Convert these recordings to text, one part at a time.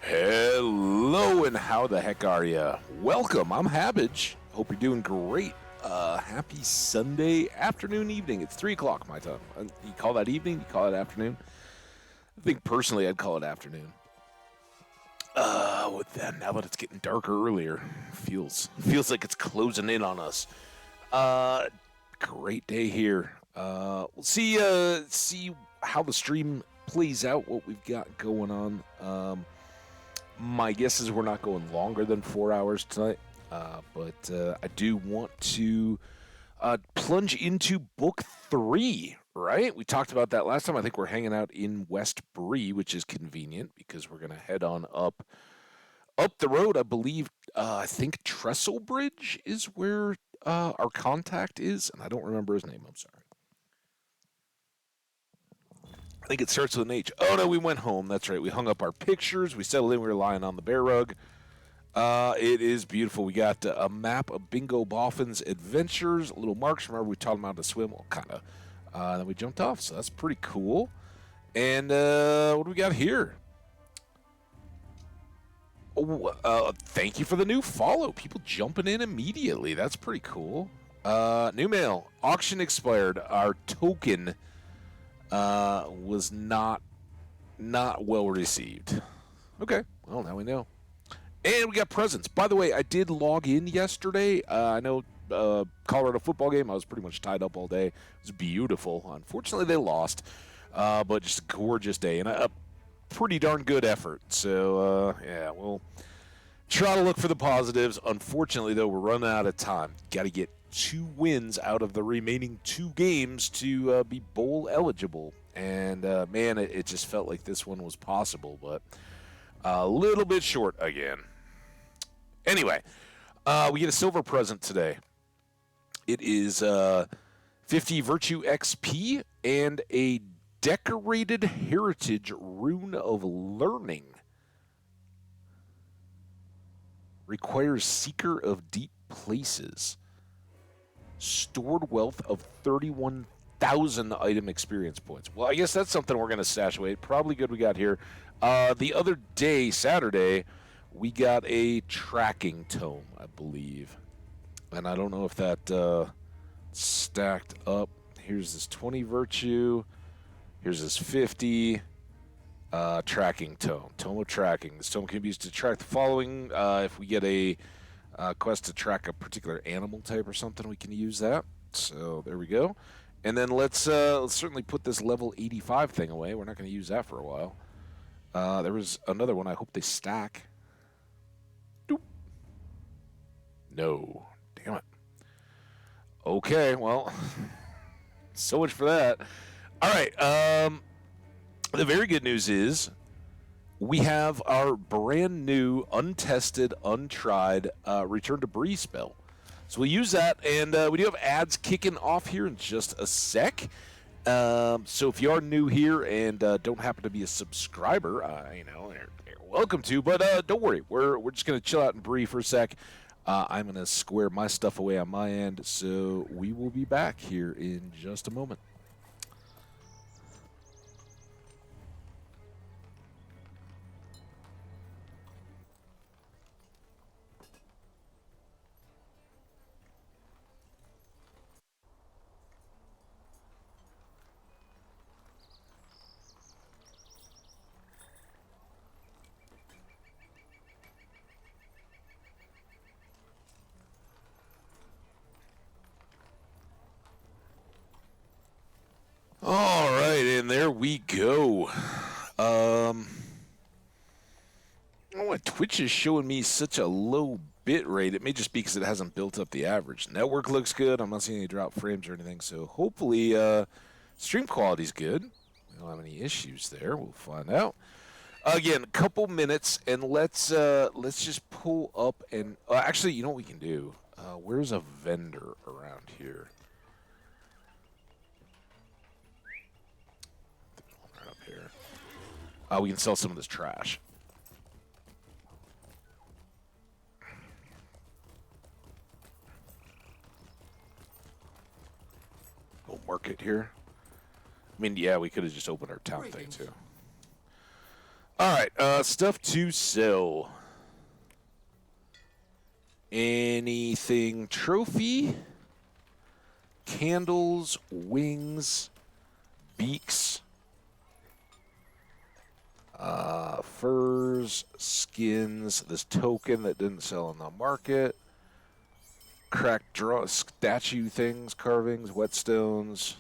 Hello, and how the heck are ya? Welcome, I'm Habbage. Hope you're doing great. Happy Sunday afternoon, evening. It's 3 o'clock my time. You call that evening? You call it afternoon? I think personally I'd call it afternoon. With that, now that it's getting darker earlier, feels like it's closing in on us. Great day here. We'll see how the stream plays out, what we've got going on. My guess is we're not going longer than 4 hours tonight, but I do want to plunge into book 3, right? We talked about that last time. I think we're hanging out in West Bree, which is convenient because we're going to head on up the road. I believe, I think Trestle Bridge is where our contact is, and I don't remember his name. I'm sorry. I think it starts with an H. Oh, no, we went home. That's right. We hung up our pictures. We settled in. We were lying on the bear rug. It is beautiful. We got a map of Bingo Boffin's adventures, little marks. Remember, we taught him how to swim. Well, kind of. Then we jumped off, so that's pretty cool. And what do we got here? Oh, thank you for the new follow. People jumping in immediately. That's pretty cool. New mail. Auction expired. Our token was not well received. Okay, well, now we know. And we got presents. By the way, I did log in yesterday. I know Colorado football game. I was pretty much tied up all day. It was beautiful. Unfortunately, they lost, but just a gorgeous day and a pretty darn good effort. So, yeah, we'll try to look for the positives. Unfortunately, though, we're running out of time. Got to get 2 wins out of the remaining 2 games to be bowl eligible. And, man, it just felt like this one was possible, but a little bit short again. Anyway, we get a silver present today. It is 50 Virtue XP and a Decorated Heritage Rune of Learning. Requires Seeker of Deep Places. Stored wealth of 31,000 item experience points. Well, I guess that's something we're going to stash away. Probably good we got here. The other day, Saturday, we got a tracking tome, I believe. And I don't know if that stacked up. Here's this 20 Virtue. Here's this 50. Tracking tome. Tome of tracking. This tome can be used to track the following. If we get a quest to track a particular animal type or something, we can use that. So there we go. And then let's certainly put this level 85 thing away. We're not going to use that for a while. There was another one. I hope they stack. Doop. No. Damn it. Okay, well, so much for that. All right. The very good news is we have our brand new, untested, untried Return to Bree spell. So we'll use that, and we do have ads kicking off here in just a sec. So if you are new here and don't happen to be a subscriber, you're welcome to. But don't worry, we're just gonna chill out and Bree for a sec. I'm gonna square my stuff away on my end, so we will be back here in just a moment. All right, and there we go. Oh, my Twitch is showing me such a low bit rate. It may just be because it hasn't built up the average. Network looks good. I'm not seeing any drop frames or anything, so hopefully stream quality's good. We don't have any issues there. We'll find out. Again, a couple minutes, and let's just pull up and actually, you know what we can do? Where's a vendor around here? Right up here. We can sell some of this trash. Little market here. I mean, yeah, we could have just opened our town thing too. All right, stuff to sell. Anything trophy, candles, wings, beaks, furs, skins, this token that didn't sell in the market, cracked draw statue things, carvings, whetstones,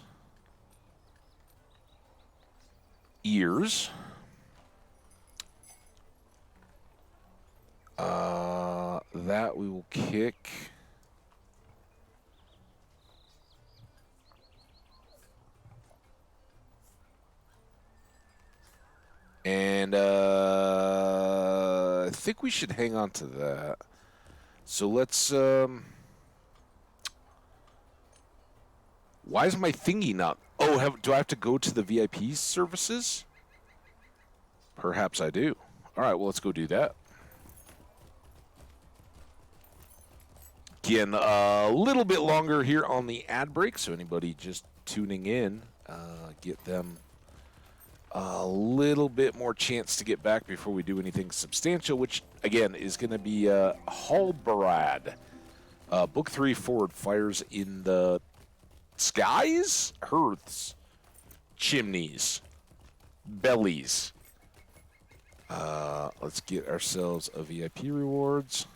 ears. That we will kick. And I think we should hang on to that. So let's why is my thingy not? Oh, do I have to go to the VIP services? Perhaps I do. All right, well, let's go do that. Again, a little bit longer here on the ad break, so anybody just tuning in, get them a little bit more chance to get back before we do anything substantial, which, again, is going to be Halbarad. Book 3 forward, fires in the skies, hearths, chimneys, bellies. Let's get ourselves a VIP rewards.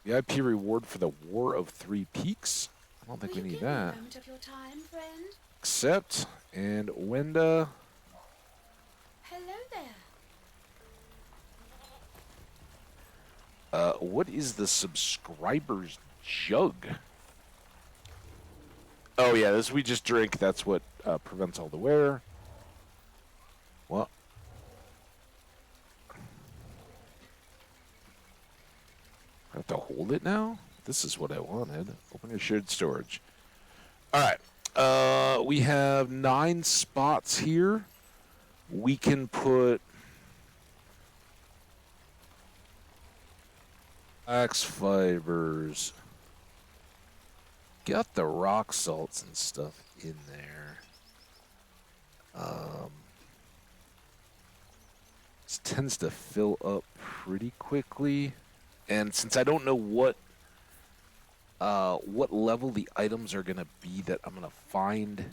VIP reward for the War of Three Peaks. I don't think we need that. Accept. And Wenda. Hello there. What is the subscriber's jug? Oh, yeah, this we just drink. That's what prevents all the wear. What? I have to hold it now? This is what I wanted. Open your shared storage. All right. We have 9 spots here. We can put axe fibers. Got the rock salts and stuff in there. This tends to fill up pretty quickly. And since I don't know what level the items are going to be that I'm going to find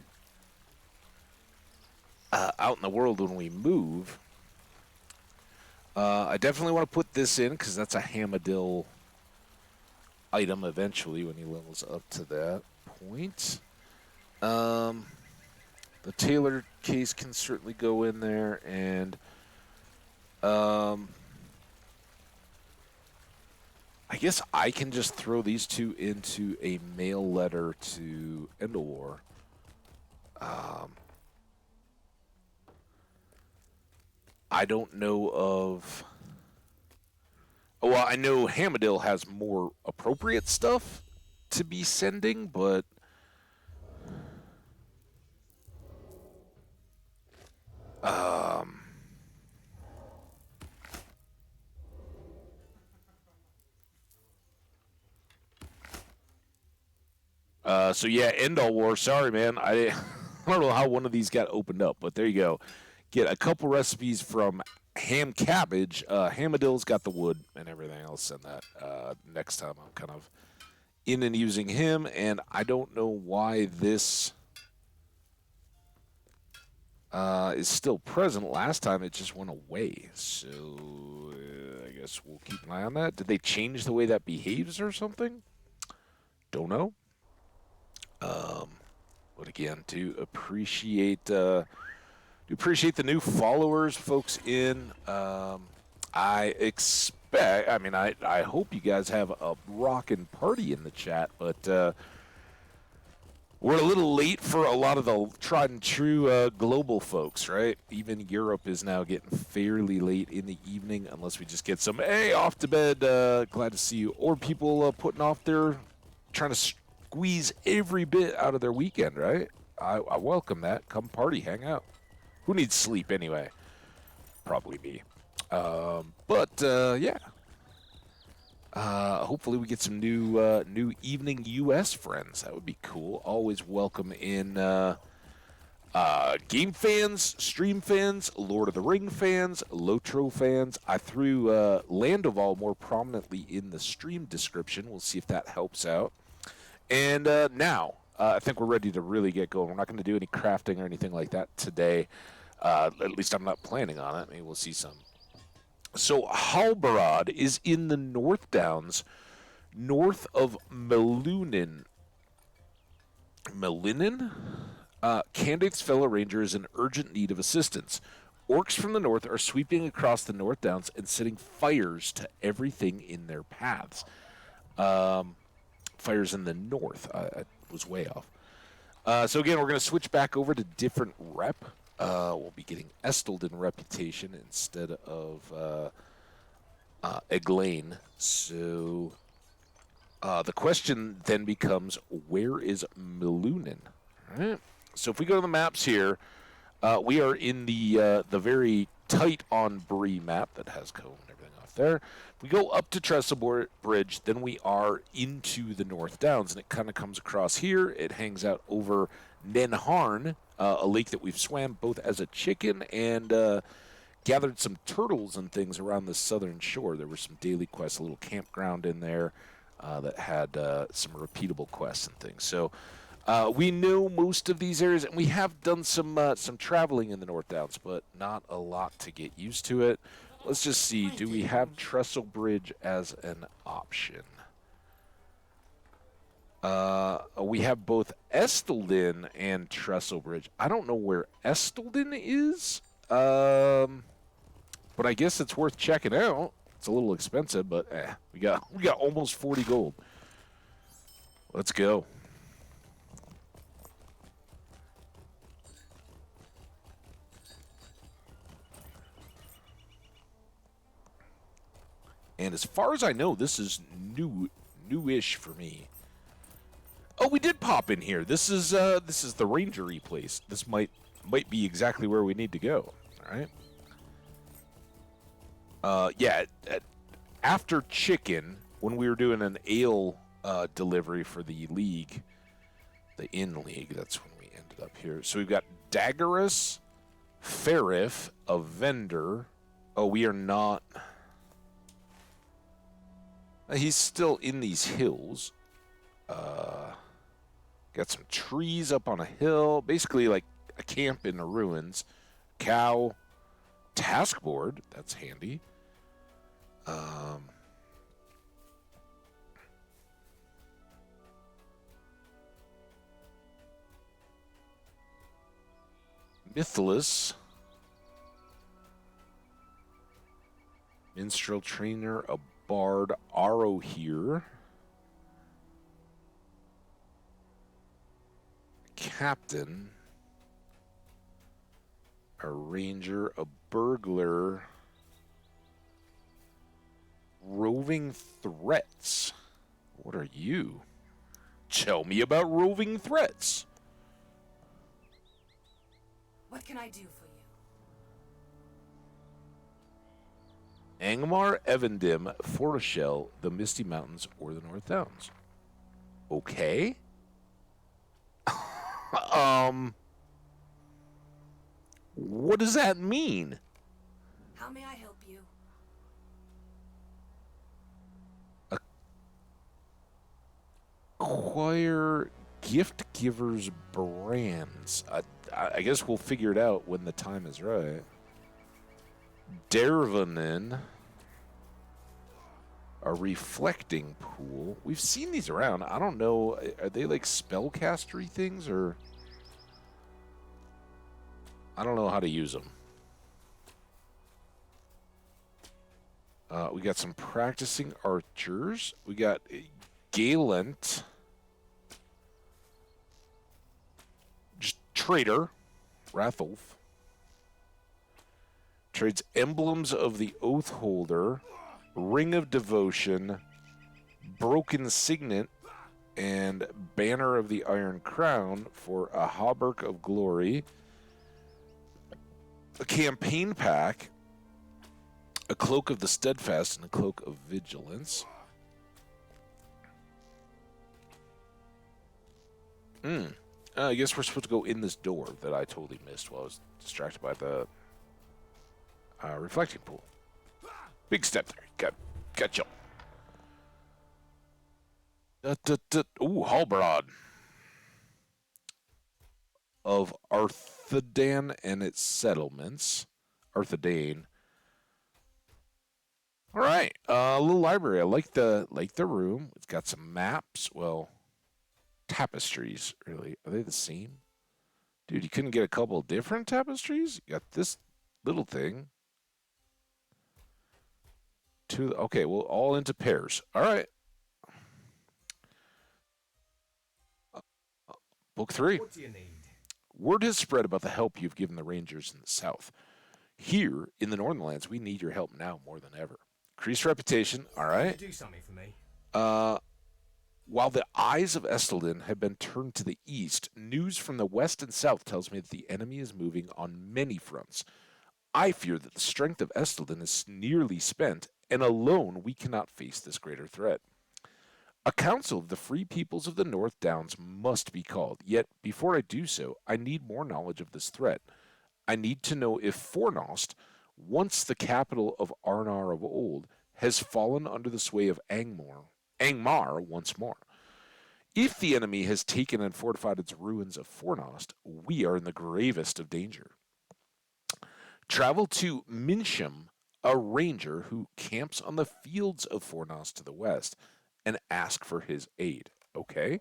out in the world when we move, I definitely want to put this in because that's a Hamadil item eventually when he levels up to that point. The Taylor case can certainly go in there, and I guess I can just throw these two into a mail letter to Endowar. I don't know of... Well, I know Hamadil has more appropriate stuff to be sending, but... So yeah, Endowar. Sorry, man. I don't know how one of these got opened up, but there you go. Get a couple recipes from Ham Cabbage. Hamadil's got the wood and everything. I'll send that next time I'm kind of in and using him. And I don't know why this is still present. Last time it just went away. So I guess we'll keep an eye on that. Did they change the way that behaves or something? Don't know. But again, do appreciate the new followers, folks in. I expect, I mean, I hope you guys have a rockin' party in the chat, but we're a little late for a lot of the tried and true global folks, right? Even Europe is now getting fairly late in the evening, unless we just get some, hey, off to bed, glad to see you, or people putting off their, trying to squeeze every bit out of their weekend, right? I welcome that. Come party, hang out. Who needs sleep anyway? Probably me. Yeah. Hopefully we get some new evening U.S. friends. That would be cool. Always welcome in Game fans, stream fans, Lord of the Ring fans, LOTRO fans. I threw Landroval more prominently in the stream description. We'll see if that helps out. And now, I think we're ready to really get going. We're not going to do any crafting or anything like that today. At least I'm not planning on it. Maybe we'll see some. So Halbarad is in the North Downs, north of Melunnin. Melinin? Candate's fellow ranger is in urgent need of assistance. Orcs from the north are sweeping across the North Downs and setting fires to everything in their paths. Fires in the north. I was way off. So again, we're going to switch back over to different rep. We'll be getting Esteldin reputation instead of Eglain. So the question then becomes, where is Melunin? All right. So if we go to the maps here, we are in the very tight on Bree map that has cove and everything off there. If we go up to Trestle Bridge, then we are into the North Downs, and it kind of comes across here. It hangs out over Nenharn, a lake that we've swam both as a chicken and gathered some turtles and things around the southern shore. There were some daily quests, a little campground in there that had some repeatable quests and things. So we know most of these areas, and we have done some traveling in the North Downs, but not a lot to get used to it. Let's just see. Do we have Trestle Bridge as an option? We have both Esteldin and Trestle Bridge. I don't know where Esteldin is, but I guess it's worth checking out. It's a little expensive, but we got almost 40 gold. Let's go. And as far as I know, this is newish for me. Oh, we did pop in here. This is the rangery place. This might be exactly where we need to go. All right. Yeah. After chicken, when we were doing an ale delivery for the league, the inn league, that's when we ended up here. So we've got Daggerus, Ferif, a vendor. Oh, we are not. He's still in these hills. Got some trees up on a hill. Basically like a camp in the ruins. Cow. Taskboard. That's handy. Mythilus. Minstrel trainer. A bard. Aro here. Captain, a ranger, a burglar, roving threats. What are you? Tell me about roving threats. What can I do for you? Angmar, Evendim, Fortashell, the Misty Mountains, or the North Downs. Okay. What does that mean? How may I help you? Acquire gift givers brands. I guess we'll figure it out when the time is right. Dervanin. A reflecting pool. We've seen these around. I don't know. Are they like spellcastery things or? I don't know how to use them. We got some practicing archers. We got Galent. Just trader. Ratholf. Trades emblems of the Oath Holder. Ring of Devotion, Broken Signet, and Banner of the Iron Crown for a Hauberk of Glory, a Campaign Pack, a Cloak of the Steadfast, and a Cloak of Vigilance. I guess we're supposed to go in this door that I totally missed while I was distracted by the reflecting pool. Big step there. Got jump. Ooh, Halbrod of Arthedan and its settlements. Arthedain. All right, a little library. I like the room. It's got some maps. Well, tapestries. Really, are they the same? Dude, you couldn't get a couple different tapestries? You got this little thing. Two. Okay, well, all into pairs. All right. Book 3. What do you need? Word has spread about the help you've given the Rangers in the South. Here, in the Northernlands, we need your help now more than ever. Increased reputation, all right. Do something for me. While the eyes of Esteldin have been turned to the east, news from the west and south tells me that the enemy is moving on many fronts. I fear that the strength of Esteldin is nearly spent, and alone we cannot face this greater threat. A council of the free peoples of the North Downs must be called, yet before I do so, I need more knowledge of this threat. I need to know if Fornost, once the capital of Arnar of old, has fallen under the sway of Angmar once more. If the enemy has taken and fortified its ruins of Fornost, we are in the gravest of danger. Travel to Minsham, a ranger who camps on the fields of Fornost to the west, and ask for his aid. Okay.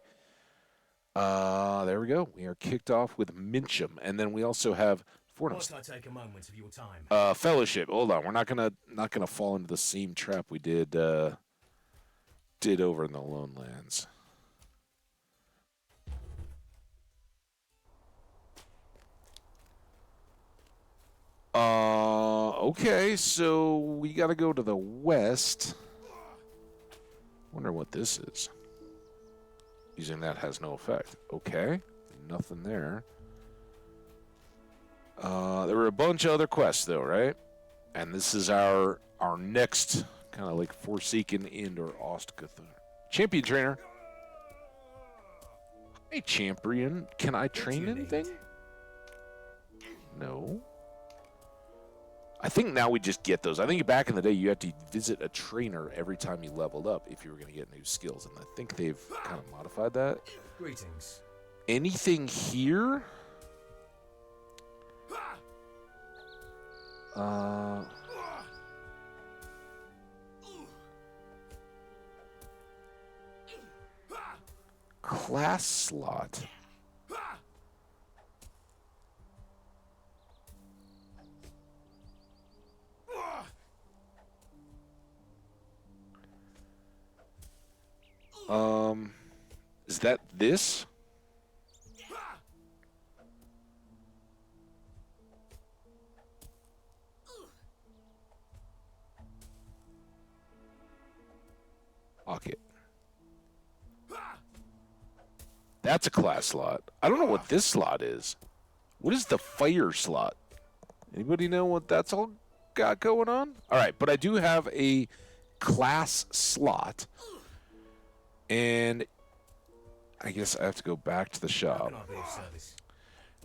There we go. We are kicked off with Mincham, and then we also have Fornost. Might I take a moment of your time? Fellowship. Hold on. We're not gonna fall into the same trap we did over in the Lone Lands. Okay, so we gotta go to the west. Wonder what this is. Using that has no effect. Okay, nothing there. There were a bunch of other quests though, right? And this is our next kind of like Forsaken End or Ostguthar. Champion trainer. Hey, champion. Can I train anything? No. I think now we just get those. I think back in the day you had to visit a trainer every time you leveled up if you were going to get new skills, and I think they've kind of modified that. Greetings. Anything here? Class slot. Is that this? Pocket. That's a class slot. I don't know what this slot is. What is the fire slot? Anybody know what that's all got going on? All right, but I do have a class slot. And I guess I have to go back to the shop.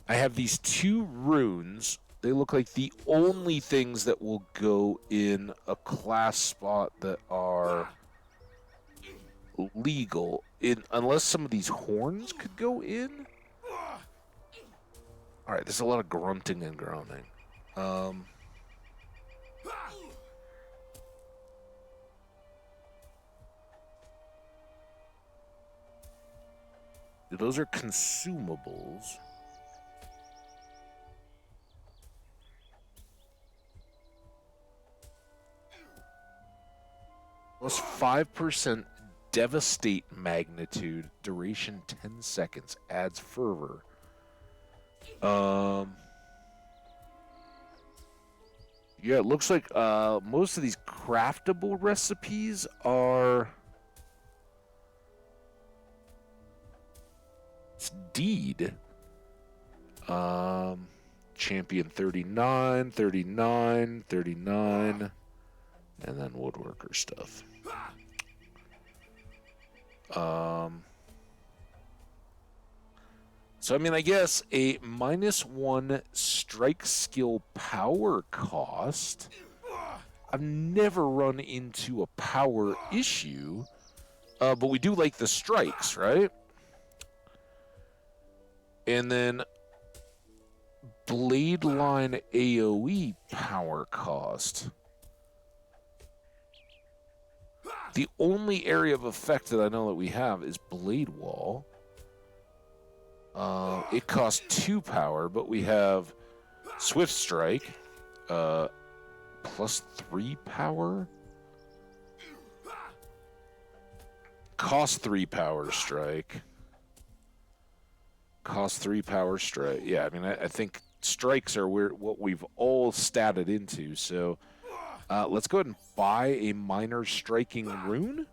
I have these 2 runes. They look like the only things that will go in a class spot that are legal, unless some of these horns could go in. All right, there's a lot of grunting and groaning. Those are consumables. Plus 5% devastate magnitude, duration 10 seconds, adds fervor. Yeah, it looks like most of these craftable recipes are... It's deed. Champion 39, 39, 39, and then woodworker stuff. So, I mean, I guess a -1 strike skill power cost. I've never run into a power issue, but we do like the strikes, right? And then Blade Line AoE power cost. The only area of effect that I know that we have is Blade Wall. It costs 2 power, but we have Swift Strike, plus 3 power. Cost 3 power strike. Cost 3 power strike. Yeah, I mean, I think strikes are what we've all statted into. So let's go ahead and buy a minor striking rune.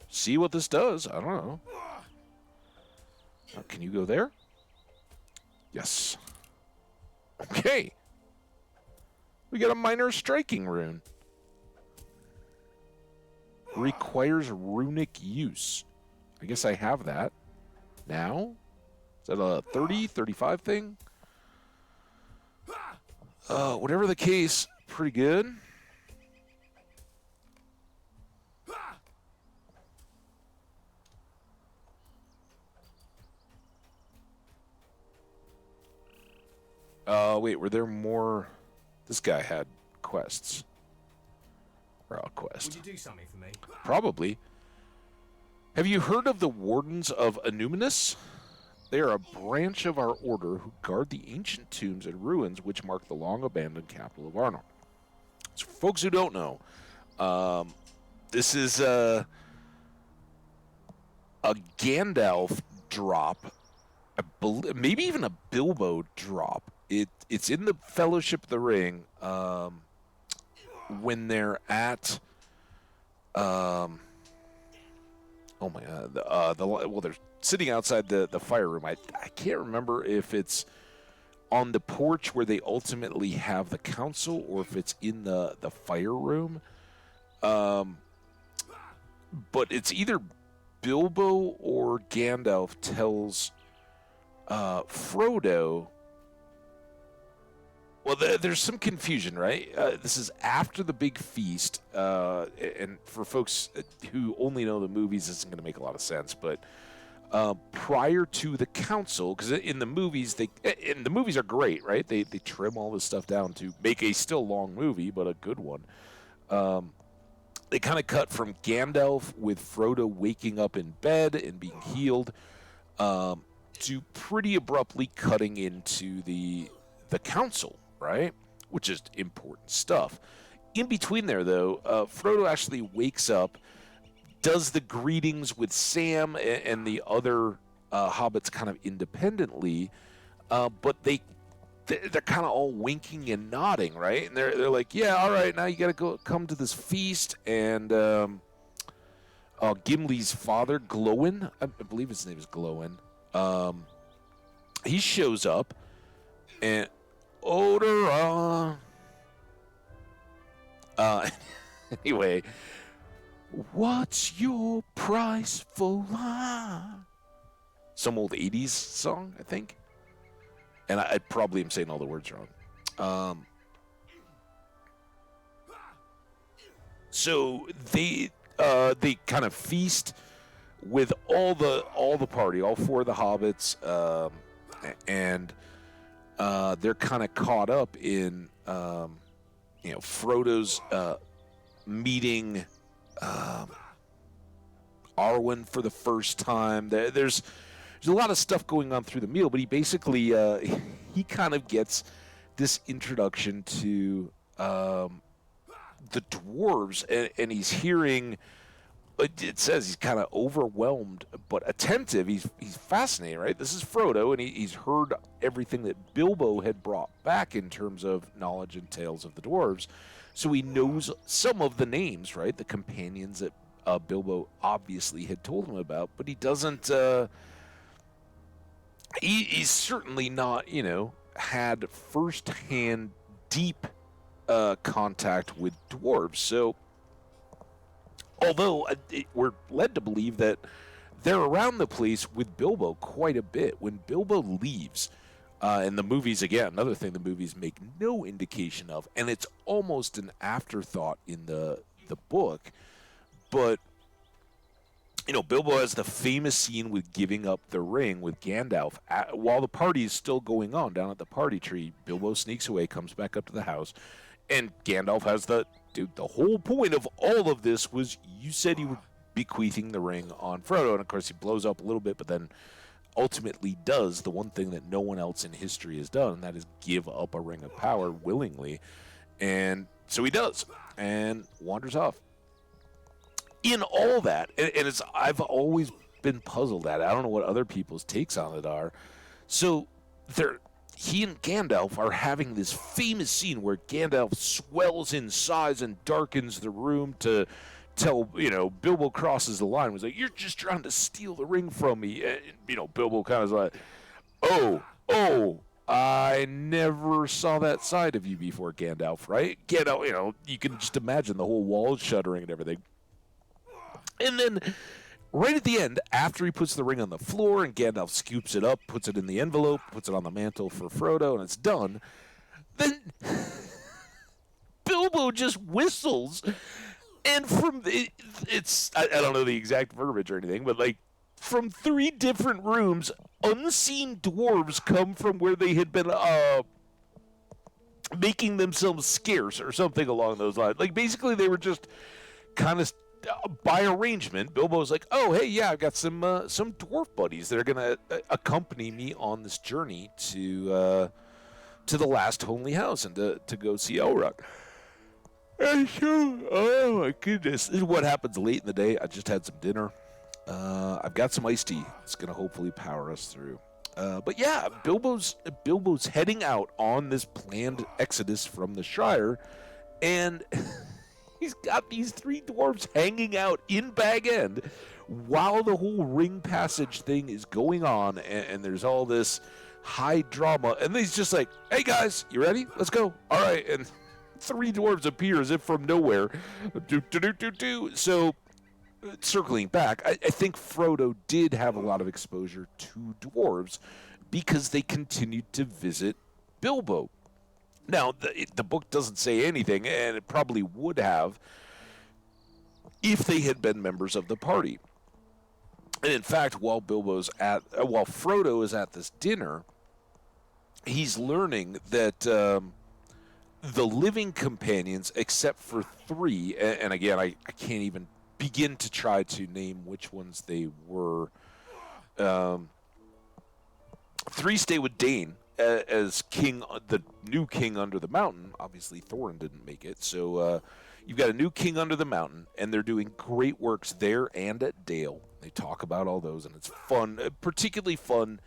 See what this does. I don't know. Can you go there? Yes. Okay. We got a minor striking rune. Requires runic use. I guess I have that now. Is that a 30, 35 thing? Whatever the case, pretty good. Wait, were there more? This guy had quests. Raw quest. Would you do something for me? Probably. Have you heard of the Wardens of Anuminus? They are a branch of our order who guard the ancient tombs and ruins which mark the long-abandoned capital of Arnor. So for folks who don't know, this is a Gandalf drop, maybe even a Bilbo drop. It's in the Fellowship of the Ring when they're at oh my god, well, they're sitting outside the fire room. I can't remember if it's on the porch where they ultimately have the council or if it's in the fire room. But it's either Bilbo or Gandalf tells Frodo. Well, there's some confusion, right? This is after the big feast, and for folks who only know the movies, this isn't going to make a lot of sense. But prior to the council, because in the movies, the movies are great, right? They trim all this stuff down to make a still long movie, but a good one. They kind of cut from Gandalf with Frodo waking up in bed and being healed, to pretty abruptly cutting into the council. Right? Which is important stuff. In between there, though, Frodo actually wakes up, does the greetings with Sam and the other hobbits kind of independently, but they're kind of all winking and nodding, right? And they're like, yeah, all right, now you got to come to this feast. And Gimli's father, Glowin, I believe his name is Glowin, he shows up and Odoron. Anyway, what's your price for wine? Some old 80s song, I think. And I probably am saying all the words wrong. So they kind of feast with all the party, all 4 of the hobbits, and they're kind of caught up in, Frodo's meeting Arwen for the first time. There's a lot of stuff going on through the meal, but he basically he kind of gets this introduction to the dwarves, and he's hearing. It says he's kind of overwhelmed but attentive. He's fascinated, right? This is Frodo, and he's heard everything that Bilbo had brought back in terms of knowledge and tales of the dwarves. So he knows some of the names, right? The companions that Bilbo obviously had told him about, but he doesn't. He's certainly not, had firsthand deep contact with dwarves. So. Although we're led to believe that they're around the place with Bilbo quite a bit. When Bilbo leaves, and the movies, again, another thing the movies make no indication of, and it's almost an afterthought in the book, but Bilbo has the famous scene with giving up the ring with Gandalf. While the party is still going on down at the party tree, Bilbo sneaks away, comes back up to the house, and Gandalf has the whole point of all of this was you said you were bequeathing the ring on Frodo, and of course he blows up a little bit, but then ultimately does the one thing that no one else in history has done, and that is give up a ring of power willingly. And so he does, and wanders off. In all that, and I've always been puzzled at it. I don't know what other people's takes on it are. So he and Gandalf are having this famous scene where Gandalf swells in size and darkens the room to tell, Bilbo crosses the line. Was like, "You're just trying to steal the ring from me." And, Bilbo kind of like, "Oh, I never saw that side of you before, Gandalf, right?" You can just imagine the whole walls shuddering and everything. And then, right at the end, after he puts the ring on the floor and Gandalf scoops it up, puts it in the envelope, puts it on the mantle for Frodo, and it's done, then Bilbo just whistles, and from I don't know the exact verbiage or anything, but from 3 different rooms, unseen dwarves come from where they had been making themselves scarce or something along those lines. Basically, they were just kind of by arrangement. Bilbo's like, "Oh, hey, yeah, I've got some dwarf buddies that are gonna accompany me on this journey to the last homely house and to go see Elrond." And so, oh my goodness, this is what happens late in the day. I just had some dinner. I've got some iced tea. It's gonna hopefully power us through. But yeah, Bilbo's heading out on this planned exodus from the Shire, and he's got these 3 dwarves hanging out in Bag End while the whole ring passage thing is going on, and there's all this high drama, and he's just like, "Hey guys, you ready? Let's go." All right, and 3 dwarves appear as if from nowhere. So, circling back, I think Frodo did have a lot of exposure to dwarves because they continued to visit Bilbo. Now, the book doesn't say anything, and it probably would have if they had been members of the party. And in fact, while Frodo is at this dinner, he's learning that the living companions, except for 3, and again, I can't even begin to try to name which ones they were. 3 stay with Dane as king, the new king under the mountain. Obviously, Thorin didn't make it, so you've got a new king under the mountain, and they're doing great works there and at Dale. They talk about all those, and it's fun, particularly fun,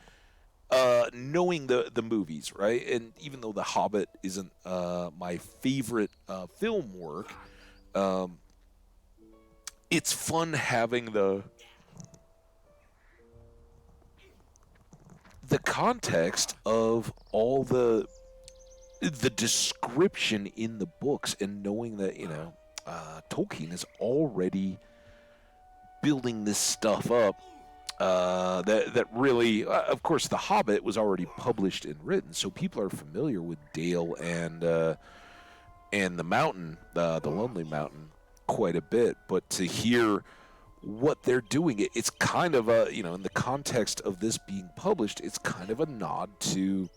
knowing the movies, right? And even though The Hobbit isn't my favorite film work, it's fun having the context of all the description in the books, and knowing that Tolkien is already building this stuff up. That really, of course, The Hobbit was already published and written, so people are familiar with Dale and the mountain, the Lonely Mountain, quite a bit. But to hear what they're doing, it's kind of a, in the context of this being published, it's kind of a nod to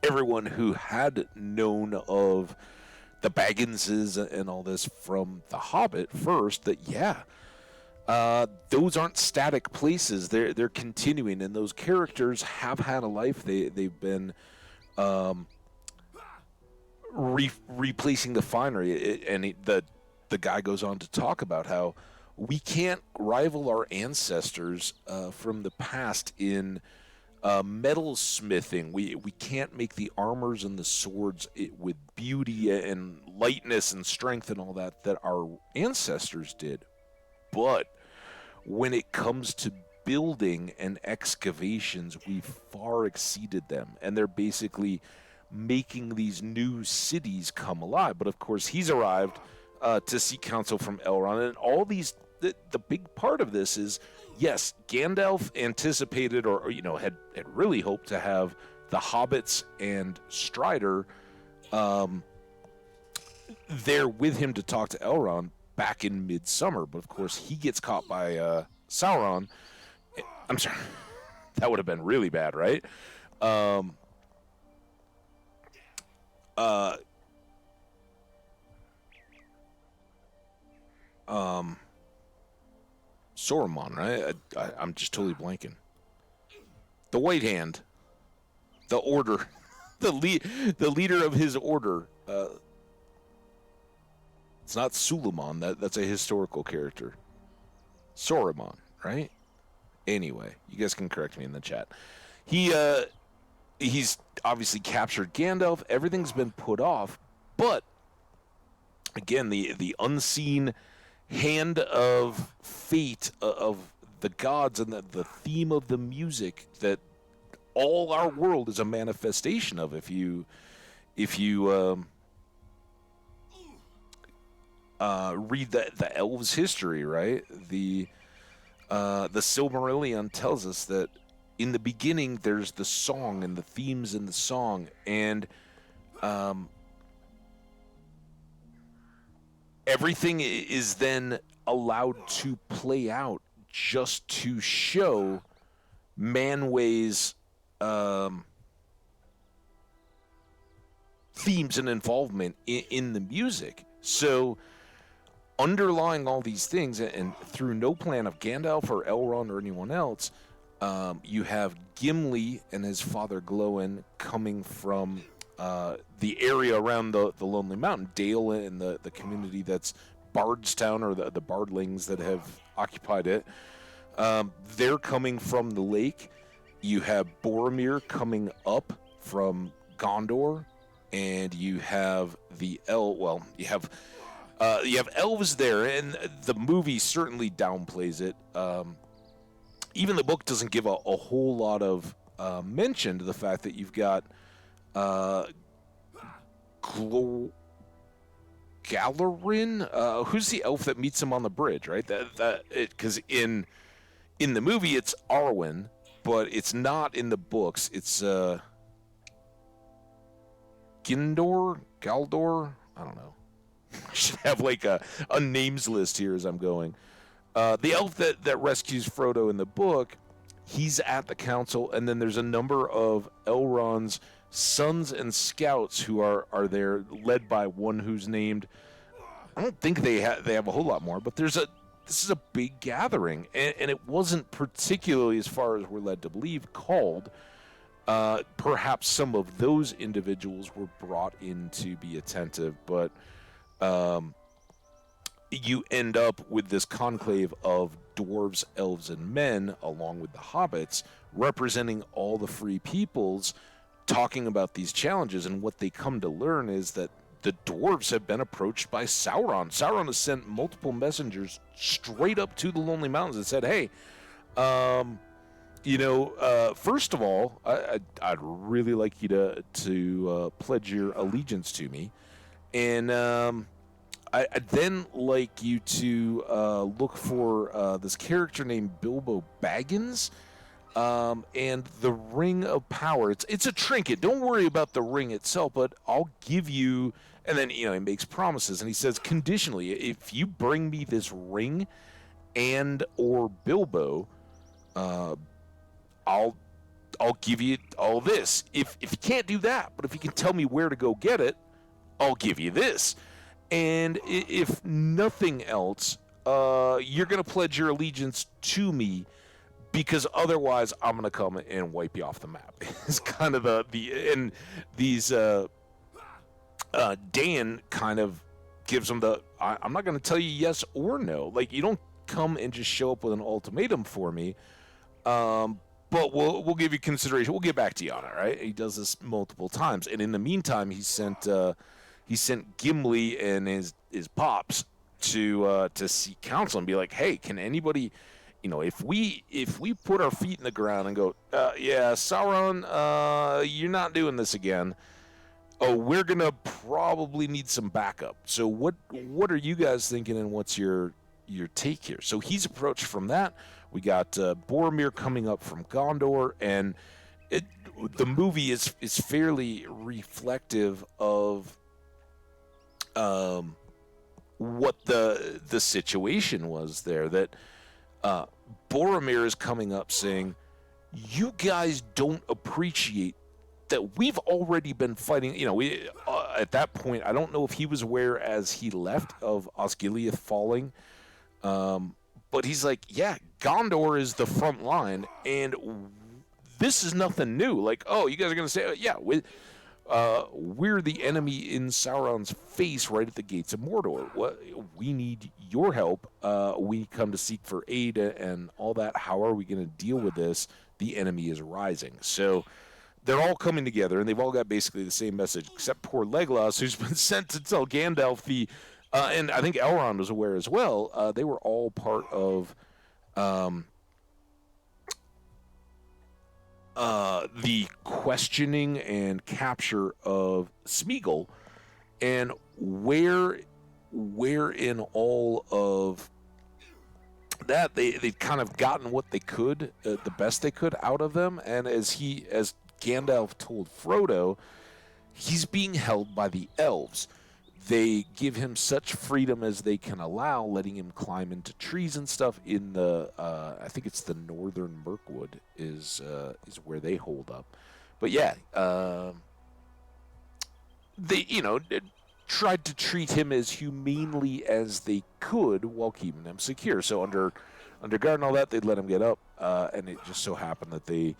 everyone who had known of the Bagginses and all this from The Hobbit first, that those aren't static places. They're continuing, and those characters have had a life. They've been replacing the finery, and the guy goes on to talk about how we can't rival our ancestors from the past in metal smithing. We can't make the armors and the swords with beauty and lightness and strength and all that our ancestors did. But when it comes to building and excavations, we've far exceeded them. And they're basically making these new cities come alive. But of course, he's arrived to seek counsel from Elrond, and all these the big part of this is, yes, Gandalf anticipated or had really hoped to have the hobbits and Strider there with him to talk to Elrond back in Midsummer, but of course he gets caught by Sauron. I'm sorry, that would have been really bad, right? Saruman, right? I'm just totally blanking. The White Hand, the Order, the leader of his order. It's not Suleiman. That's a historical character. Saruman, right? Anyway, you guys can correct me in the chat. He's obviously captured Gandalf. Everything's been put off, but again, the unseen hand of fate of the gods and the theme of the music that all our world is a manifestation of. If you read the elves' history, right? The Silmarillion tells us that in the beginning there's the song and the themes in the song, and everything is then allowed to play out just to show Manway's themes and involvement in the music. So underlying all these things, and through no plan of Gandalf or Elrond or anyone else, you have Gimli and his father Glóin coming from the area around the Lonely Mountain, Dale and the community that's Bardstown, or the Bardlings that have occupied it. They're coming from the lake. You have Boromir coming up from Gondor, and you have you have elves there, and the movie certainly downplays it. Even the book doesn't give a whole lot of mention to the fact that you've got Galarin, who's the elf that meets him on the bridge, right? Because in the movie it's Arwen, but it's not in the books. It's Galdor. I don't know. I should have like a names list here as I'm going. The elf that rescues Frodo in the book, he's at the council, and then there's a number of Elrond's sons and scouts who are there, led by one who's named. I don't think they have a whole lot more, but this is a big gathering, and it wasn't particularly, as far as we're led to believe, called. Perhaps some of those individuals were brought in to be attentive, but you end up with this conclave of dwarves, elves, and men, along with the hobbits, representing all the free peoples, talking about these challenges. And what they come to learn is that the dwarves have been approached by Sauron. Sauron has sent multiple messengers straight up to the Lonely Mountains and said, hey, first of all, I'd really like you to pledge your allegiance to me. And I'd then like you to look for this character named Bilbo Baggins, and the Ring of Power. It's a trinket. Don't worry about the ring itself, but I'll give you. And then he makes promises, and he says conditionally, if you bring me this ring and or Bilbo, I'll give you all this. If you can't do that, but if you can tell me where to go get it, I'll give you this. And if nothing else, you're going to pledge your allegiance to me, because otherwise I'm going to come and wipe you off the map. It's kind of and these Dan kind of gives them I'm not going to tell you yes or no. Like, you don't come and just show up with an ultimatum for me, but we'll give you consideration. We'll get back to you on it, right? He does this multiple times, and in the meantime, he sent Gimli and his pops to seek counsel and be like, hey, can anybody, if we put our feet in the ground and go, yeah, Sauron, you're not doing this again. Oh, we're gonna probably need some backup. So what are you guys thinking, and what's your your take here. So he's approached from that. We got Boromir coming up from Gondor, and the movie is fairly reflective of what the situation was there. That Boromir is coming up saying, "You guys don't appreciate that we've already been fighting." We at that point, I don't know if he was aware as he left of Osgiliath falling, but he's like, "Yeah, Gondor is the front line, and this is nothing new. Like, oh, you guys are gonna say, yeah, we're the enemy in Sauron's face right at the gates of Mordor. We need your help. We come to seek for aid and all that. How are we going to deal with this? The enemy is rising." So they're all coming together, and they've all got basically the same message, except poor Legolas, who's been sent to tell Gandalf and I think Elrond was aware as well. They were all part of the questioning and capture of Smeagol, and where in all of that they'd kind of gotten what they could, the best they could out of them. And as Gandalf told Frodo, he's being held by the elves. They give him such freedom as they can allow, letting him climb into trees and stuff in the, I think it's the northern Mirkwood is where they hold up. But yeah, they, tried to treat him as humanely as they could while keeping him secure. So under guard and all that, they'd let him get up, and it just so happened that they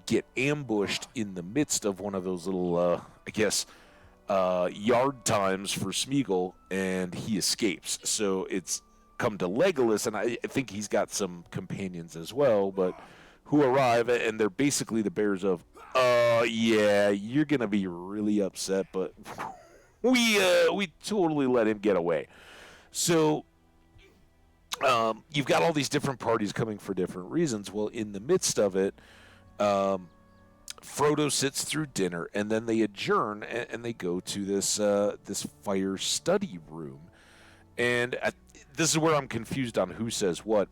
get ambushed in the midst of one of those little, yard times for Smeagol, and he escapes. So it's come to Legolas, and I think he's got some companions as well, but who arrive, and they're basically the bearers of, yeah, you're going to be really upset, but we totally let him get away. So you've got all these different parties coming for different reasons. Well, in the midst of it, Frodo sits through dinner, and then they adjourn, and they go to this fire study room. And this is where I'm confused on who says what,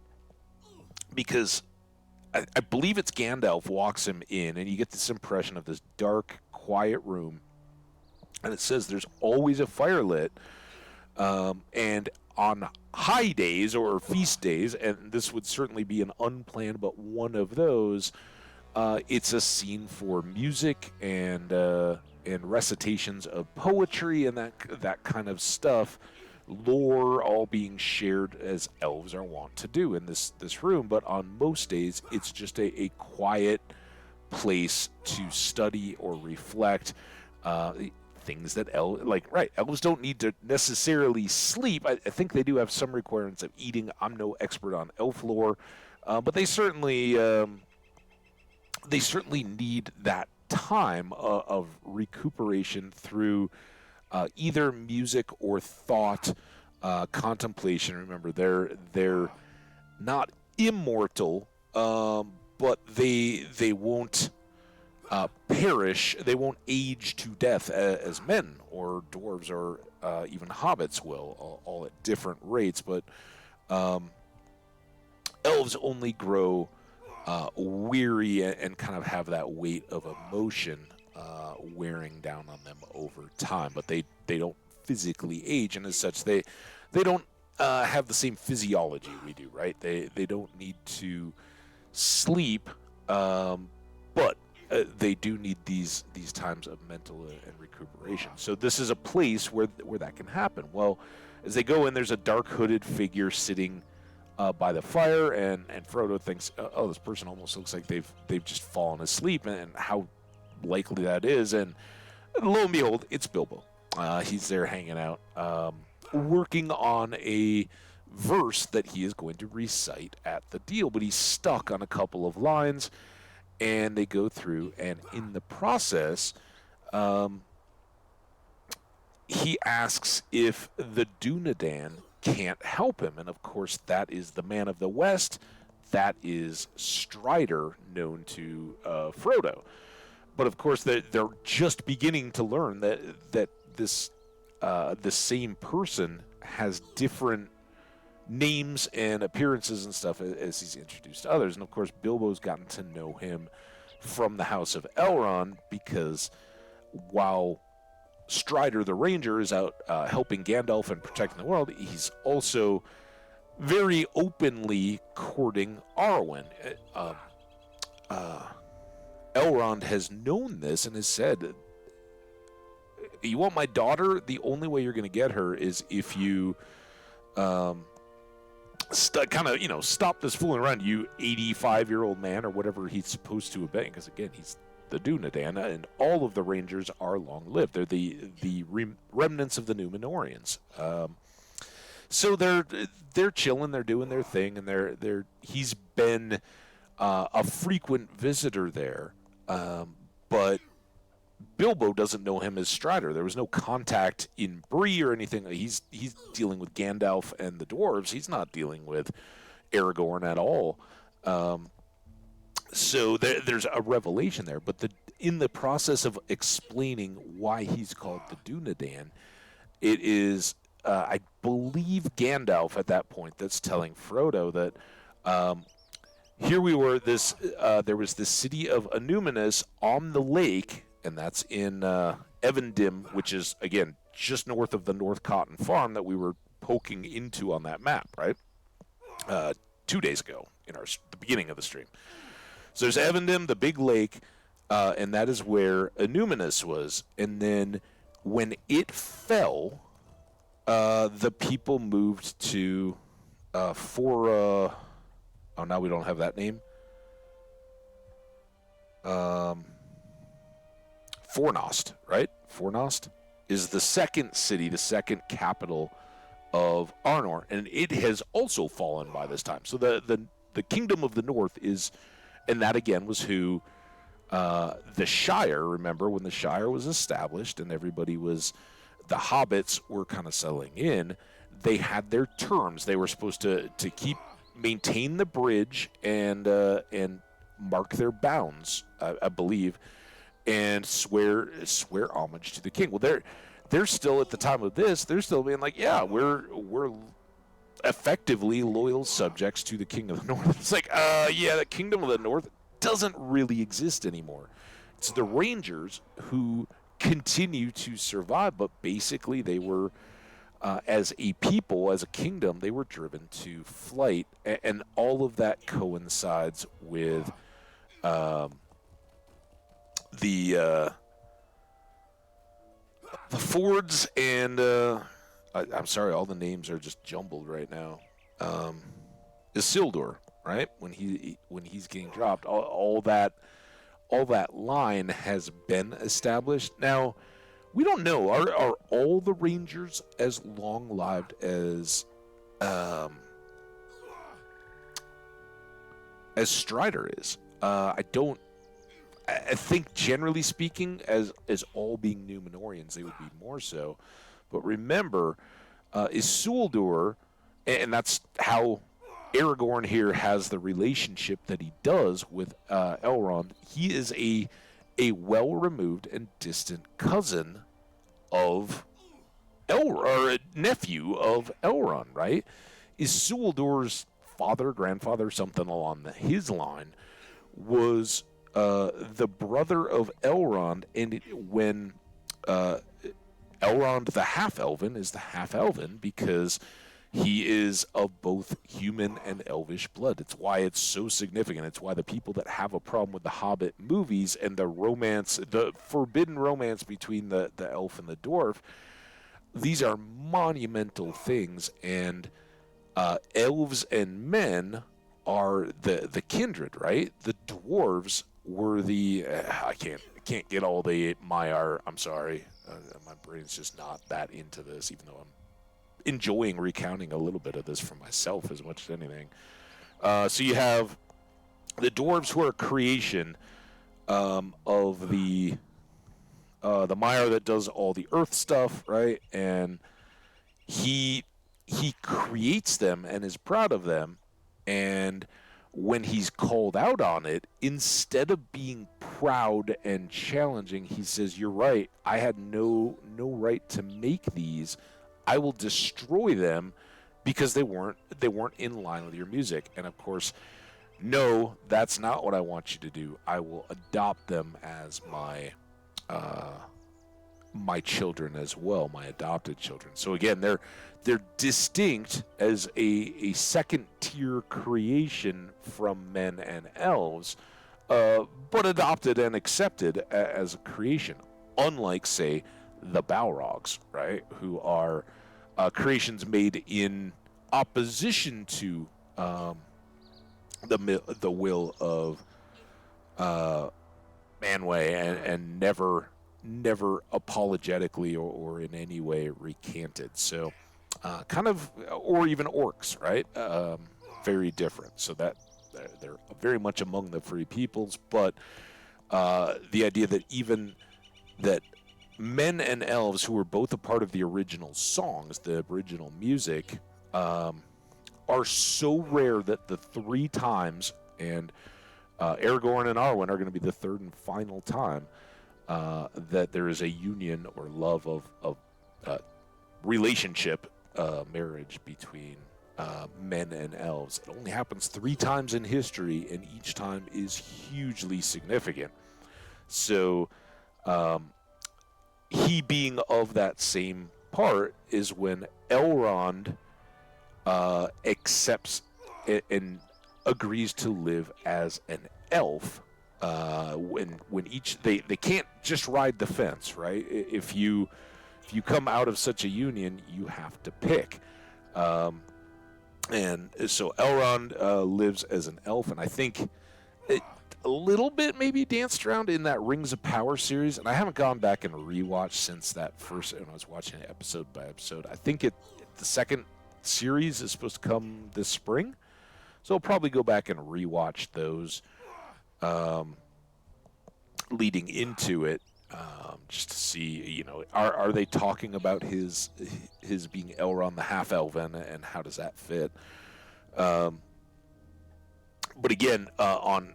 because I believe it's Gandalf walks him in, and you get this impression of this dark, quiet room, and it says there's always a fire lit, and on high days or feast days, and this would certainly be an unplanned but one of those, it's a scene for music and recitations of poetry and that kind of stuff, lore all being shared as elves are wont to do in this room. But on most days, it's just a quiet place to study or reflect. Things that elves don't need to necessarily sleep. I think they do have some requirements of eating. I'm no expert on elf lore, but they certainly need that time of recuperation through either music or thought, contemplation. Remember, they're not immortal, but they won't perish. They won't age to death as men or dwarves or even hobbits will, all at different rates. But elves only grow weary and kind of have that weight of emotion wearing down on them over time. But they don't physically age, and as such, they don't have the same physiology we do, right? They don't need to sleep, but they do need these times of mental and recuperation. So this is a place where that can happen. Well, as they go in, there's a dark hooded figure sitting by the fire, and Frodo thinks, oh, this person almost looks like they've just fallen asleep, and how likely that is. And lo and behold, it's Bilbo. He's there hanging out, working on a verse that he is going to recite at the deal, but he's stuck on a couple of lines. And they go through, and in the process, he asks if the Dunedain can't help him. And of course, that is the Man of the West. That is Strider, known to Frodo. But of course, they're just beginning to learn that this same person has different names and appearances and stuff as he's introduced to others. And of course, Bilbo's gotten to know him from the House of Elrond, because while Strider the Ranger is out helping Gandalf and protecting the world, he's also very openly courting Arwen. Elrond has known this and has said, you want my daughter? The only way you're going to get her is if you stop this fooling around, you 85-year-old man, or whatever he's supposed to have been, because again, he's the Dunedain, and all of the Rangers are long-lived. They're the remnants of the Númenóreans. So they're chilling, they're doing their thing, and he's been a frequent visitor there, but Bilbo doesn't know him as Strider. There was no contact in Bree or anything. He's dealing with Gandalf and the dwarves. He's not dealing with Aragorn at all. So there's a revelation there. But in the process of explaining why he's called the Dunedain, it is, I believe, Gandalf at that point that's telling Frodo that here we were. There was the city of Annúminas on the lake. And that's in Evendim, which is, again, just north of the North Cotton Farm that we were poking into on that map, right? 2 days ago in the beginning of the stream. So there's Evendim, the big lake, and that is where Annúminas was. And then when it fell, the people moved to now we don't have that name. Fornost, right? Fornost is the second city, the second capital of Arnor, and it has also fallen by this time. So the Kingdom of the North is, and that again was who the Shire, remember when the Shire was established and everybody the hobbits were kind of settling in, they had their terms. They were supposed to maintain the bridge and mark their bounds, I believe, and swear homage to the king. Well, they're still, at the time of this, they're still being like, yeah, we're effectively loyal subjects to the King of the North. It's like, yeah, the Kingdom of the North doesn't really exist anymore. It's the Rangers who continue to survive, but basically they were, as a people, as a kingdom, they were driven to flight, and all of that coincides with the Fords and I'm sorry, all the names are just jumbled right now. Isildur, right? When he's getting dropped, all that line has been established. Now, we don't know, are all the Rangers as long-lived as Strider is? I think, generally speaking, as all being Númenóreans, they would be more so. But remember, Isildur, and that's how Aragorn here has the relationship that he does with Elrond. He is a well-removed and distant cousin of or a nephew of Elrond, right? Isildur's father, grandfather, something along his line, was the brother of Elrond, and when Elrond the half-elven is the half-elven because he is of both human and elvish blood. It's why it's so significant. It's why the people that have a problem with the Hobbit movies and the romance, the forbidden romance between the elf and the dwarf, these are monumental things, and elves and men are the kindred, right? The dwarves were the I can't get all the Maiar. I'm sorry, my brain's just not that into this, even though I'm enjoying recounting a little bit of this for myself as much as anything. So you have the dwarves, who are a creation of the Maiar that does all the earth stuff, right? And he creates them and is proud of them, and when he's called out on it, instead of being proud and challenging, he says, "You're right. I had no right to make these. I will destroy them because they weren't in line with your music. And of course, no, that's not what I want you to do. I will adopt them as my children as well, my adopted children. So again, they're distinct as a second tier creation from men and elves, but adopted and accepted as a creation. Unlike, say, the Balrogs, right, who are creations made in opposition to the will of Manwë, and never apologetically or in any way recanted. So kind of, or even orcs, right? Very different. So that they're very much among the free peoples, but the idea that even that men and elves, who were both a part of the original songs, the original music, are so rare that the 3 times, and Aragorn and Arwen are going to be the 3rd and final time that there is a union or love of relationship, marriage between men and elves. It only happens 3 times in history, and each time is hugely significant. So he being of that same part is when Elrond accepts and agrees to live as an elf. When each they can't just ride the fence, right? If you come out of such a union, you have to pick. And so Elrond lives as an elf, and I think a little bit maybe danced around in that Rings of Power series, and I haven't gone back and rewatched since that first, when I was watching it episode by episode. I think the second series is supposed to come this spring, so I'll probably go back and rewatch those leading into it, just to see, are they talking about his being Elrond the half-elven, and how does that fit? But again, on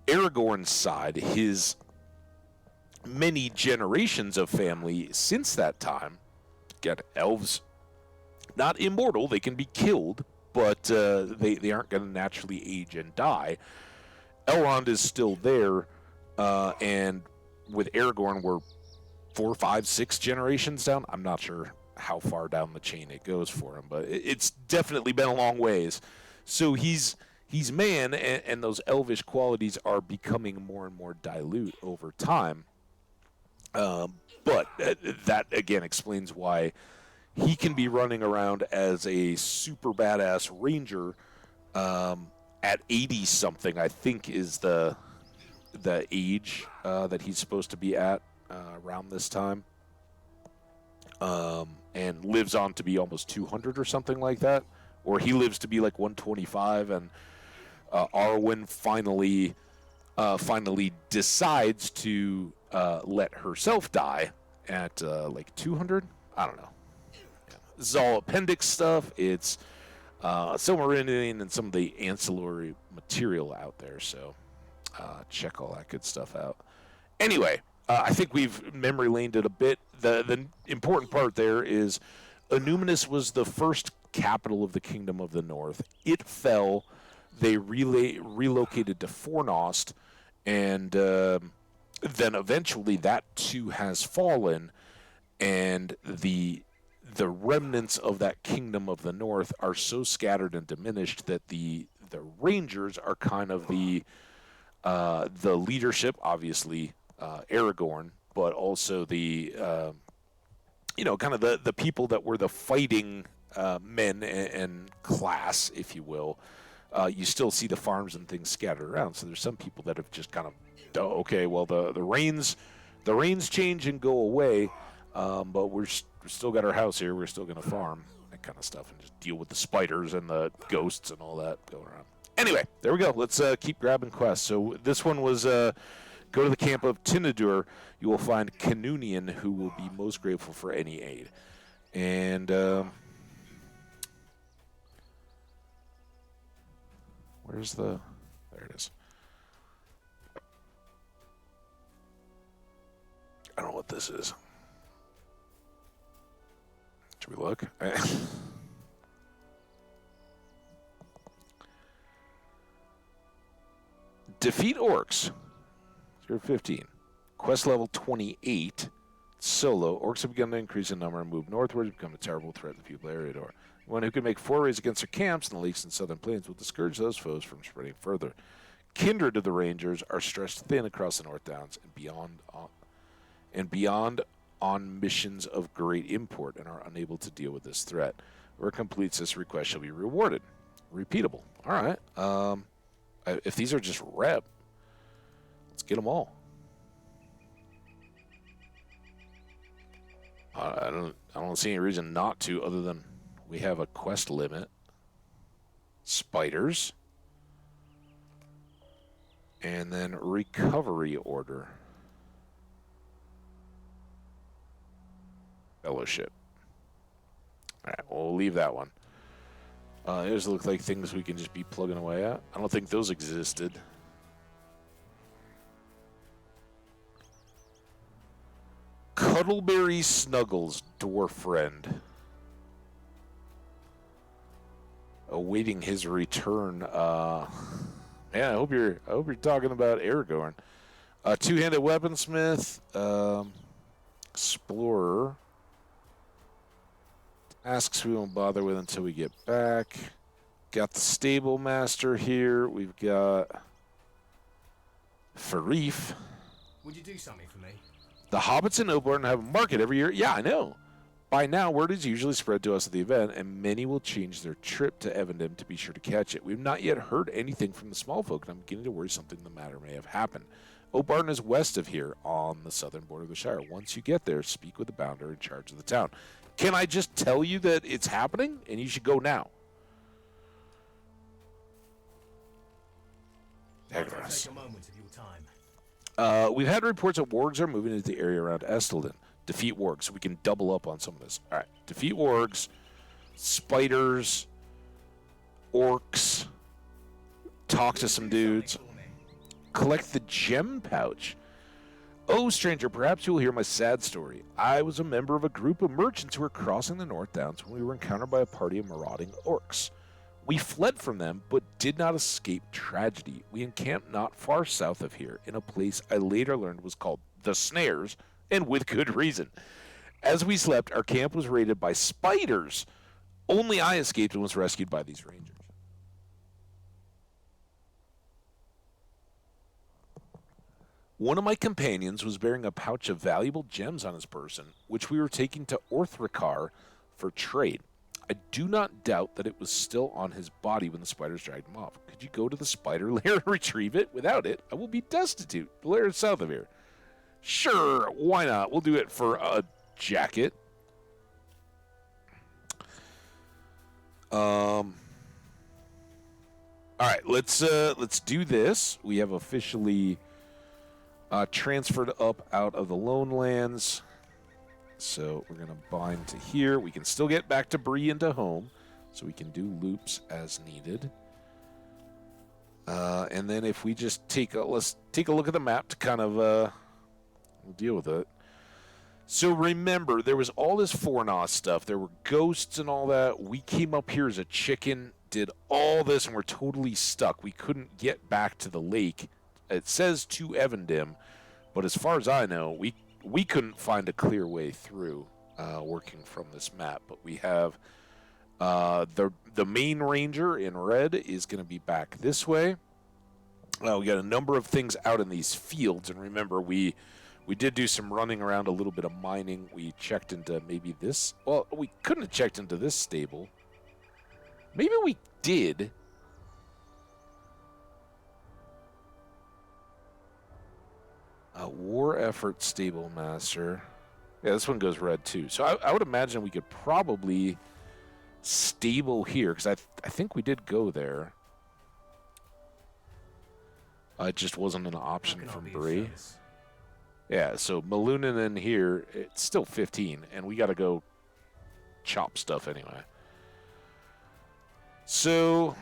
Aragorn's side, his many generations of family since that time, get elves, not immortal, they can be killed, but they aren't going to naturally age and die. Elrond is still there, and with Aragorn, we're 4, 5, 6 generations down. I'm not sure how far down the chain it goes for him, but it's definitely been a long ways. So he's man, and those elvish qualities are becoming more and more dilute over time. But that, again, explains why he can be running around as a super badass ranger at 80-something, I think, is the age that he's supposed to be at around this time. And lives on to be almost 200 or something like that. Or he lives to be like 125, and Arwen finally decides to let herself die at like 200. I don't know. Yeah. This is all appendix stuff. It's Silmarillion and some of the ancillary material out there. So check all that good stuff out. Anyway, I think we've memory laned it a bit. The important part there is Enumenis was the first capital of the Kingdom of the North. It fell. They relocated to Fornost, and then eventually that too has fallen, and the remnants of that Kingdom of the North are so scattered and diminished that the Rangers are kind of the leadership, obviously Aragorn, but also the kind of the people that were the fighting men and class, if you will. You still see the farms and things scattered around. So there's some people that have just kind of, okay, well the rains change and go away, but we're still got our house here. We're still going to farm, that kind of stuff, and just deal with the spiders and the ghosts and all that going around. Anyway, there we go. Let's keep grabbing quests. So this one was go to the camp of Tinadur. You will find Canunian, who will be most grateful for any aid. And where's the... There it is. I don't know what this is. Should we look? Defeat orcs. 0-15. Quest level 28. Solo. Orcs have begun to increase in number and move northward to become a terrible threat to the people area door. One who can make forays against their camps in the lakes and southern plains will discourage those foes from spreading further. Kindred of the Rangers are stretched thin across the North Downs and beyond on missions of great import and are unable to deal with this threat. Whoever completes this request shall be rewarded. Repeatable. All right. If these are just rep, let's get them all. I don't see any reason not to, other than we have a quest limit. Spiders. And then recovery order. Fellowship. All right, we'll leave that one. Those look like things we can just be plugging away at. I don't think those existed. Cuddleberry Snuggles, dwarf friend. Awaiting his return. Yeah, I hope you're talking about Aragorn. Two-handed weaponsmith, explorer. Tasks we won't bother with until we get back. Got the stable master here. We've got Farif. Would you do something for me? The hobbits in Oberyn have a market every year. Yeah, I know. By now, word is usually spread to us at the event, and many will change their trip to Evendom to be sure to catch it. We've not yet heard anything from the small folk, and I'm beginning to worry something the matter may have happened. Oberyn is west of here, on the southern border of the Shire. Once you get there, speak with the bounder in charge of the town. Can I just tell you that it's happening, and you should go now? Digress. Take a moment of your time. We've had reports that wargs are moving into the area around Esteldin. Defeat wargs, so we can double up on some of this. All right, defeat wargs, spiders, orcs, talk to some dudes, collect the gem pouch. Oh, stranger, perhaps you will hear my sad story. I was a member of a group of merchants who were crossing the North Downs when we were encountered by a party of marauding orcs. We fled from them, but did not escape tragedy. We encamped not far south of here, in a place I later learned was called the Snares, and with good reason. As we slept, our camp was raided by spiders. Only I escaped and was rescued by these rangers. One of my companions was bearing a pouch of valuable gems on his person, which we were taking to Orthrakar for trade. I do not doubt that it was still on his body when the spiders dragged him off. Could you go to the spider lair and retrieve it? Without it, I will be destitute. The lair is south of here. Sure, why not? We'll do it for a jacket. All right, let's do this. We have officially transferred up out of the Lone Lands. So we're going to bind to here. We can still get back to Bree and to home, so we can do loops as needed. And then if we just let's take a look at the map to kind of we'll deal with it. So remember, there was all this Fornos stuff. There were ghosts and all that. We came up here as a chicken, did all this, and we're totally stuck. We couldn't get back to the lake. It says to Evendom, but as far as I know, we couldn't find a clear way through working from this map. But we have the main ranger in red is going to be back this way. We got a number of things out in these fields, and remember, we did do some running around, a little bit of mining. We checked into maybe this. Well, we couldn't have checked into this stable. Maybe we did. War effort stable master. Yeah, this one goes red too. So I would imagine we could probably stable here, because I think we did go there. It just wasn't an option from Bree. Yeah, so Malunin in here, it's still 15, and we got to go chop stuff anyway. So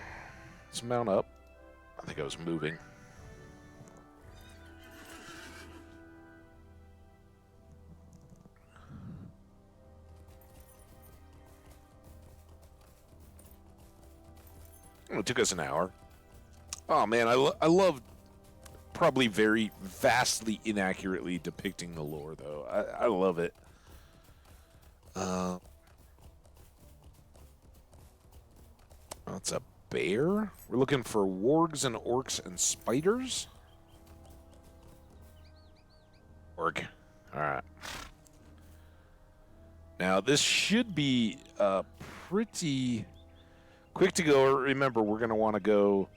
let's mount up. I think I was moving. It took us an hour. Oh man, I love probably very vastly inaccurately depicting the lore, though. I love it. That's a bear. We're looking for wargs and orcs and spiders. Org. All right. Now, this should be pretty quick to go. Remember, we're going to want to go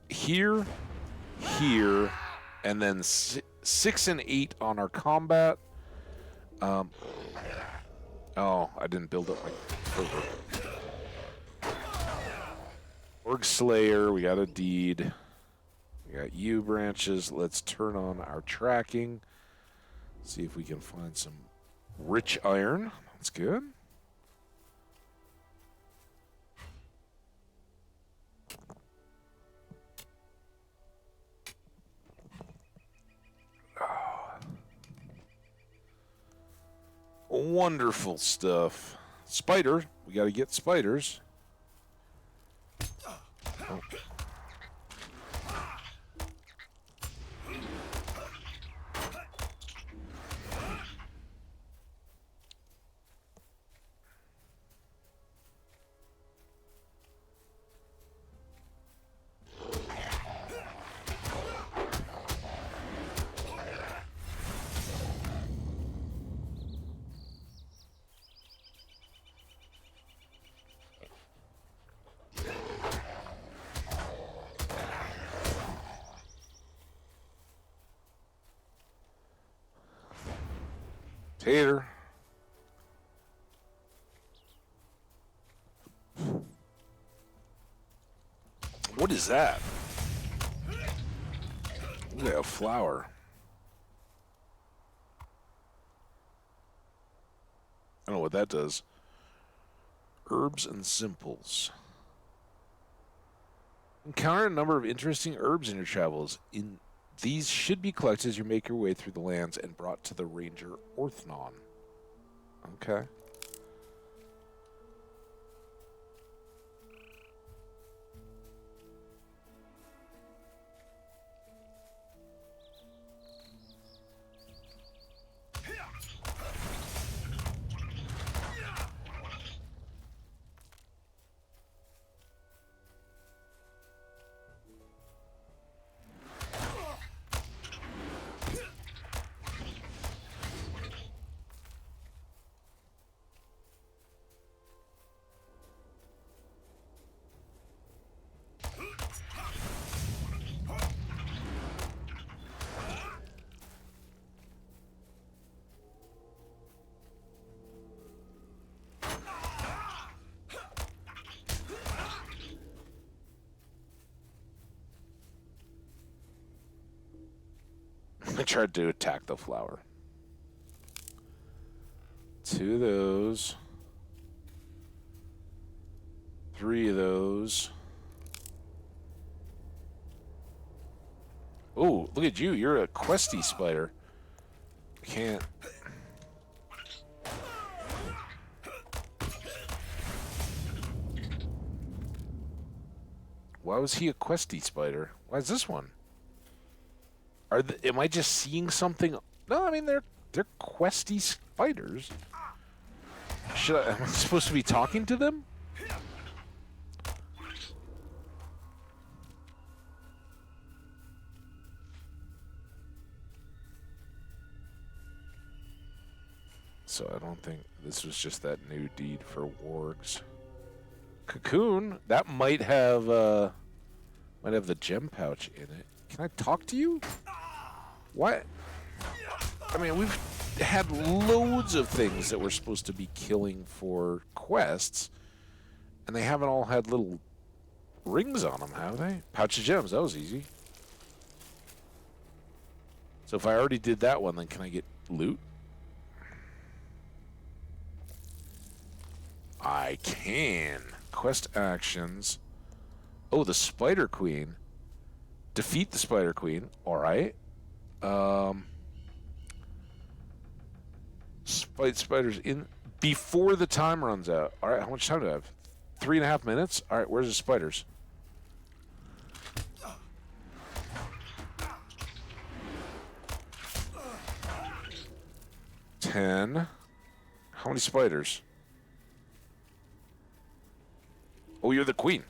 here, here, and then 6 and 8 on our combat. Oh, I didn't build up my covert. Org Slayer, we got a deed. We got U branches. Let's turn on our tracking. See if we can find some rich iron. That's good. Wonderful stuff. Spider. We got to get spiders. Oh. Tater. What is that? Look at a flower. I don't know what that does. Herbs and simples. Encounter a number of interesting herbs in your travels. These should be collected as you make your way through the lands and brought to the Ranger Orthnon. Okay. I tried to attack the flower. 2 of those. 3 of those. Oh, look at you. You're a questy spider. Can't. Why was he a questy spider? Why is this one? Am I just seeing something? No, I mean they're questy spiders. Am I supposed to be talking to them? So I don't think this was just that new deed for wargs. Cocoon, that might have the gem pouch in it. Can I talk to you? What? I mean, we've had loads of things that we're supposed to be killing for quests, and they haven't all had little rings on them, have they? Pouch of gems, that was easy. So if I already did that one, then can I get loot? I can. Quest actions. Oh, the Spider Queen. Defeat the Spider Queen. All right. Fight spiders in before the time runs out. All right, how much time do I have? 3.5 minutes? All right, where's the spiders? 10. How many spiders? Oh, you're the queen.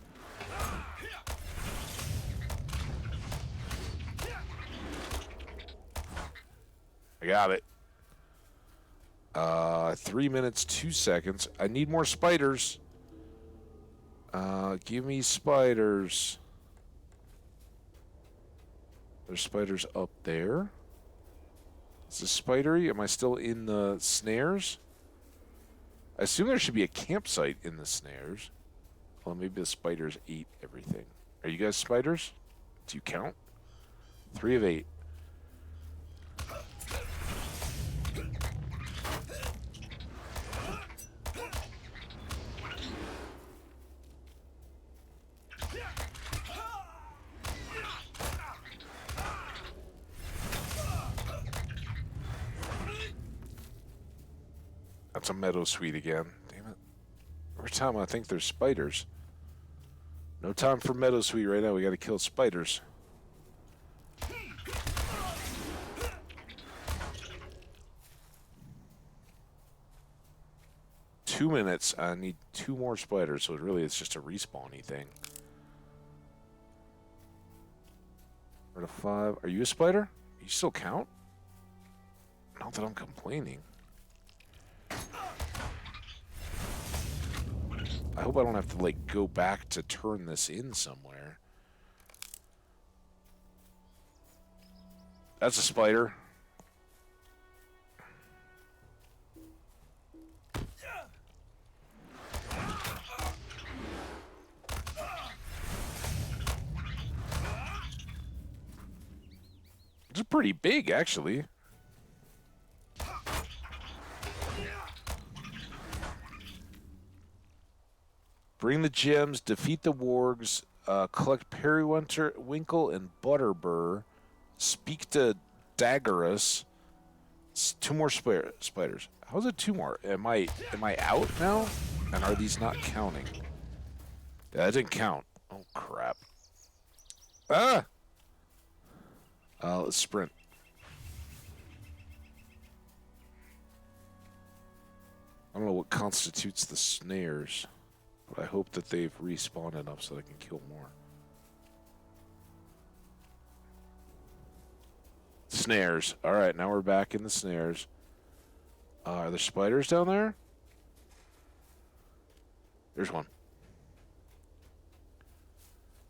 I got it. 3 minutes, 2 seconds. I need more spiders. Give me spiders. There's spiders up there. Is this spidery? Am I still in the snares? I assume there should be a campsite in the snares. Well, maybe the spiders ate everything. Are you guys spiders? Do you count? 3 of 8. That's a meadow sweet again. Damn it. Every time I think there's spiders. No time for meadow sweet right now. We gotta kill spiders. Two minutes. I need 2 more spiders, so really it's just a respawny thing. We're to 5. Are you a spider? You still count? Not that I'm complaining. I hope I don't have to, like, go back to turn this in somewhere. That's a spider. It's pretty big, actually. Bring the gems, defeat the wargs, collect Periwinkle and Butterbur, speak to Daggerus. 2 more spiders. How's it 2 more? Am I out now? And are these not counting? Yeah, that didn't count. Oh crap. Ah! Let's sprint. I don't know what constitutes the snares. But I hope that they've respawned enough so I can kill more. Snares. Alright, now we're back in the snares. Are there spiders down there? There's one.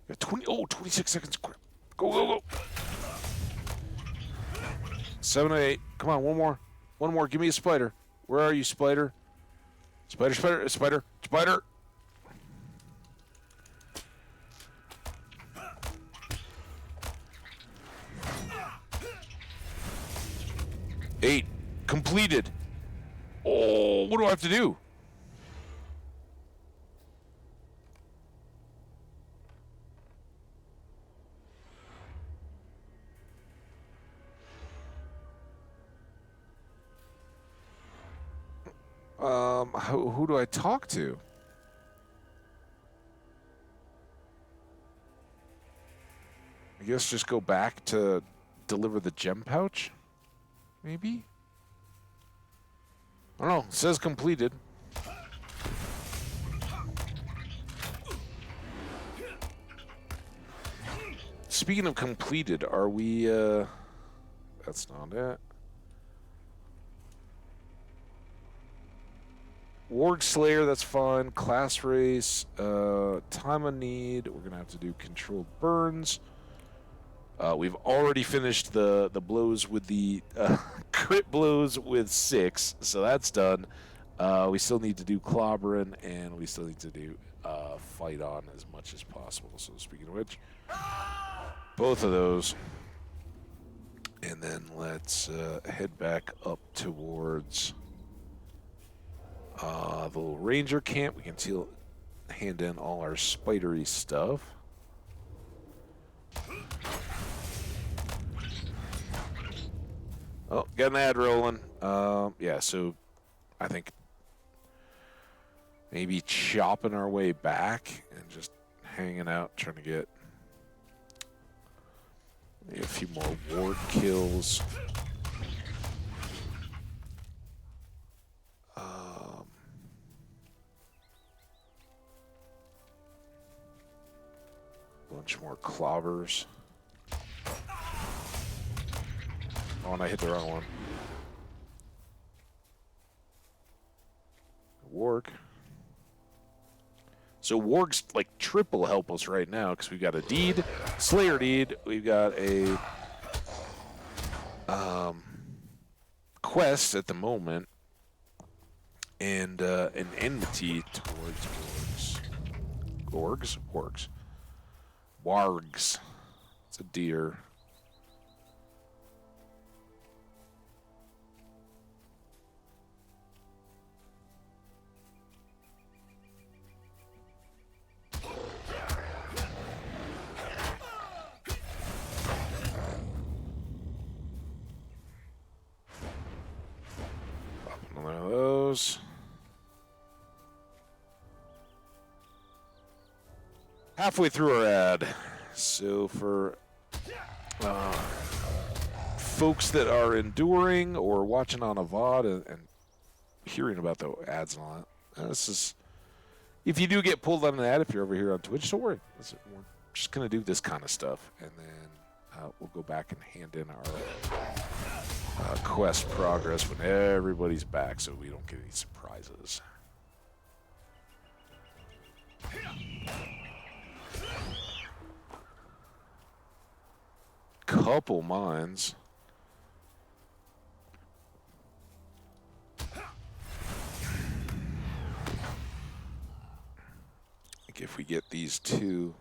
Got 26 seconds. Quick. Go, go, go. 7 of 8. Come on, one more. One more. Give me a spider. Where are you, spider? Spider, spider, spider, spider. 8. Completed. Oh, what do I have to do? Who do I talk to? I guess just go back to deliver the gem pouch? Maybe? I don't know. It says completed. Speaking of completed, are we, that's not it. Warg Slayer, that's fine. Class race, time of need. We're gonna have to do controlled burns. We've already finished the blows with the crit blows with 6, so that's done. We still need to do clobbering, and we still need to do fight on as much as possible. So speaking of which, both of those, and then let's head back up towards the little ranger camp. We can hand in all our spidery stuff. Oh, got an ad rolling. Yeah, so I think maybe chopping our way back and just hanging out, trying to get maybe a few more ward kills. bunch more clobbers. Oh, and I hit the wrong one. Warg. So Warg's like triple help us right now because we've got a deed, Slayer deed. We've got a quest at the moment, and an enmity towards Gorgs. Wargs. It's a deer. One of those. Halfway through our ad. So for folks that are enduring or watching on a VOD and hearing about the ads and all that, this is, if you do get pulled on an ad, if you're over here on Twitch, don't worry. We're just going to do this kind of stuff, and then we'll go back and hand in our quest progress when everybody's back so we don't get any surprises. Couple mines. Like if we get these two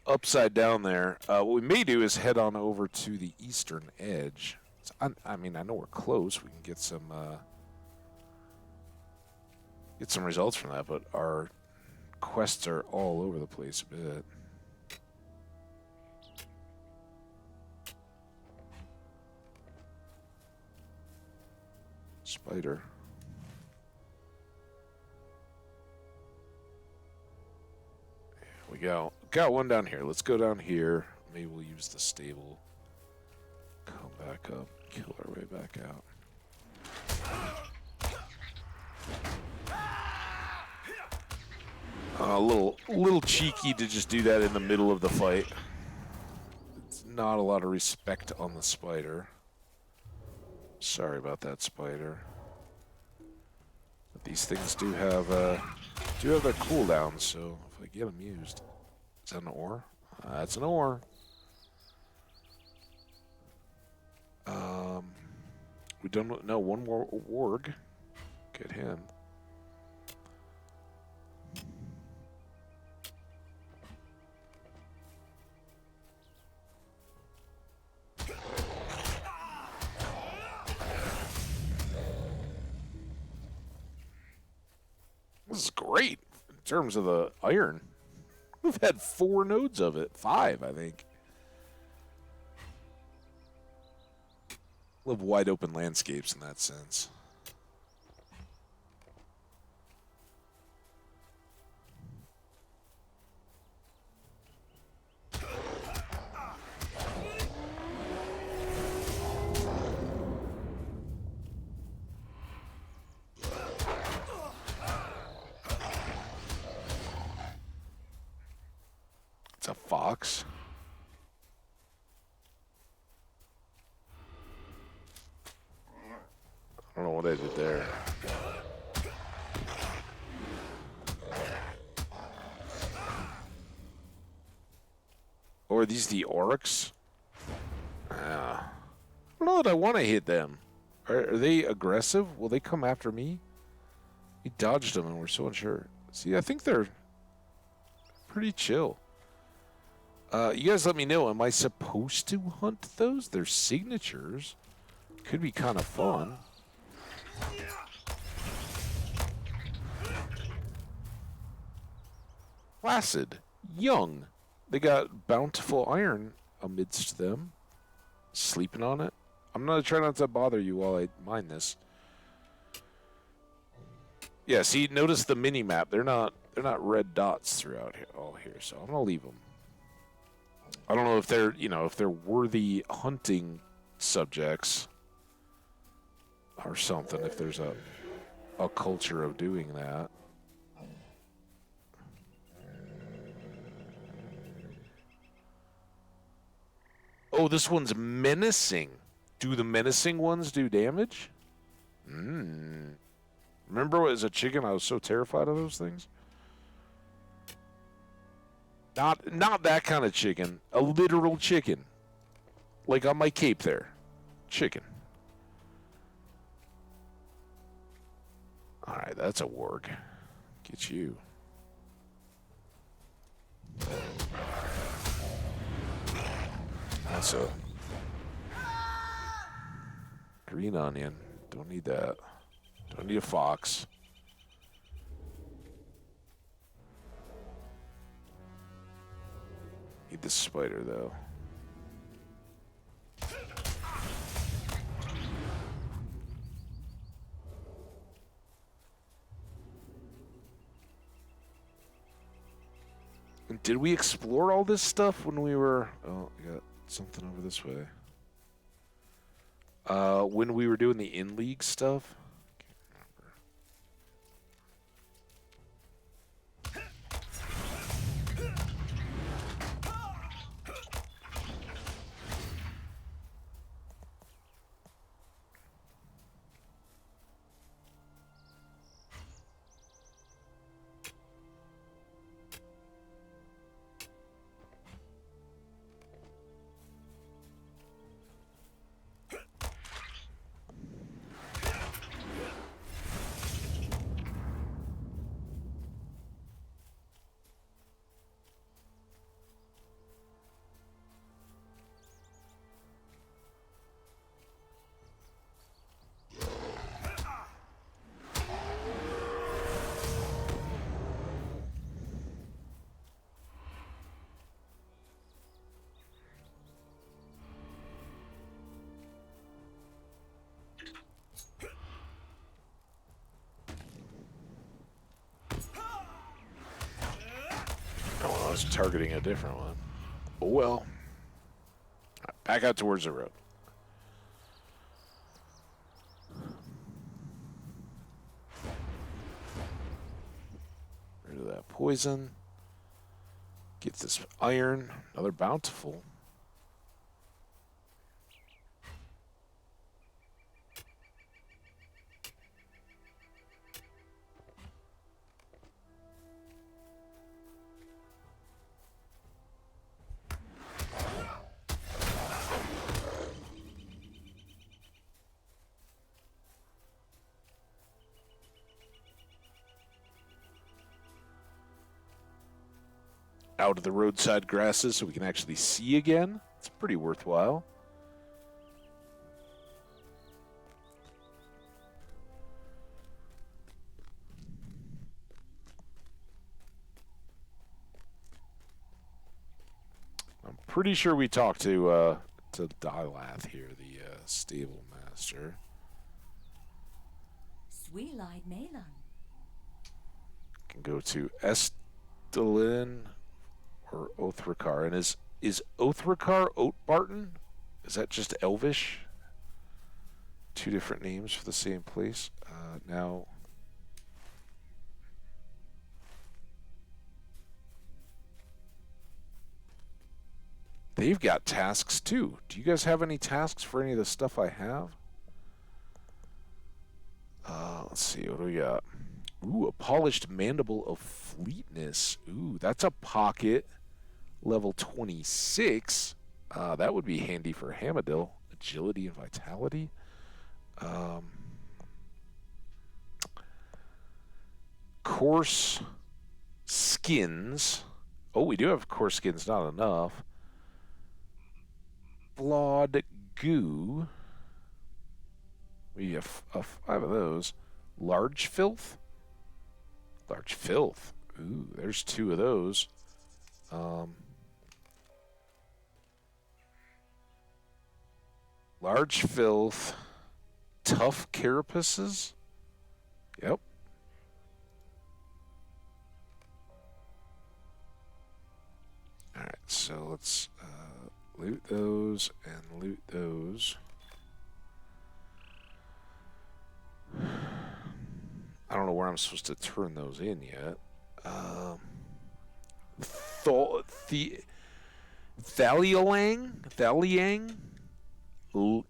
upside down there, what we may do is head on over to the eastern edge. So I mean, I know we're close. We can get some results from that, but our quests are all over the place a bit. Spider. There we go. Got one down here. Let's go down here. Maybe we'll use the stable. Come back up. Kill our way back out. A little cheeky to just do that in the middle of the fight. It's not a lot of respect on the spider. Sorry about that, spider. But these things do have their cooldowns, so if I get them used, is that an ore? That's an ore. We don't know one more warg. Get him. This is great in terms of the iron. We've had 4 nodes of it. 5, I think. Love wide open landscapes in that sense. It's a fox. I don't know what I did there. Or are these the orcs? I don't know that I want to hit them. Are they aggressive? Will they come after me? We dodged them and we're so unsure. See, I think they're pretty chill. You guys let me know, am I supposed to hunt those? They're signatures. Could be kind of fun. Placid. Young. They got bountiful iron amidst them. Sleeping on it. I'm gonna try not to bother you while I mine this. Yeah, see, notice the mini map. They're not red dots throughout here, all here, so I'm gonna leave them. I don't know if they're, if they're worthy hunting subjects or something, if there's a culture of doing that. Oh, this one's menacing. Do the menacing ones do damage? Remember as a chicken, I was so terrified of those things? Not that kind of chicken. A literal chicken. Like on my cape there. Chicken. Alright, that's a warg. Get you. That's a green onion. Don't need that. Don't need a fox. Need the spider, though. Did we explore all this stuff when we were... Oh, we got something over this way. When we were doing the in-league stuff? Oh, I was targeting a different one. Oh, well. Back out towards the road. Rid of that poison. Get this iron. Another bountiful. Out of the roadside grasses so we can actually see again. It's pretty worthwhile. I'm pretty sure we talked to Dilath here, the stable master. Sweet-eyed Malon. Can go to Esteldin or Othrakar. And is Othrakar Oatbarton? Is that just Elvish? Two different names for the same place. Now, they've got tasks too. Do you guys have any tasks for any of the stuff I have? Let's see. What do we got? Ooh, a polished mandible of fleetness. Ooh, that's a pocket. Level 26. That would be handy for Hamadil. Agility and vitality. Coarse skins. Oh, we do have coarse skins, not enough. Flawed goo. We have 5 of those. Large filth. Large filth. Ooh, there's 2 of those. Large filth, tough carapaces. Yep. All right, so let's loot those and loot those. I don't know where I'm supposed to turn those in yet. Thaliang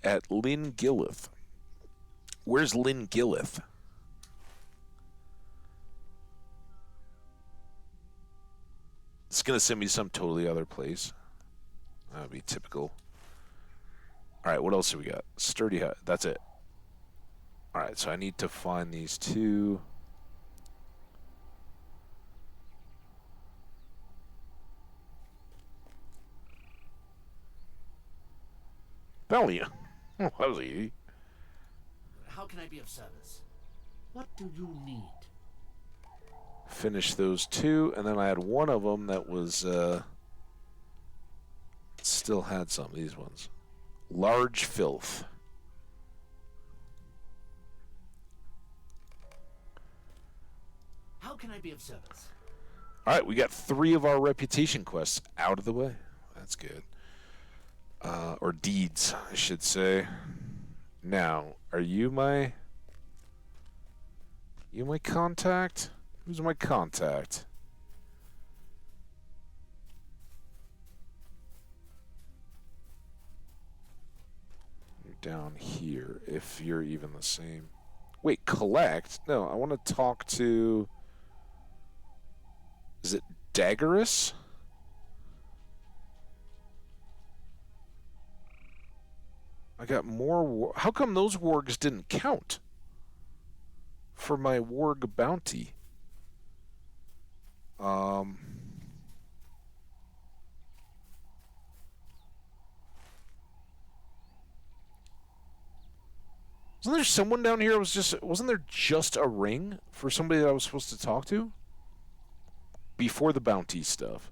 at Lynn Gillith. Where's Lynn Gillith? It's going to send me to some totally other place. That would be typical. All right, what else do we got? Sturdy hut. That's it. All right, so I need to find these two. Belly. Oh, that was easy. How can I be of service? What do you need? Finish those two, and then I had one of them that was still had some of these ones. Large filth. How can I be of service? All right, we got 3 of our reputation quests out of the way. That's good. Or deeds, I should say. Now, are you my contact? Who's my contact? You're down here, if you're even the same. Wait, collect? No, I want to talk to... Is it Daggerus? I got more... How come those wargs didn't count for my warg bounty? Wasn't there someone down here? Wasn't there just a ring for somebody that I was supposed to talk to before the bounty stuff?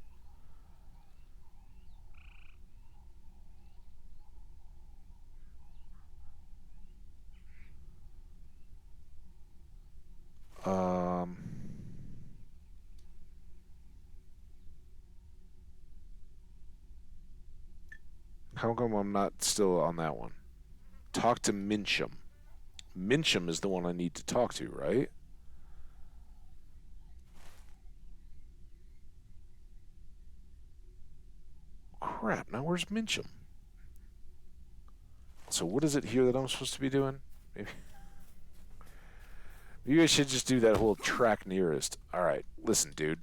How come I'm not still on that one? Talk to Mincham. Mincham is the one I need to talk to, right? Crap, now where's Mincham? So what is it here that I'm supposed to be doing? Maybe I should just do that whole track nearest. Alright, listen, dude.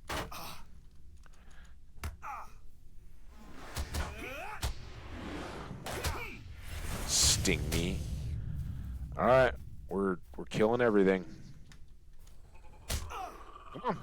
Sting me. Alright, we're killing everything. Come on.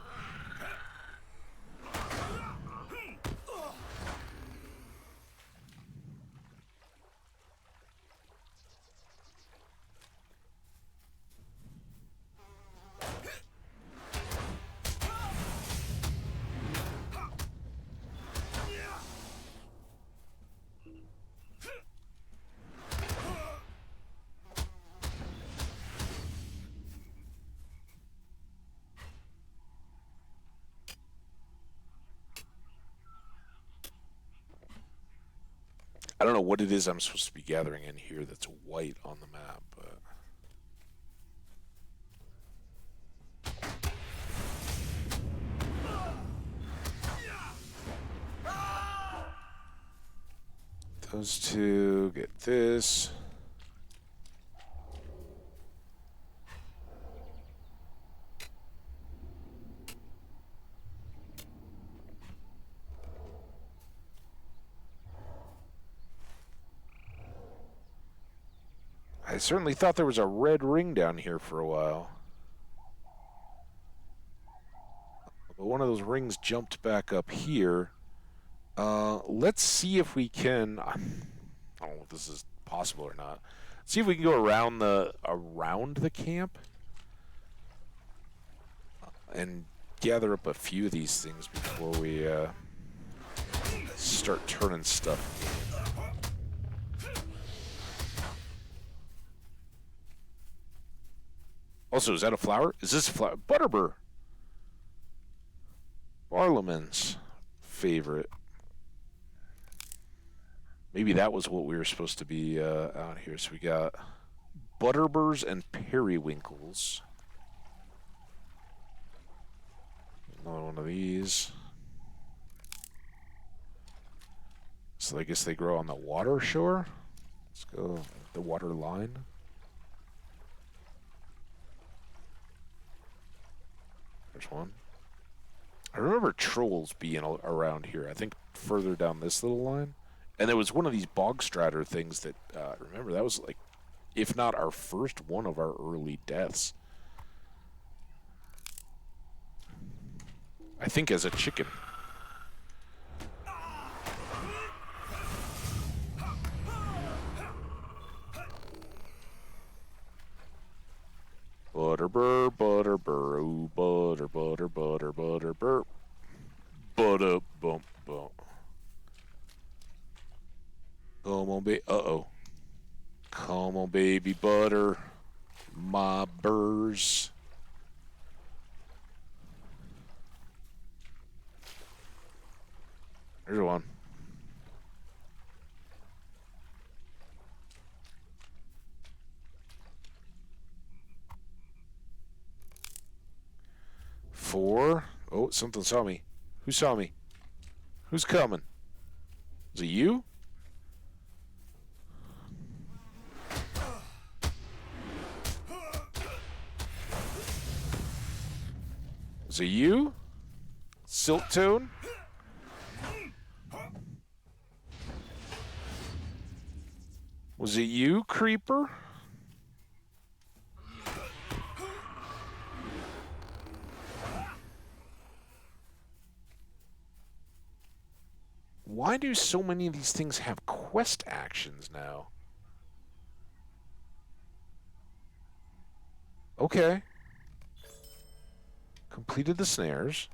I don't know what it is I'm supposed to be gathering in here that's white on the map, but... Those two, get this. I certainly thought there was a red ring down here for a while. But one of those rings jumped back up here. Let's see if we can... I don't know if this is possible or not. See if we can go around the camp and gather up a few of these things before we start turning stuff. Also, is that a flower? Is this a flower? Butterbur. Barlaman's favorite. Maybe that was what we were supposed to be out here. So we got Butterburs and Periwinkles. Another one of these. So I guess they grow on the water shore. Let's go the water line. There's one. I remember trolls being around here. I think further down this little line. And there was one of these bog stratter things that, remember, that was like, if not our first one of our early deaths. I think as a chicken. Butter burr, butter burr, ooh, butter, butter, butter, butter burr. Butter bump bump. Come on, baby. Uh-oh. Come on, baby, butter. My burrs. There's one. Four. Oh, something saw me. Who saw me? Who's coming? Is it you? Is it you? Silk Tone? Was it you, Creeper? Why do so many of these things have quest actions now? Okay. Completed the snares.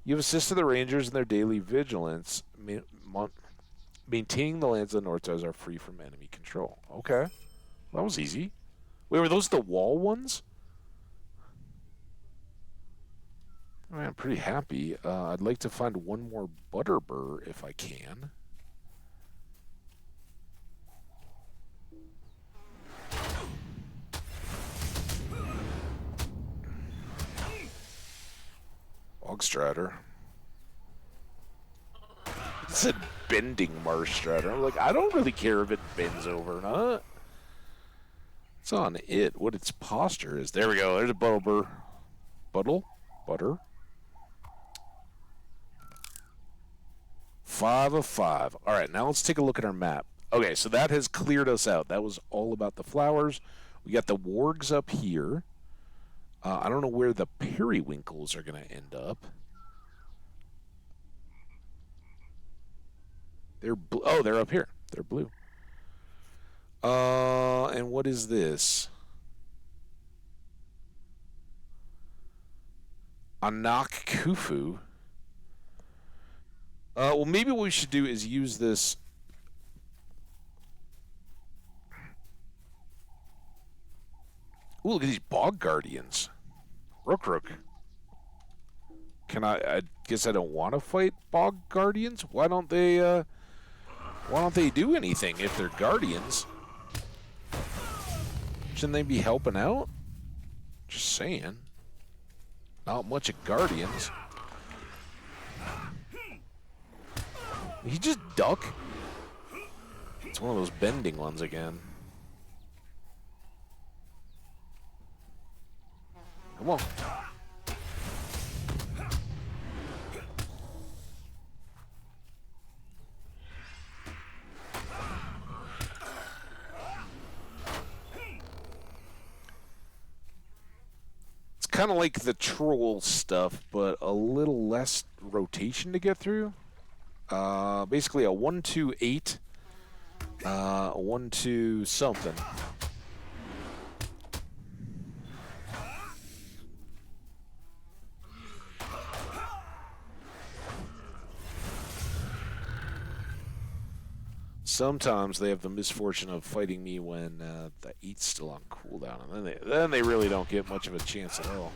You've assisted the rangers in their daily vigilance. Maintaining the lands of the North are free from enemy control. Okay. That was easy. Wait, were those the wall ones? I mean, I'm pretty happy. I'd like to find one more Butterbur if I can. Bogstratter. It said bending marsh stratter. I'm like, I don't really care if it bends over or not. It's on it, what its posture is. There we go. There's a Butterbur. Butter. 5 of 5. All right, now let's take a look at our map. Okay, so that has cleared us out. That was all about the flowers. We got the wargs up here. I don't know where the periwinkles are going to end up. They're blue. Oh, they're up here. They're blue. And what is this? Anak Kufu. Well, maybe what we should do is use this. Ooh, look at these bog guardians. Rook. I guess I don't want to fight bog guardians. Why don't they do anything if they're guardians? Shouldn't they be helping out? Just saying. Not much of guardians. He just duck? It's one of those bending ones again. Come on. It's kind of like the troll stuff, but a little less rotation to get through. Basically a 1-2-8, 1-2 something. Sometimes they have the misfortune of fighting me when the 8's still on cooldown, and then they really don't get much of a chance at all.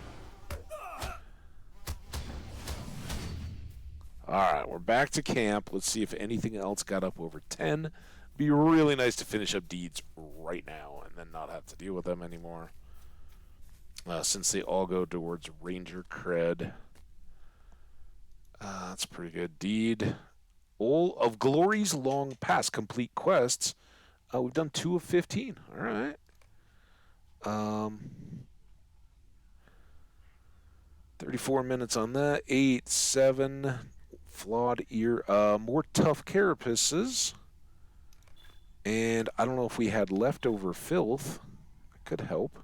Alright, we're back to camp. Let's see if anything else got up over 10. Be really nice to finish up deeds right now and then not have to deal with them anymore. Since they all go towards Ranger cred. That's a pretty good deed. All of Glory's long past complete quests. We've done 2 of 15. All right. 34 minutes on that. 8, 7. Flawed ear. More tough carapaces. And I don't know if we had leftover filth. That could help.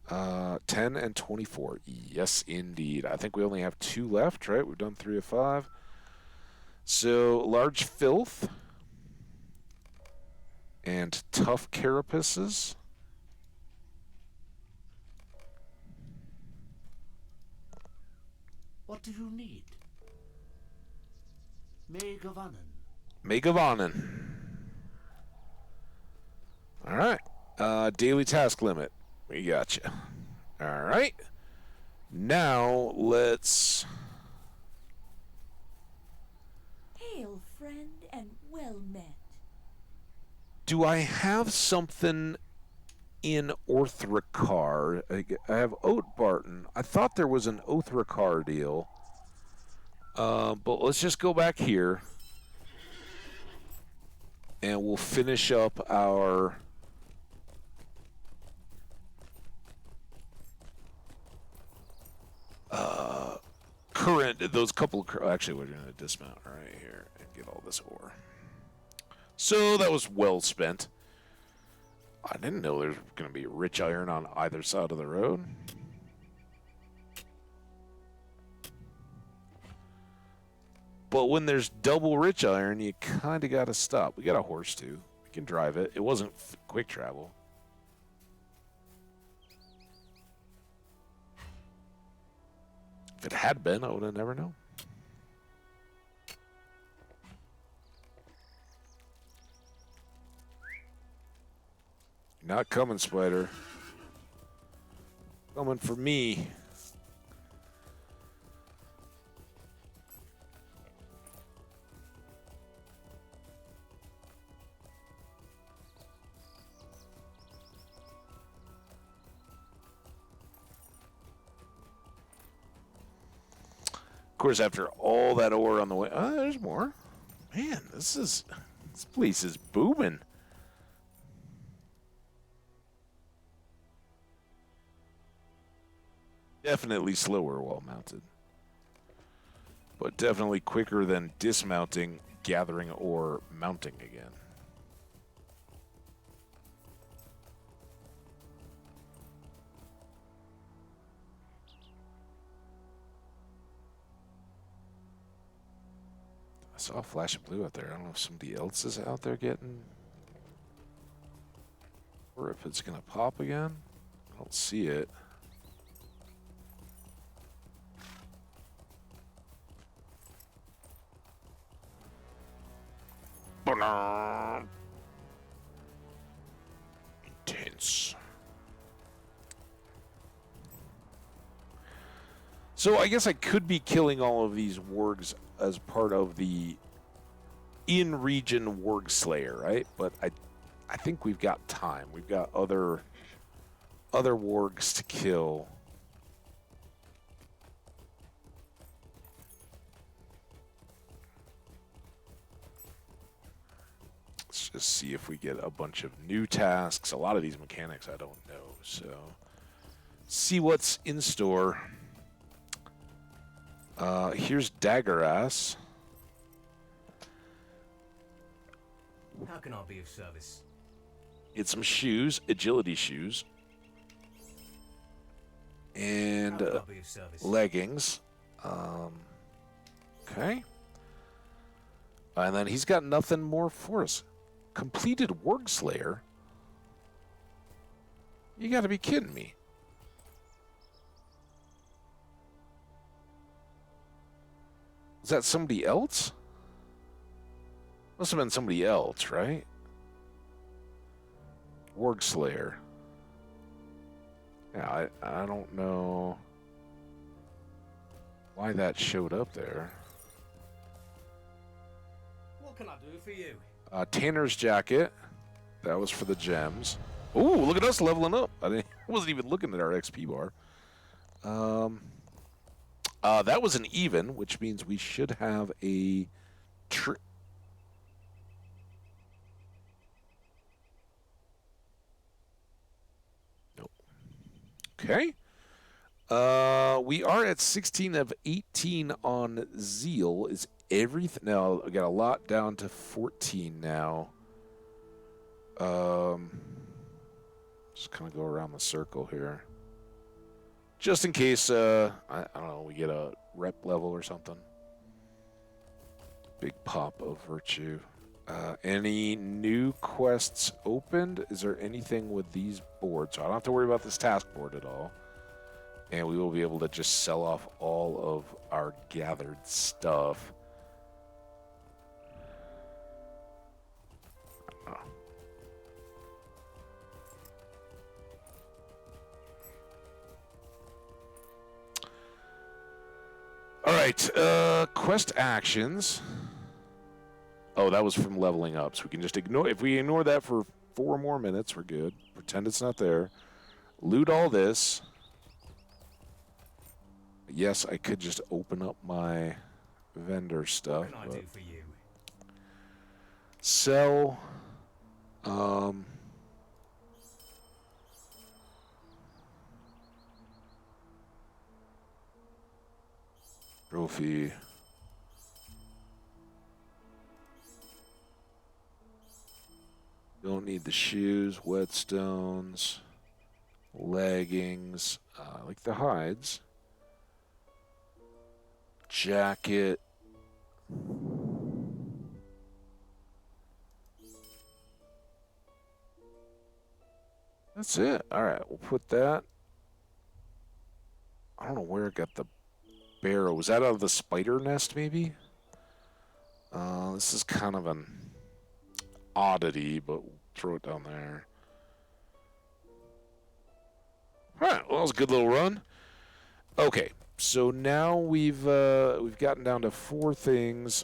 10 and 24. Yes, indeed. I think we only have 2 left, right? We've done 3 of 5. So, large filth. And tough carapaces. What do you need? Megavanen. Megavanen. All right. Daily task limit. We got you. All right. Now, let's... Hail, friend, and well met. Do I have something in Orthrakar? I have Oat Barton. I thought there was an Orthrakar deal. But let's just go back here. And we'll finish up our... current, those couple of... Actually, we're going to dismount right here and get all this ore. So that was well spent. I didn't know there's going to be rich iron on either side of the road. But when there's double rich iron, you kind of got to stop. We got a horse, too. We can drive it. It wasn't quick travel. If it had been, I would have never known. You're not coming, Spider. Coming for me. Of course, after all that ore on the way... Oh, there's more. Man, this place is booming. Definitely slower while mounted. But definitely quicker than dismounting, gathering, or mounting again. I saw a flash of blue out there. I don't know if somebody else is out there getting... or if it's going to pop again. I don't see it. Intense. So I guess I could be killing all of these wargs as part of the in-region warg slayer, right? But I think we've got time. We've got other wargs to kill. Let's just see if we get a bunch of new tasks. A lot of these mechanics I don't know, so see what's in store. Here's Dagger Ass. How can I be of service? Get some shoes, agility shoes, and How can I be of service? leggings. Okay. And then he's got nothing more for us. Completed Warg Slayer? You gotta be kidding me. Is that somebody else? Must have been somebody else, right? Warg Slayer. Yeah, I don't know why that showed up there. What can I do for you? Tanner's jacket. That was for the gems. Ooh, look at us leveling up. I wasn't even looking at our XP bar. That was an even, which means we should have a Nope. Okay. We are at 16 of 18 on Zeal. Is everything now? I got a lot down to 14 now. Just kind of go around the circle here, just in case. I don't know. We get a rep level or something. Big pop of virtue. Any new quests opened? Is there anything with these boards? So I don't have to worry about this task board at all. And we will be able to just sell off all of our gathered stuff. Oh. All right, quest actions. Oh, that was from leveling up, so we can just ignore. If we ignore that for 4 more minutes, we're good. Pretend it's not there. Loot all this. Yes, I could just open up my vendor stuff. What can I do for you? Sell. Trophy. Don't need the shoes, whetstones, leggings. I like the hides. Jacket. That's it. All right, we'll put that. I don't know where I got the barrow. Was that out of the spider nest, maybe? This is kind of an oddity, but we'll throw it down there. All right, well, that was a good little run. Okay, so now we've gotten down to 4 things.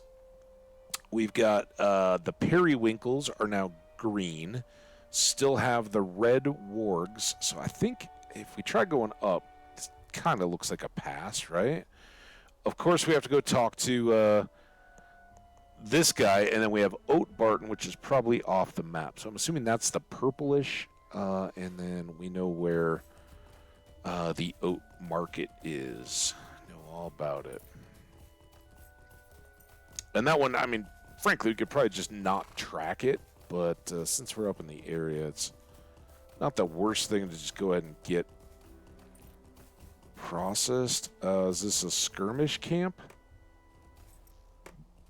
We've got the periwinkles are now green. Still have the red wargs. So I think if we try going up, it kind of looks like a pass, right? Of course, we have to go talk to this guy, and then we have Oat Barton, which is probably off the map. So I'm assuming that's the purplish, and then we know where the oat market is. I know all about it. And that one, I mean, frankly, we could probably just not track it, but since we're up in the area, it's not the worst thing to just go ahead and get processed. Is this a skirmish camp?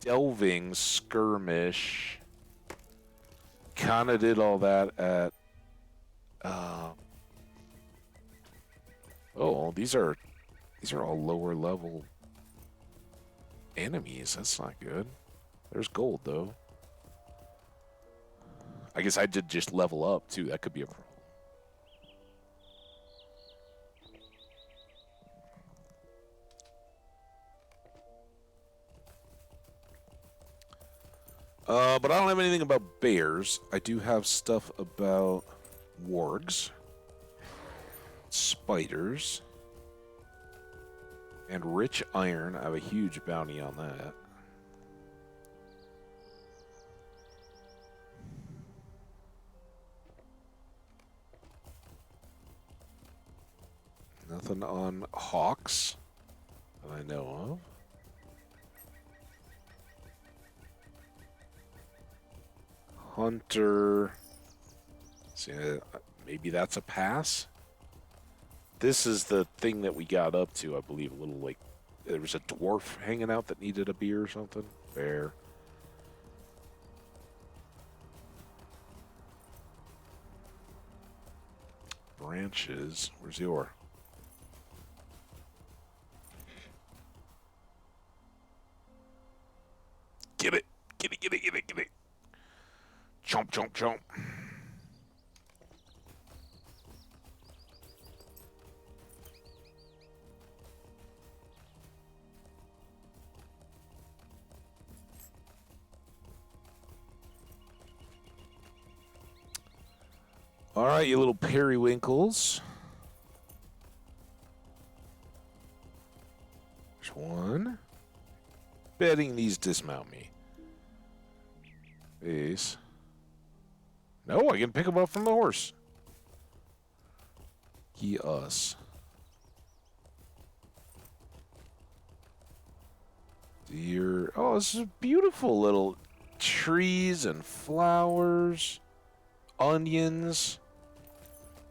Delving skirmish. Kind of did all that at... oh, these are all lower level enemies. That's not good. There's gold, though. I guess I did just level up, too. That could be a problem. But I don't have anything about bears. I do have stuff about wargs, spiders, and rich iron. I have a huge bounty on that. Nothing on hawks that I know of. Hunter. See, maybe that's a pass. This is the thing that we got up to, I believe. A little like there was a dwarf hanging out that needed a beer or something. Bear. Branches. Where's the ore? Get it. Get it, get it, get it, get it. Chomp, chomp, chomp. All right, you little periwinkles. There's one. Betting these dismount me. Face. No, I can pick him up from the horse. He us. Deer. Oh, this is beautiful little trees and flowers, onions,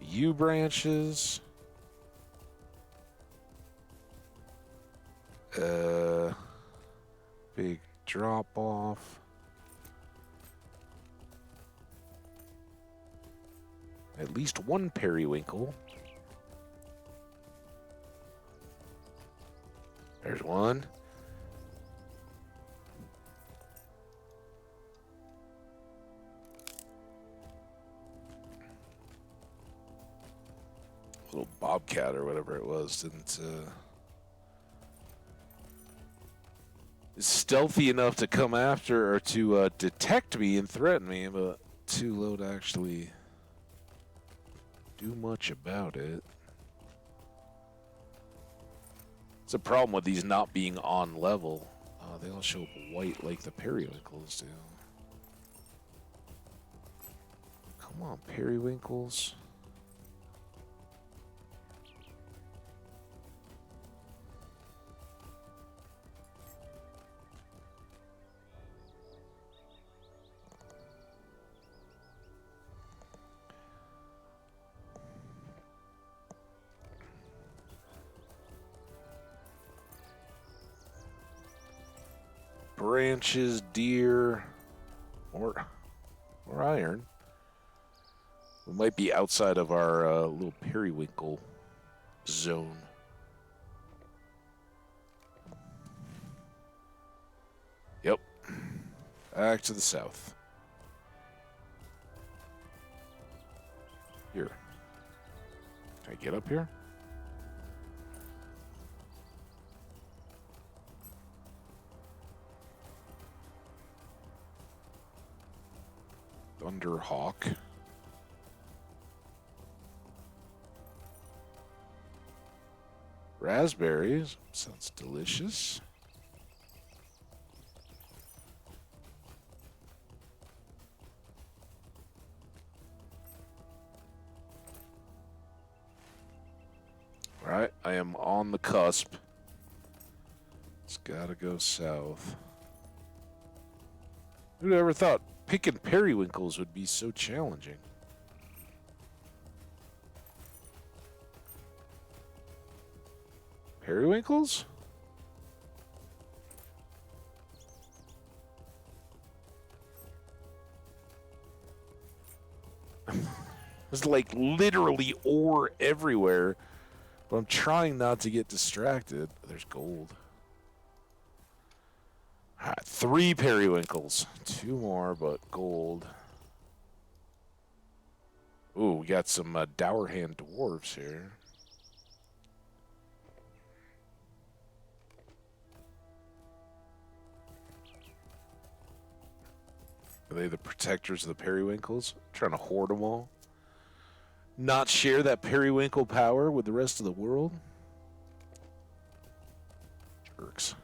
yew branches. Big drop off. At least one periwinkle. There's one. Little bobcat or whatever it was didn't is stealthy enough to come after or to detect me and threaten me, but too low to actually do much about it. It's a problem with these not being on level. They all show up white like the periwinkles do. Come on, periwinkles. Branches, deer, or iron. We might be outside of our little periwinkle zone. Yep. Back to the south. Here. Can I get up here? Thunderhawk. Raspberries. Sounds delicious. All right, I am on the cusp. It's gotta go south. Who'd ever thought picking periwinkles would be so challenging? Periwinkles? There's like literally ore everywhere, but I'm trying not to get distracted. There's gold. All right, 3 periwinkles. 2 more, but gold. Ooh, we got some Dowerhand dwarves here. Are they the protectors of the periwinkles? Trying to hoard them all? Not share that periwinkle power with the rest of the world? Jerks.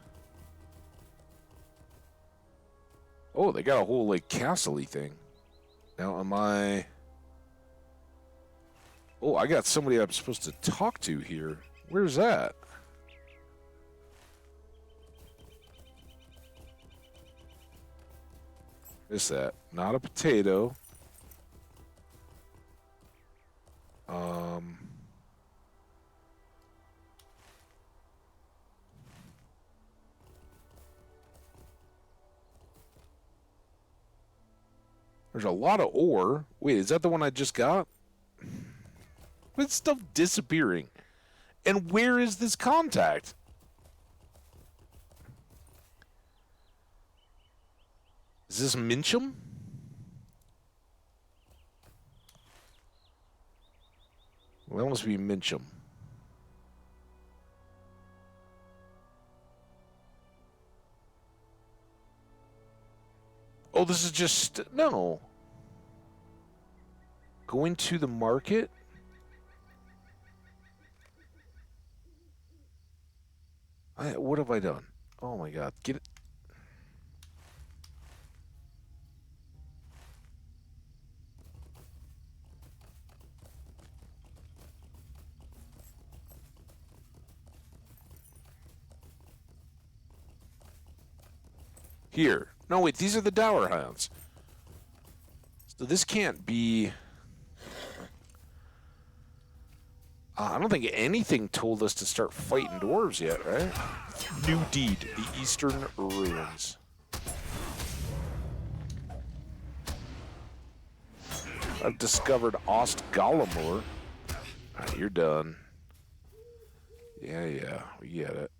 Oh, they got a whole, like, castle-y thing. Now, am I... Oh, I got somebody I'm supposed to talk to here. Where's that? Is that? Not a potato. There's a lot of ore. Wait, is that the one I just got? With stuff disappearing. And where is this contact? Is this Mincham? Well, that must be Mincham. Oh, this is just... No. Going to the market? What have I done? Oh my god. Get it. Here. No, wait, these are the Dower Hounds. So this can't be... I don't think anything told us to start fighting dwarves yet, right? New deed, the Eastern Ruins. I've discovered Ostgolemur. Alright, you're done. Yeah, we get it.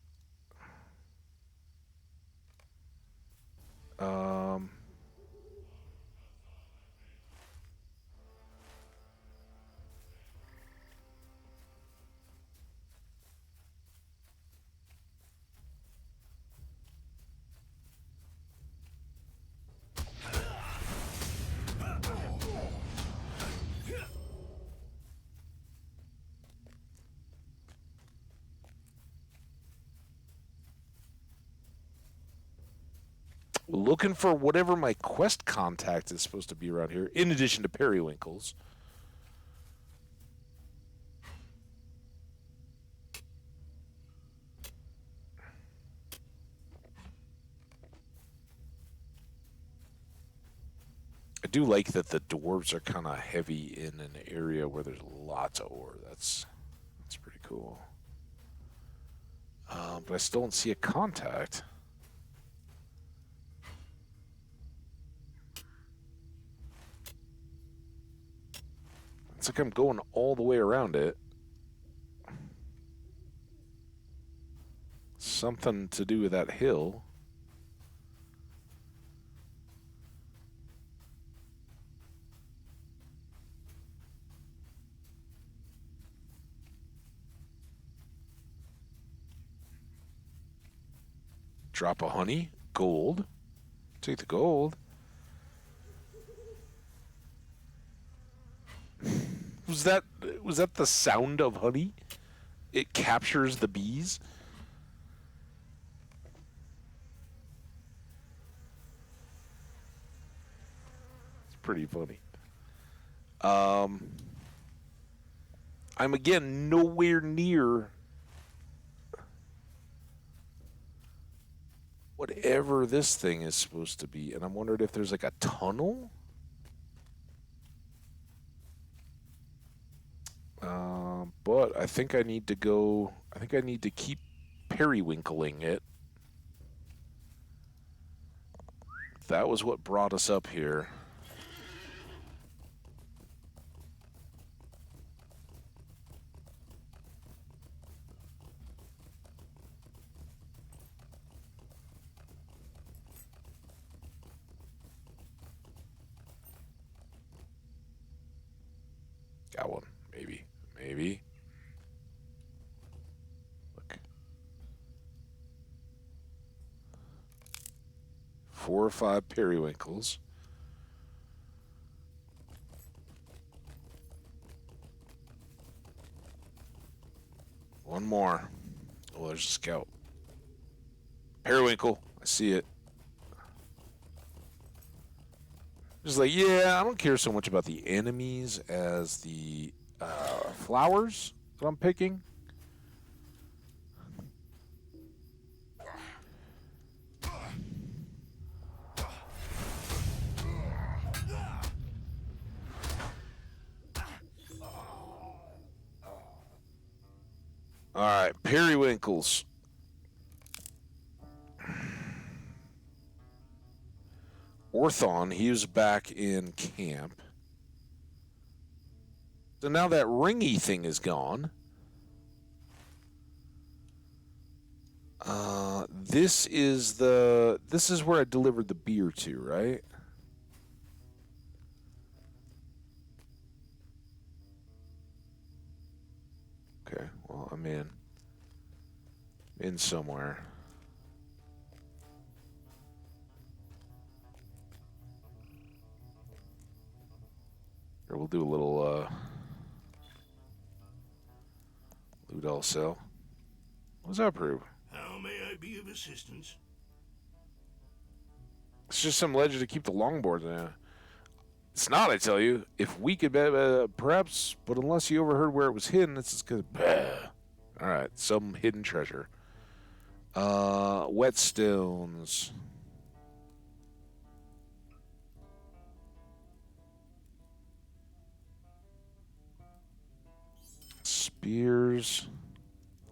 Looking for whatever my quest contact is supposed to be around here, in addition to periwinkles. I do like that the dwarves are kind of heavy in an area where there's lots of ore. That's pretty cool. But I still don't see a contact. It's like I'm going all the way around it. Something to do with that hill. Drop of honey, gold. Take the gold. Was that the sound of honey? It captures the bees. It's pretty funny. I'm again nowhere near whatever this thing is supposed to be, and I'm wondering if there's like a tunnel. But I think I need to go. I think I need to keep periwinkling it. That was what brought us up here. Got one. Maybe. Look. 4 or 5 periwinkles. One more. Oh, there's a scout. Periwinkle. I see it. Just like, yeah, I don't care so much about the enemies as the flowers that I'm picking. All right, periwinkles. Orthon, he was back in camp. So now that ringy thing is gone. This is where I delivered the beer to, right? Okay, well, I'm in somewhere. Here, we'll do a little loot all sell. What does that prove? How may I be of assistance? It's just some legend to keep the longboards in. It's not, I tell you. If we could, perhaps, but unless you overheard where it was hidden, it's just because. All right, some hidden treasure. Whetstones. Spears.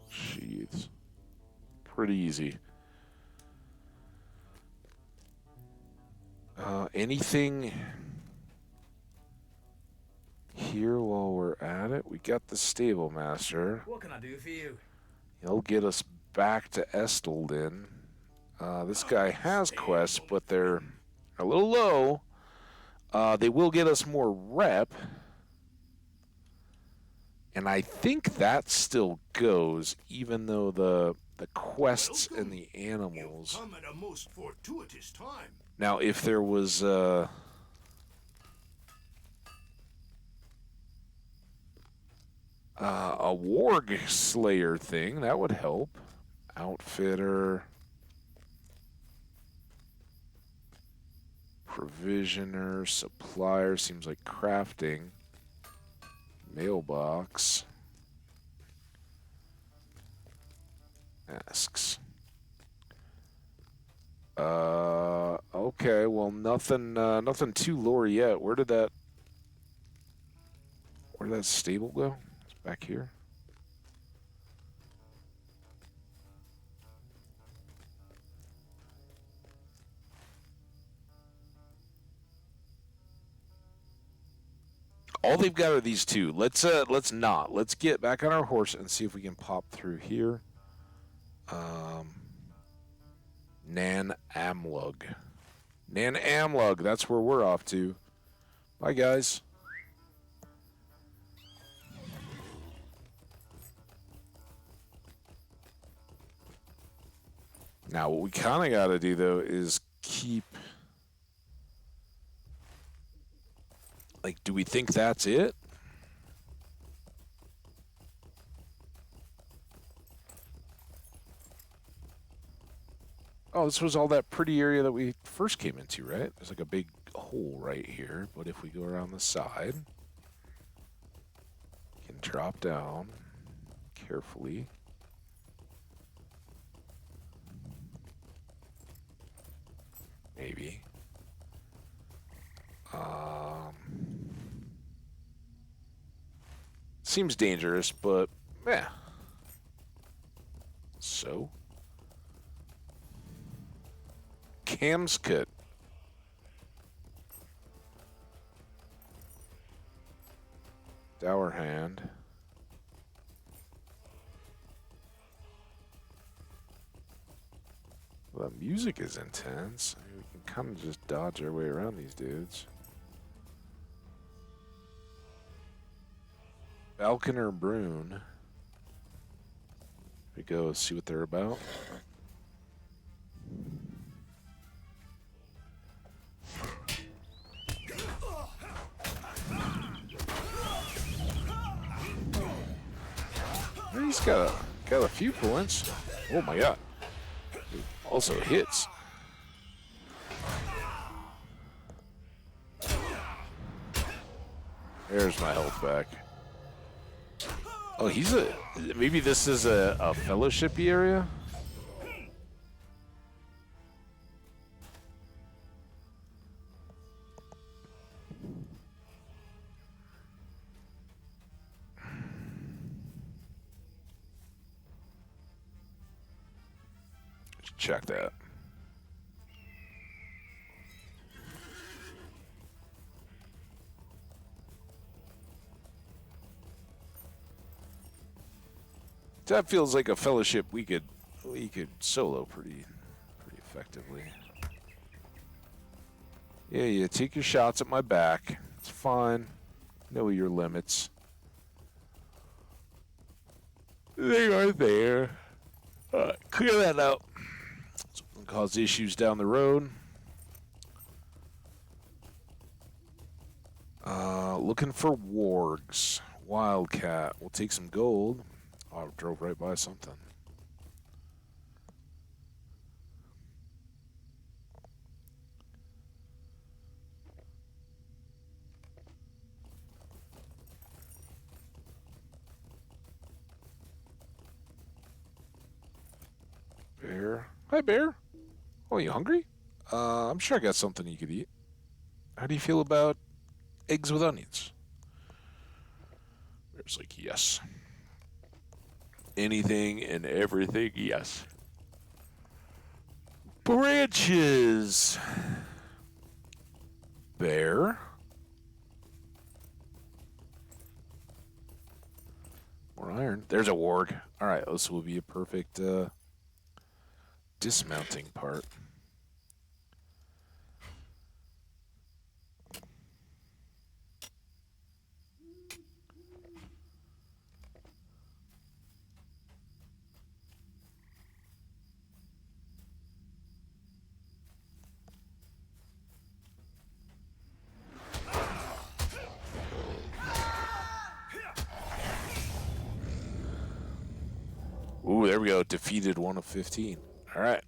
Sheaths. Pretty easy. Anything here while we're at it? We got the Stable Master. What can I do for you? He'll get us back to Esteldin. This guy has quests, but they're a little low. They will get us more rep. And I think that still goes, even though the quests and the animals. Come at a most fortuitous time. Now, if there was a warg slayer thing, that would help. Outfitter, provisioner, supplier, seems like crafting. Mailbox. Asks. Okay, well, nothing too lore yet. Where did that stable go? It's back here. All they've got are these two. Let's get back on our horse and see if we can pop through here. Nan Amlug. Nan Amlug, that's where we're off to. Bye, guys. Now, what we kind of got to do, though, is keep... Like, do we think that's it? Oh, this was all that pretty area that we first came into, right? There's like a big hole right here, but if we go around the side, we can drop down carefully. Maybe. Seems dangerous, but yeah. So, Camskut. Dower hand. Well, the music is intense. I mean, we can kind of just dodge our way around these dudes. Falconer Brune. We go see what they're about. He's got a few points. Oh my god. He also hits. There's my health back. Oh, maybe this is a fellowship-y area? Let's check that. That feels like a fellowship we could solo pretty effectively. Yeah, you take your shots at my back. It's fine. Know your limits. They are there. Clear that out. It's going to cause issues down the road. Looking for wargs. Wildcat. We'll take some gold. Oh, I drove right by something. Bear. Hi, Bear. Oh, you hungry? I'm sure I got something you could eat. How do you feel about eggs with onions? Bear's like, yes. Anything and everything, yes. Branches. Bear. More iron. There's a warg. All right, this will be a perfect dismounting part. Ooh, there we go. Defeated 1 of 15. All right.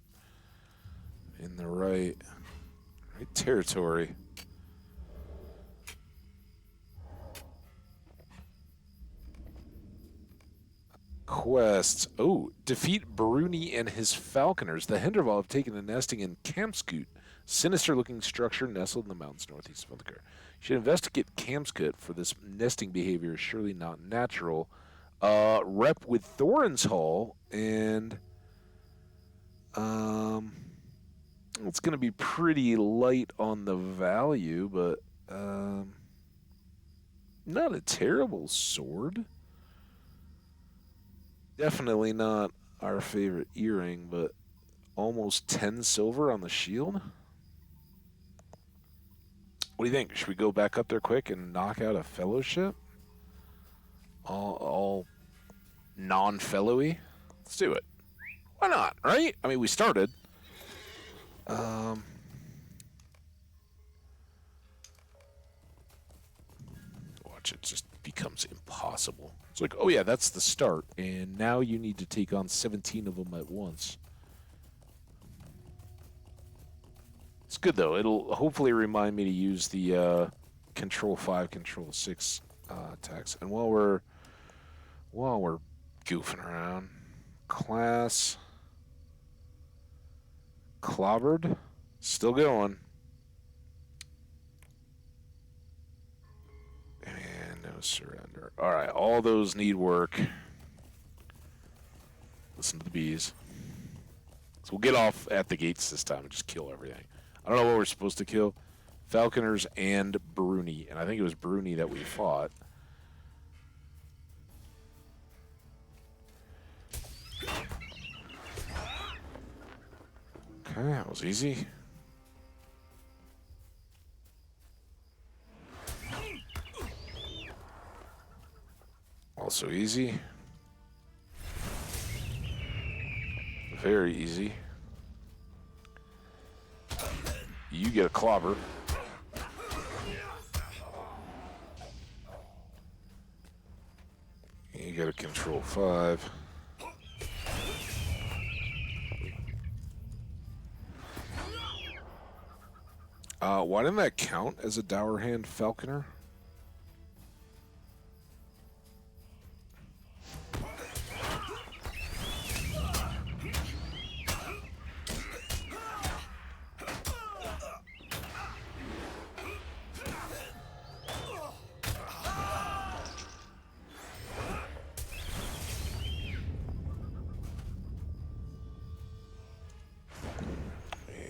In the right territory. Quests. Oh, defeat Bruni and his falconers. The Landroval have taken a nesting in Kamskut, sinister-looking structure nestled in the mountains northeast of Vildekar. You should investigate Kamskut, for this nesting behavior is surely not natural. Rep with Thorin's Hall, and it's going to be pretty light on the value, but not a terrible sword. Definitely not our favorite earring, but almost 10 silver on the shield. What do you think? Should we go back up there quick and knock out a fellowship? All non-fellowy? Let's do it. Why not, right? I mean, we started. Watch, it just becomes impossible. It's like, oh yeah, that's the start, and now you need to take on 17 of them at once. It's good, though. It'll hopefully remind me to use the Control 5, Control 6 attacks. And while we're goofing around, class clobbered, still going. And no surrender. All right, all those need work. Listen to the bees. So we'll get off at the gates this time and just kill everything. I don't know what we're supposed to kill. Falconers and Bruni. And I think it was Bruni that we fought. Okay, that was easy. Also easy. Very easy. You get a clobber. You get a Control 5. Why didn't that count as a dour hand falconer?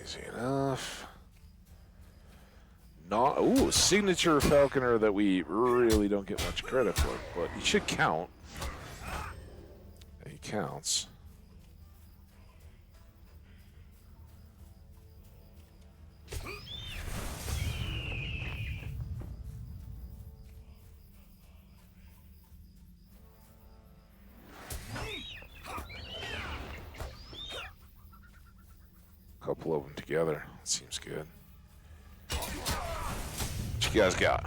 Easy enough. Not, ooh, signature falconer that we really don't get much credit for, but he should count. He counts. Couple of them together. Seems good. What you guys got?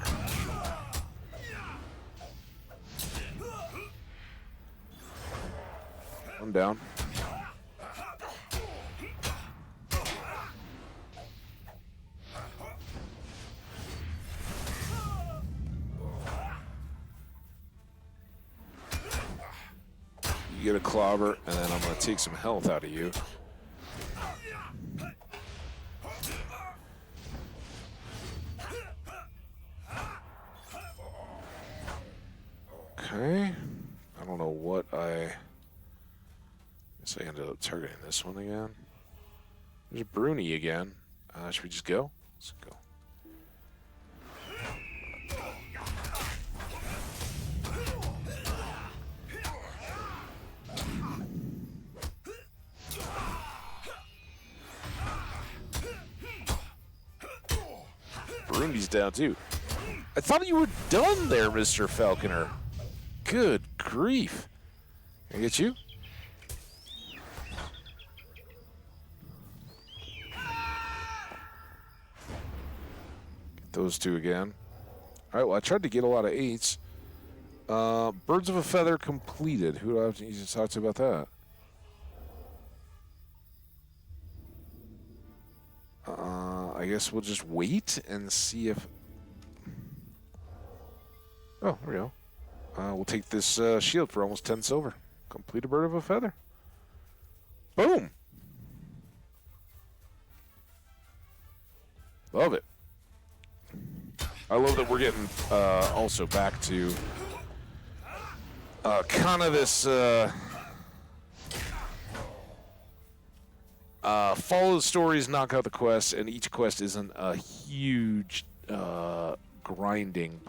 One down. You get a clobber, and then I'm going to take some health out of you. Okay. I don't know what I So I ended up targeting this one again. There's Bruni again. Should we just go? Let's go. Bruni's down too. I thought you were done there, Mr. Falconer. Good grief. Can I get you? Get those two again. Alright, well, I tried to get a lot of 8s. Birds of a Feather completed. Who do I have to talk to about that? I guess we'll just wait and see if... Oh, there we go. We'll take this shield for almost 10 silver. Complete a Bird of a Feather. Boom! Love it. I love that we're getting also back to kind of this follow the stories, knock out the quests, and each quest isn't a huge grinding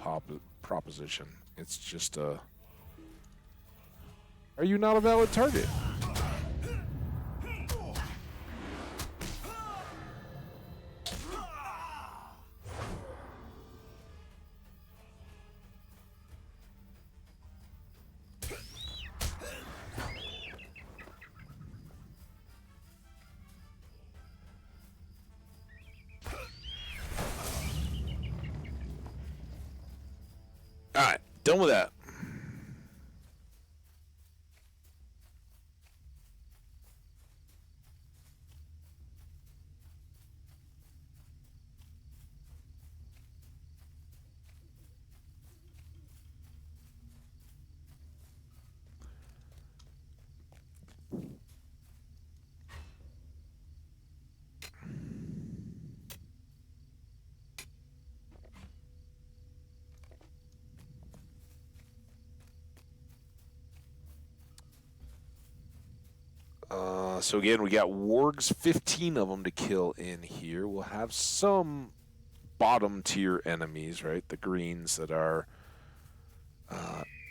proposition. It's just a... Are you not a valid target? Alright, done with that. So again, we got wargs, 15 of them to kill in here. We'll have some bottom tier enemies, right? The greens that are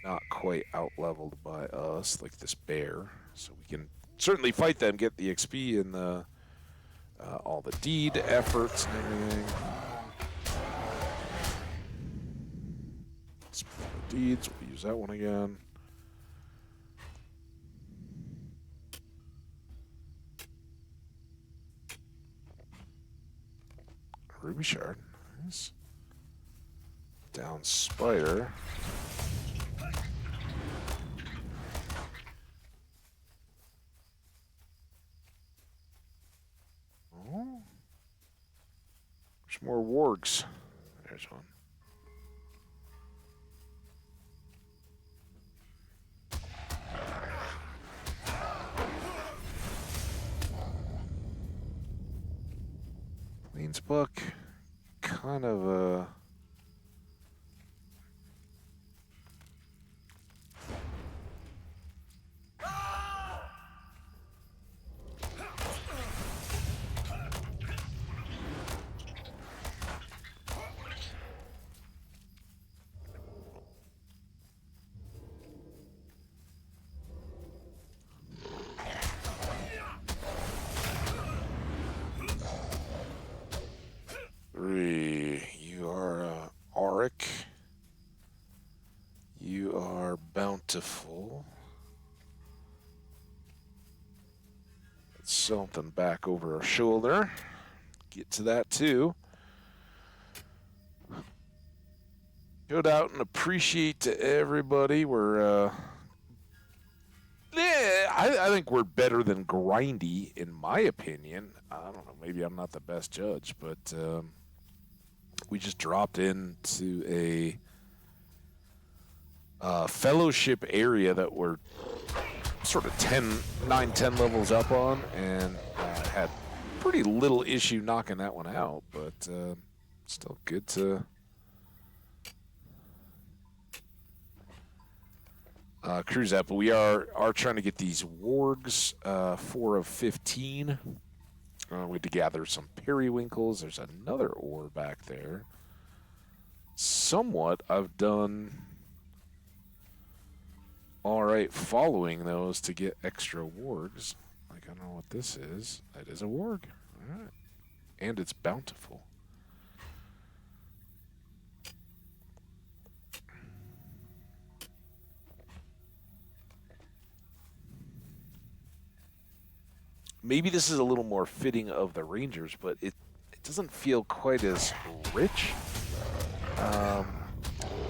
not quite out leveled by us, like this bear. So we can certainly fight them, get the XP and the all the deed efforts and everything. The deeds, we'll use that one again. Ruby shard. Nice. Down spider. Oh. There's more wargs. There's one. Queen's book. Kind of a... You are Auric. You are bountiful. That's something back over our shoulder. Get to that too. Shout out and appreciate to everybody. We're I think we're better than grindy, in my opinion. I don't know, maybe I'm not the best judge, but we just dropped into a fellowship area that we're sort of 9, 10 levels up on, and had pretty little issue knocking that one out, but still good to cruise at, but we are trying to get these wargs, 4 of 15. We had to gather some periwinkles. There's another ore back there. Somewhat I've done all right following those to get extra wargs. Like, I don't know what this is. It is a warg. All right. And it's bountiful. Maybe this is a little more fitting of the Rangers, but it doesn't feel quite as rich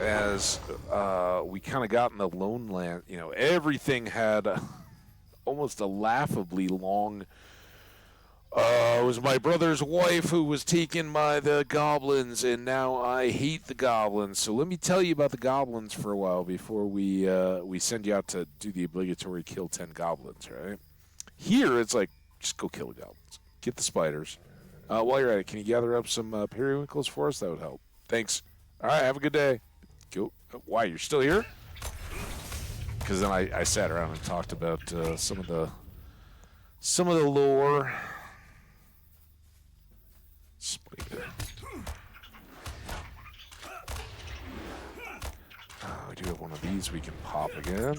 as we kind of got in the Lone Land. You know, everything had almost a laughably long. It was my brother's wife who was taken by the goblins, and now I hate the goblins. So let me tell you about the goblins for a while before we send you out to do the obligatory kill 10 goblins, right? Here, it's like, just go kill the goblins. Get the spiders. While you're at it, can you gather up some periwinkles for us? That would help. Thanks. All right, have a good day. Go. Why, you're still here? Because then I sat around and talked about some of the lore. Spider. We do have one of these we can pop again.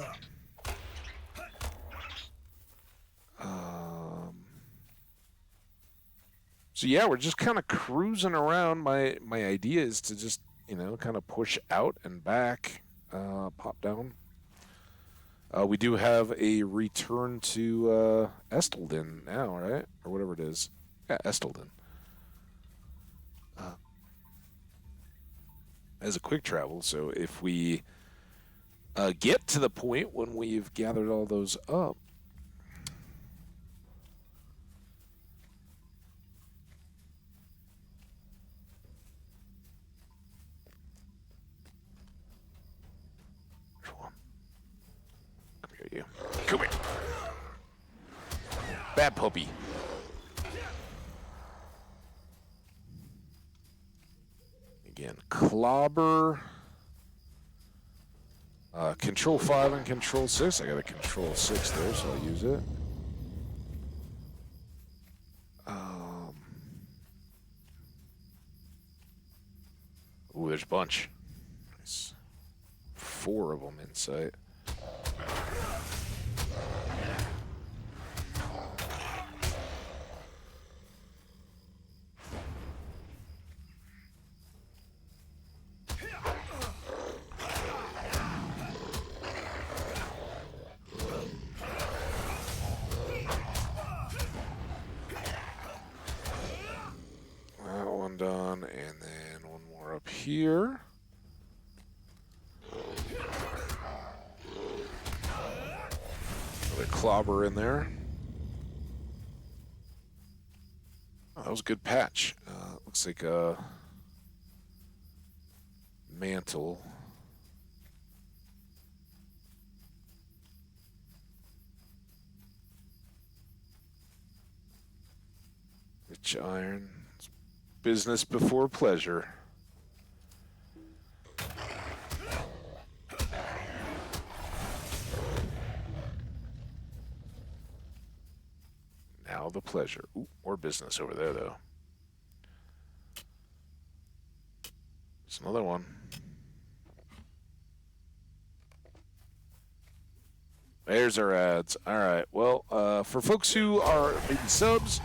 So yeah, we're just kind of cruising around. My idea is to just, you know, kind of push out and back, pop down. We do have a return to Esteldin now, right? Or whatever it is. Yeah, Esteldin. As a quick travel, so if we get to the point when we've gathered all those up, you. Come here. Bad puppy. Again, clobber. Control 5 and Control 6. I got a Control 6 there, so I'll use it. Ooh, there's a bunch. Nice. 4 of them in sight. That one done, and then one more up here. Another clobber in there. Oh, that was a good patch. Looks like a mantle. Rich iron. It's business before pleasure. Now the pleasure. Ooh, more business over there, though. There's another one. There's our ads. All right. Well, for folks who are maybe subs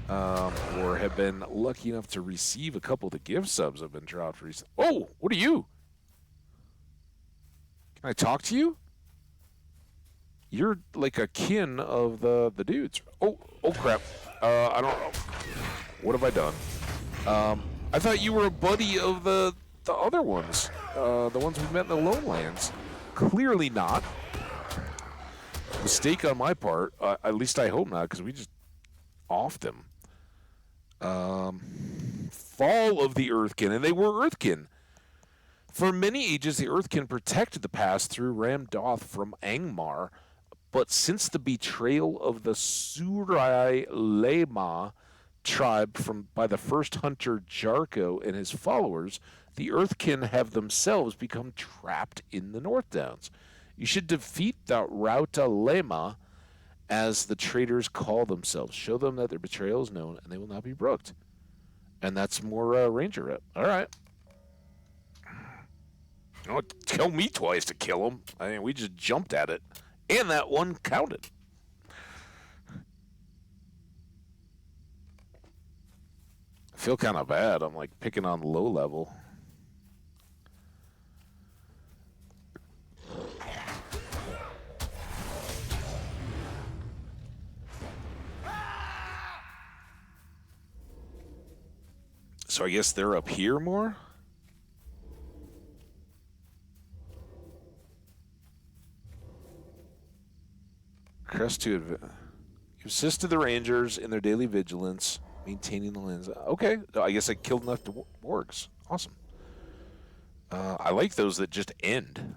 or have been lucky enough to receive a couple of the gift subs have been dropped recently. Oh, what are you? Can I talk to you? You're like a kin of the dudes. Oh crap. I don't know. What have I done? I thought you were a buddy of the other ones. The ones we met in the Lone Lands. Clearly not. Mistake on my part. At least I hope not, because we just offed them. Fall of the Earthkin, and they were Earthkin. For many ages, the Earthkin protected the pass through Ramdoth from Angmar, but since the betrayal of the Surai Lema tribe by the first hunter Jarko and his followers, the Earthkin have themselves become trapped in the North Downs. You should defeat the Rautalema, as the traitors call themselves. Show them that their betrayal is known and they will not be brooked. And that's more ranger rep. All right. Oh, kill me twice to kill him. I mean, we just jumped at it. And that one counted. I feel kind of bad. I'm like picking on low level. So I guess they're up here more? Crest to you assisted the Rangers in their daily vigilance, maintaining the lands. Okay, I guess I killed enough orcs. Awesome. I like those that just end.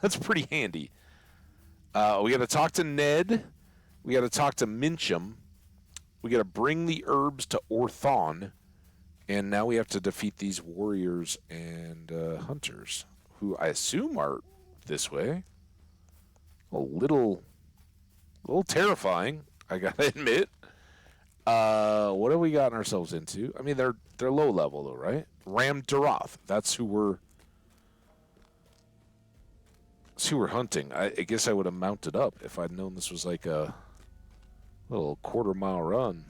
That's pretty handy. We got to talk to Ned. We got to talk to Mincham. We got to bring the herbs to Orthon. And now we have to defeat these warriors and hunters, who I assume are this way. A little terrifying, I gotta admit. What have we gotten ourselves into? I mean, they're low level though, right? Ram Daroth. That's who we're hunting. I guess I would have mounted up if I'd known this was like a little quarter-mile run.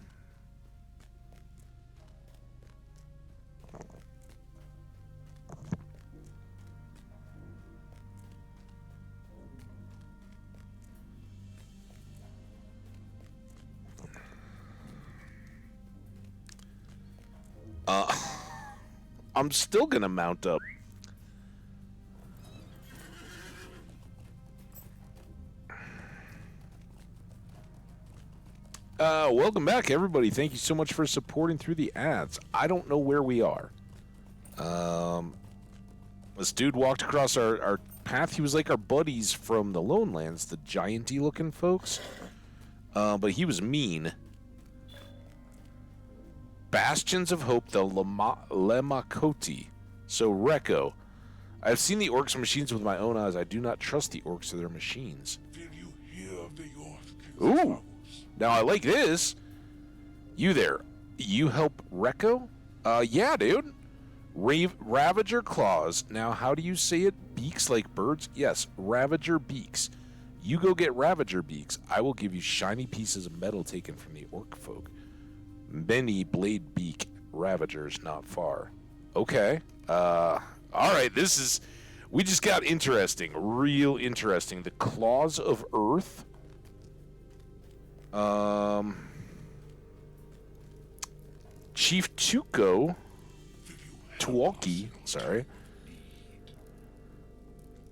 I'm still gonna mount up. Welcome back, everybody. Thank you so much for supporting through the ads. I don't know where we are. This dude walked across our path. He was like our buddies from the Lone Lands, the gianty-looking folks. But he was mean. Bastions of Hope, the Lemakoti. So, Rekko. I've seen the orcs machines with my own eyes. I do not trust the orcs or their machines. Did you hear of the York? Ooh. Now, I like this. You there. You help Rekko? Yeah, dude. Ravager claws. Now, how do you say it? Beaks like birds? Yes, Ravager beaks. You go get Ravager beaks. I will give you shiny pieces of metal taken from the orc folk. Many blade beak Ravagers not far. Okay. All right, we just got interesting. Real interesting. The Claws of Earth. Chief Tuco. Tuwalki, sorry.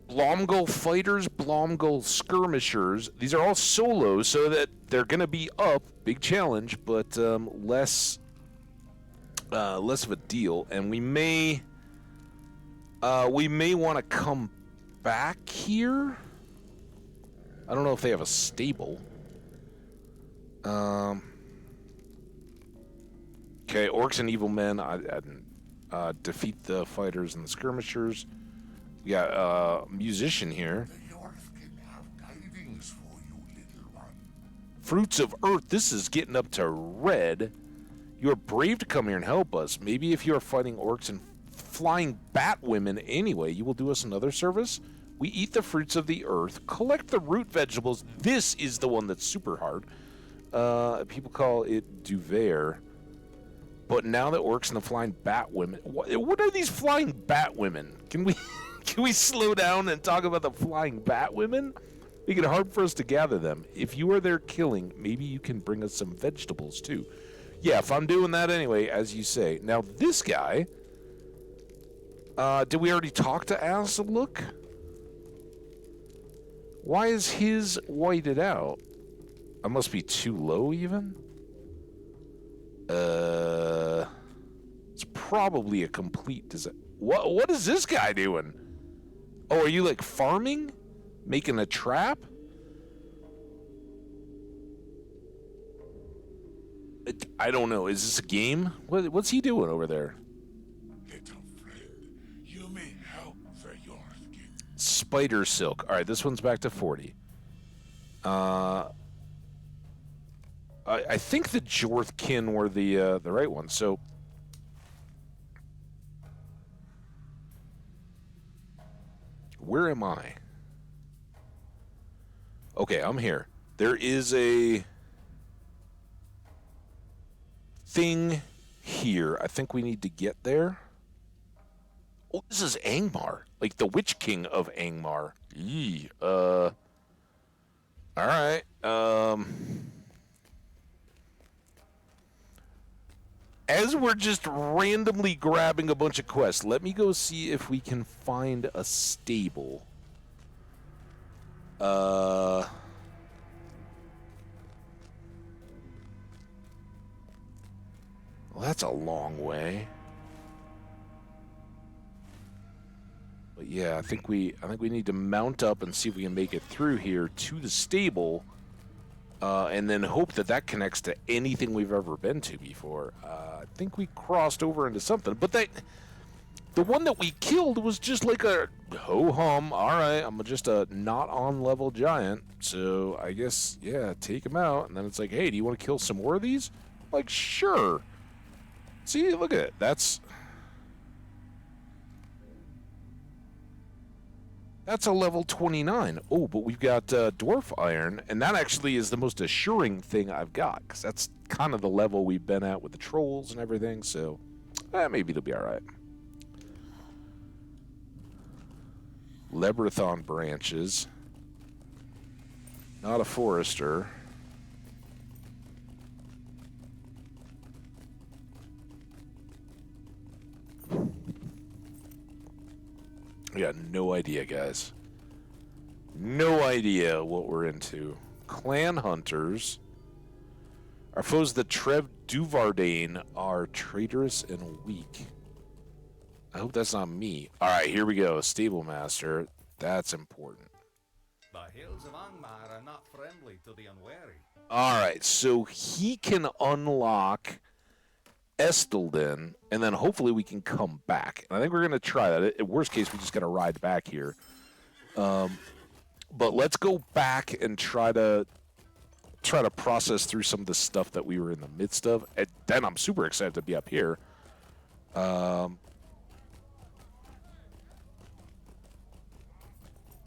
Blomgul fighters, Blomgul skirmishers. These are all solos, so that they're going to be up. Big challenge, but less of a deal. And we may want to come back here. I don't know if they have a stable. Okay, orcs and evil men. Defeat the fighters and the skirmishers. We got a musician here. The North can have tidings for you, little one. Fruits of Earth. This is getting up to red. You are brave to come here and help us. Maybe if you are fighting orcs and flying bat women anyway, you will do us another service. We eat the fruits of the earth. Collect the root vegetables. This is the one that's super hard. People call it Duver. But now that orcs and the flying bat women... What are these flying bat women? Can we slow down and talk about the flying bat women? Make it hard for us to gather them. If you are there killing, maybe you can bring us some vegetables too. Yeah, if I'm doing that anyway, as you say. Now, this guy... did we already talk to Asaluk? Why is his whited out? I must be too low, even? It's probably a complete disaster. What is this guy doing? Oh, are you, like, farming? Making a trap? I don't know. Is this a game? What's he doing over there? Little friend, you may help the York. Spider silk. All right, this one's back to 40. I think the Jorthkin were the right ones. So where am I? Okay, I'm here. There is a thing here. I think we need to get there. Oh, this is Angmar, like the Witch King of Angmar. Yee. All right. As we're just randomly grabbing a bunch of quests, let me go see if we can find a stable. Well, that's a long way. But yeah, I think we need to mount up and see if we can make it through here to the stable, and then hope that that connects to anything we've ever been to before. I think we crossed over into something, but the one that we killed was just like a ho-hum. All right, I'm just a not on level giant, so I guess yeah, take him out. And then it's like, hey, do you want to kill some more of these? Like, sure. See, look at it. That's a level 29. Oh, but we've got Dwarf Iron, and that actually is the most assuring thing I've got, because that's kind of the level we've been at with the trolls and everything, so maybe it'll be all right. Lebrathon branches. Not a forester. I got no idea, guys. No idea what we're into. Clan hunters. Our foes, the Trev Duvardane, are traitorous and weak. I hope that's not me. All right, here we go. Stable master. That's important. The hills of Angmar are not friendly to the unwary. All right, so he can unlock Esteldin, and then hopefully we can come back. And I think we're going to try that. In worst case, we just got to ride back here. But let's go back and try to process through some of the stuff that we were in the midst of. And then I'm super excited to be up here.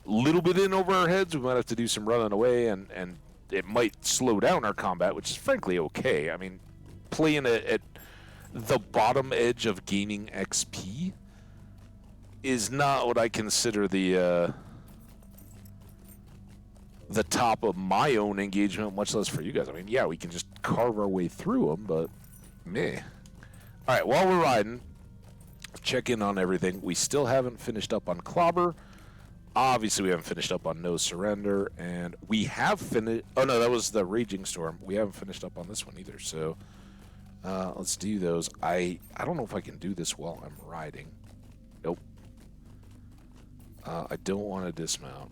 Little bit in over our heads. We might have to do some running away, and it might slow down our combat, which is frankly okay. I mean, playing at the bottom edge of gaining XP is not what I consider the top of my own engagement, much less for you guys. I mean, yeah, we can just carve our way through them, but meh. All right, while we're riding, check in on everything. We still haven't finished up on Clobber. Obviously, we haven't finished up on No Surrender, and we have finished... Oh, no, that was the Raging Storm. We haven't finished up on this one either, so let's do those. I don't know if I can do this while I'm riding. Nope. I don't want to dismount.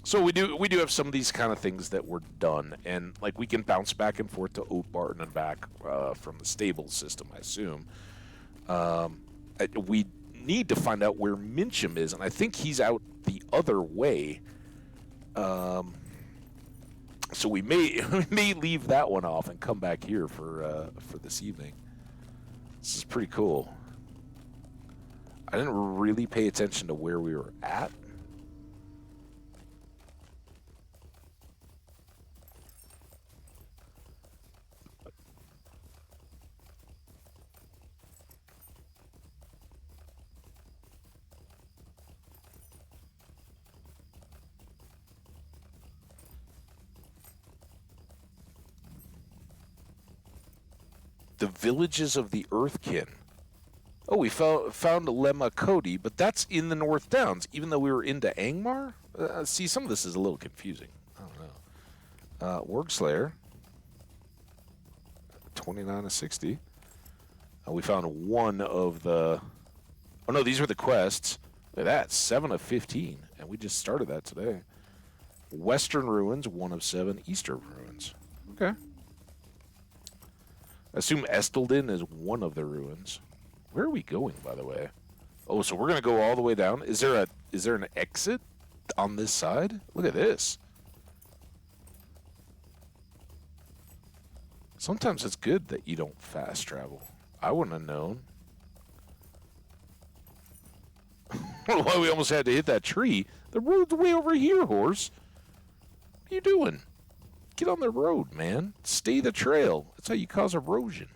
So we do have some of these kind of things that were done, and like we can bounce back and forth to Oatbarton and back from the stable system, I assume. We need to find out where Mincham is, and I think he's out the other way. So we may leave that one off and come back here for this evening. This is pretty cool. I didn't really pay attention to where we were at. The villages of the Earthkin. Oh, we found Lemma Cody, but that's in the North Downs, even though we were into Angmar? See, some of this is a little confusing. I don't know. Wargslayer. 29 of 60. We found one of the... Oh, no, these were the quests. Look at that, 7 of 15, and we just started that today. Western Ruins, 1 of 7. Eastern Ruins. Okay. I assume Esteldin is one of the ruins. Where are we going, by the way? Oh, so we're going to go all the way down? Is there Is there an exit on this side? Look at this. Sometimes it's good that you don't fast travel. I wouldn't have known. Why we almost had to hit that tree. The road's way over here, horse. What are you doing? Get on the road, man. Stay the trail. That's how you cause erosion.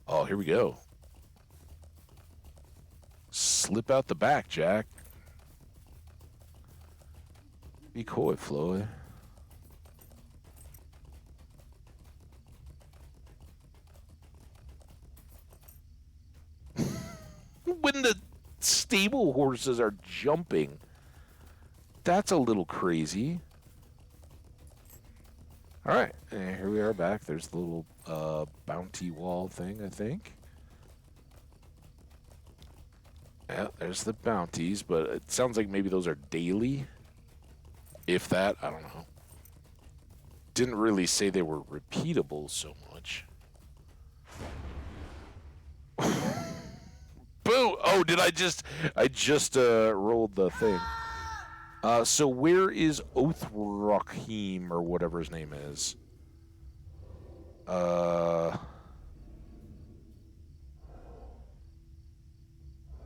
Oh, here we go. Slip out the back, Jack. Be coy, Floyd. When the stable horses are jumping, that's a little crazy. All right, and here we are back. There's the little bounty wall thing, I think. Yeah, there's the bounties, but it sounds like maybe those are daily. If that, I don't know. Didn't really say they were repeatable so much. Boo! Oh, did I just rolled the thing. So where is Othrochim, or whatever his name is?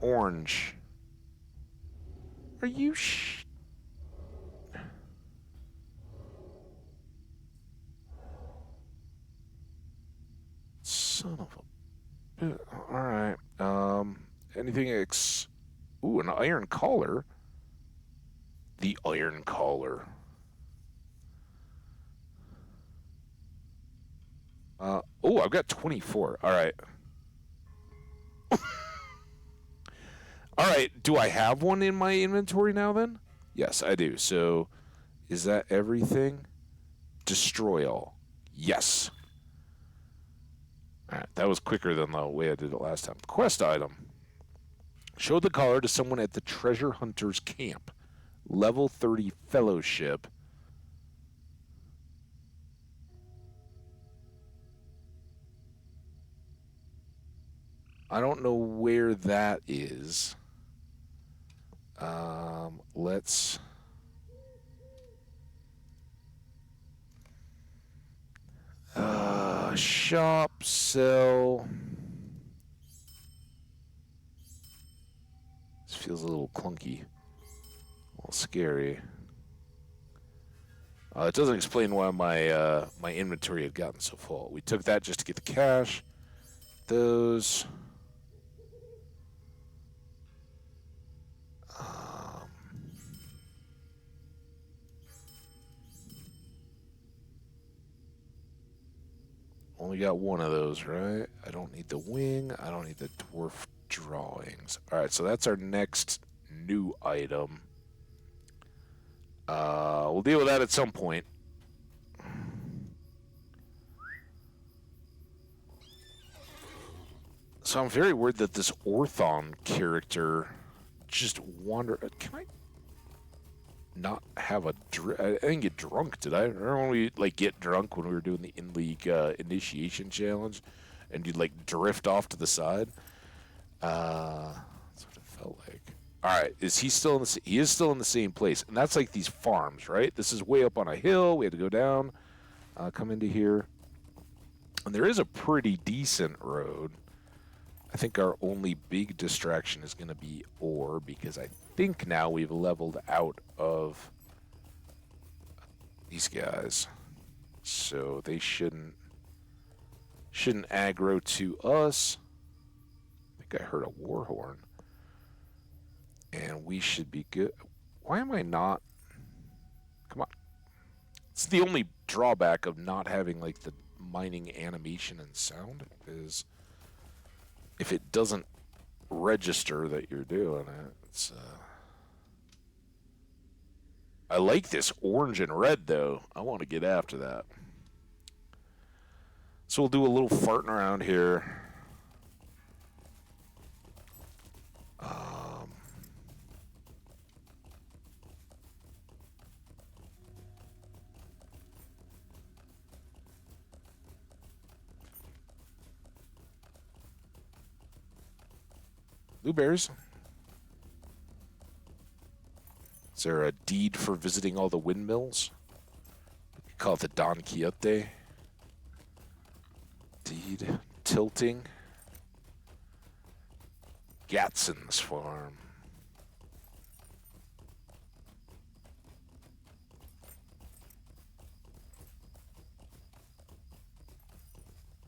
Orange. Are you Son of a... Alright. Anything Ooh, an iron collar. The iron collar. Oh, I've got 24. Alright. Alright, do I have one in my inventory now then? Yes, I do. So, is that everything? Destroy all. Yes. Alright, that was quicker than the way I did it last time. Quest item. Show the collar to someone at the treasure hunter's camp. Level 30 fellowship. I don't know where that is. Let's... shop, sell... This feels a little clunky. A little scary. It doesn't explain why my my inventory had gotten so full. We took that just to get the cash. Those... Only got one of those, right? I don't need the wing. I don't need the dwarf drawings. All right, so that's our next new item. We'll deal with that at some point. So I'm very worried that this Orthon character just wander. Can I not have a I didn't get drunk, did I? Remember when we like get drunk when we were doing the in-league initiation challenge, and you'd like drift off to the side? That's what it felt like. All right, is he still in the? He is still in the same place, and that's like these farms, right? This is way up on a hill. We had to go down, come into here, and there is a pretty decent road. I think our only big distraction is going to be ore, because I think now we've leveled out of these guys, so they shouldn't aggro to us. I think I heard a war horn, and we should be good. Why am I not? Come on. It's the only drawback of not having like the mining animation and sound is if it doesn't register that you're doing it. It's I like this orange and red though. I want to get after that. So we'll do a little farting around here. Blueberries. there a deed for visiting all the windmills? We could call it the Don Quixote. Deed. Tilting. Gatson's farm.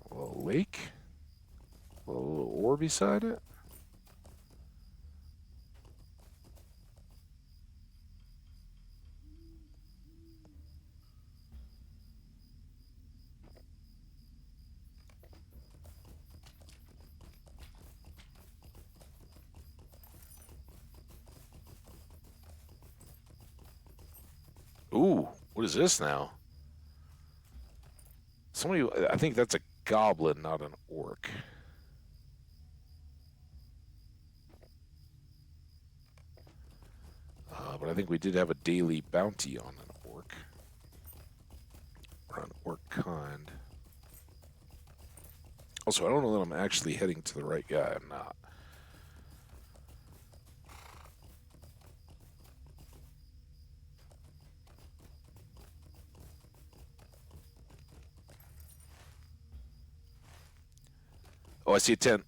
A little lake. A little ore beside it. Ooh, what is this now? Somebody, I think that's a goblin, not an orc. But I think we did have a daily bounty on an orc. Or an orc kind. Also, I don't know that I'm actually heading to the right guy. I'm not. Oh, I see a tent.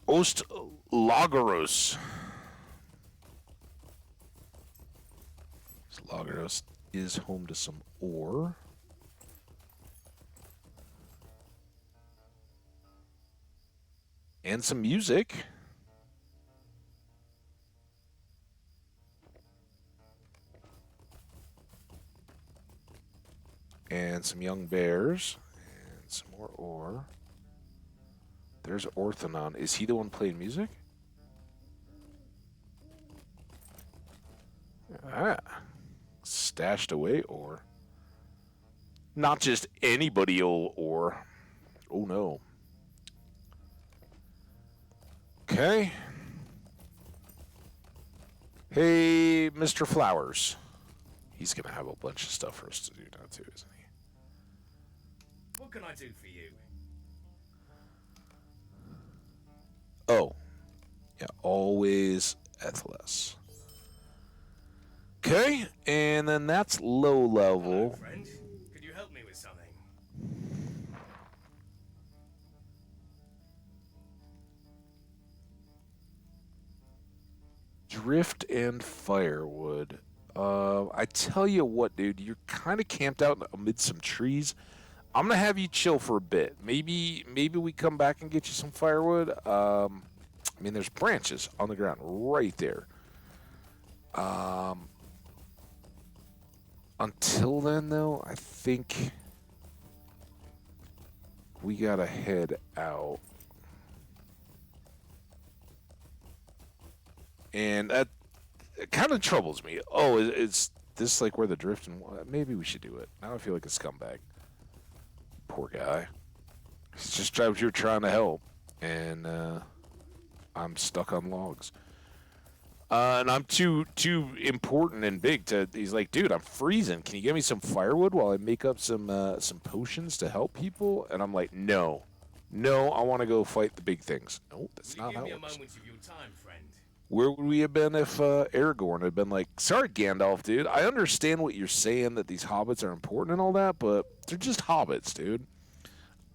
Ost Lagaros. Lagaros is home to some ore. And some music. And some young bears. And some more ore. There's Orthonon. Is he the one playing music? Ah. Stashed away ore. Not just anybody old ore. Oh no. Okay. Hey, Mr. Flowers. He's going to have a bunch of stuff for us to do now too, isn't he? What can I do for you? Oh. Yeah, always Ethless. Okay, and then that's low Hello, level. friend. Could you help me with something? Drift and firewood. I tell you what, dude, you're kind of camped out amid some trees. I'm gonna have you chill for a bit. Maybe we come back and get you some firewood. I mean, there's branches on the ground right there. Until then, though, I think we gotta head out. And that kind of troubles me. Oh, is this like where the drift and maybe we should do it. Now I feel like a scumbag. Poor guy. He's just out here trying to help, and I'm stuck on logs. And I'm too important and big to. He's like, dude, I'm freezing. Can you give me some firewood while I make up some potions to help people? And I'm like, no, I want to go fight the big things. No, that's not Give how me it a works. moment of your time, friend. Where would we have been if Aragorn had been like, sorry, Gandalf, dude, I understand what you're saying, that these hobbits are important and all that, but they're just hobbits, dude.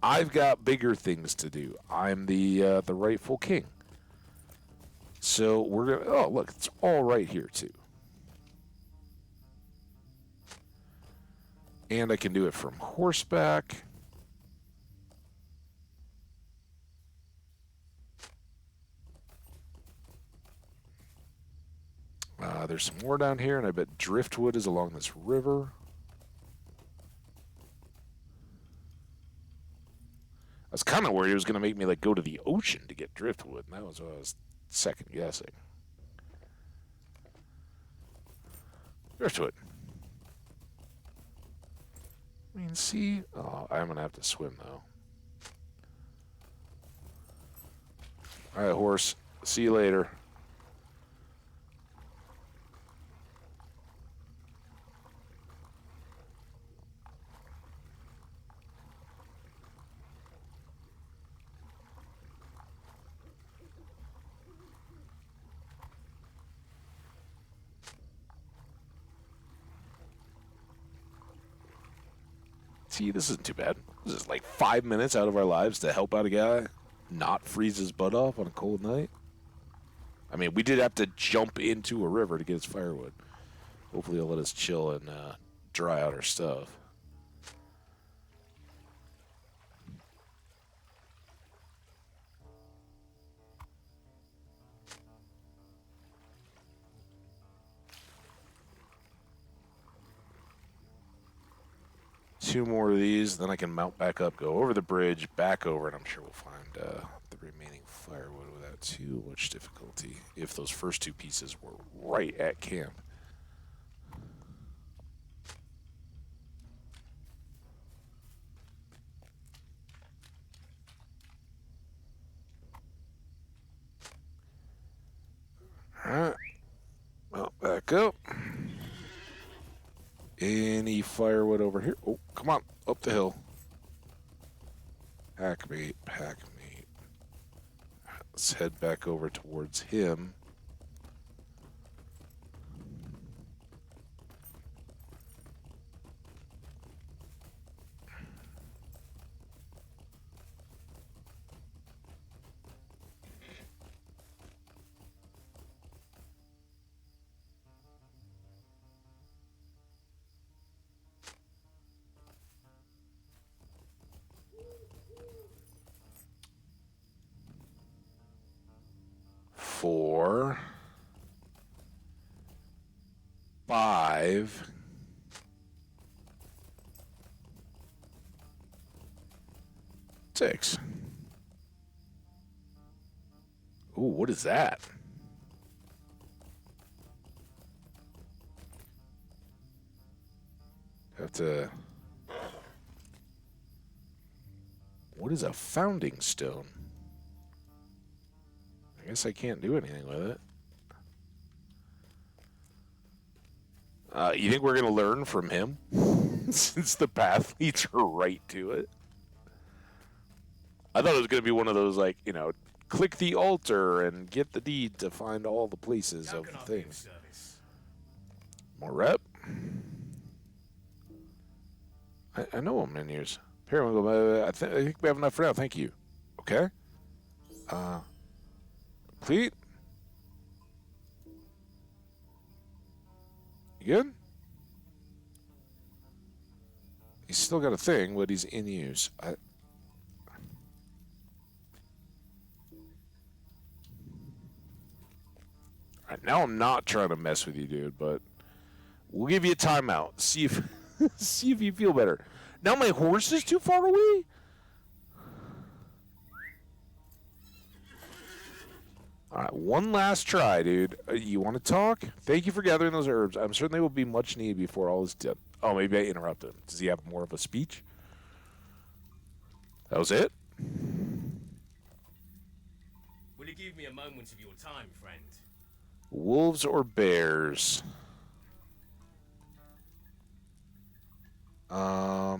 I've got bigger things to do. I'm the rightful king. So we're going to... Oh, look, it's all right here, too. And I can do it from horseback. There's some more down here, and I bet driftwood is along this river. I was kind of worried it was going to make me like go to the ocean to get driftwood, and that was what I was second guessing. Driftwood. I mean, see? Oh, I'm going to have to swim, though. All right, horse. See you later. See, this isn't too bad. This is like 5 minutes out of our lives to help out a guy not freeze his butt off on a cold night. I mean, we did have to jump into a river to get his firewood. Hopefully he'll let us chill and dry out our stuff. Two more of these, then I can mount back up, go over the bridge, back over, and I'm sure we'll find the remaining firewood without too much difficulty if those first two pieces were right at camp. Alright. Well, back up. Any firewood over here? Oh, come on. Up the hill. Pack meat, pack meat. Let's head back over towards him. Four, 5, 6. Ooh, what is that? Have to. What is a founding stone? I guess I can't do anything with it. You think we're going to learn from him? Since the path leads right to it. I thought it was going to be one of those, like, you know, click the altar and get the deed to find all the places of the things. More rep. I know what menus. Apparently, I think we have enough for now. Thank you. Okay. Complete. You good? He's still got a thing, but he's in use. All right, now I'm not trying to mess with you, dude, but we'll give you a timeout. See if see if you feel better. Now my horse is too far away? All right, one last try, dude. You want to talk? Thank you for gathering those herbs. I'm certain they will be much needed before all is done. Oh, maybe I interrupted him. Does he have more of a speech? That was it? Will you give me a moment of your time, friend? Wolves or bears? I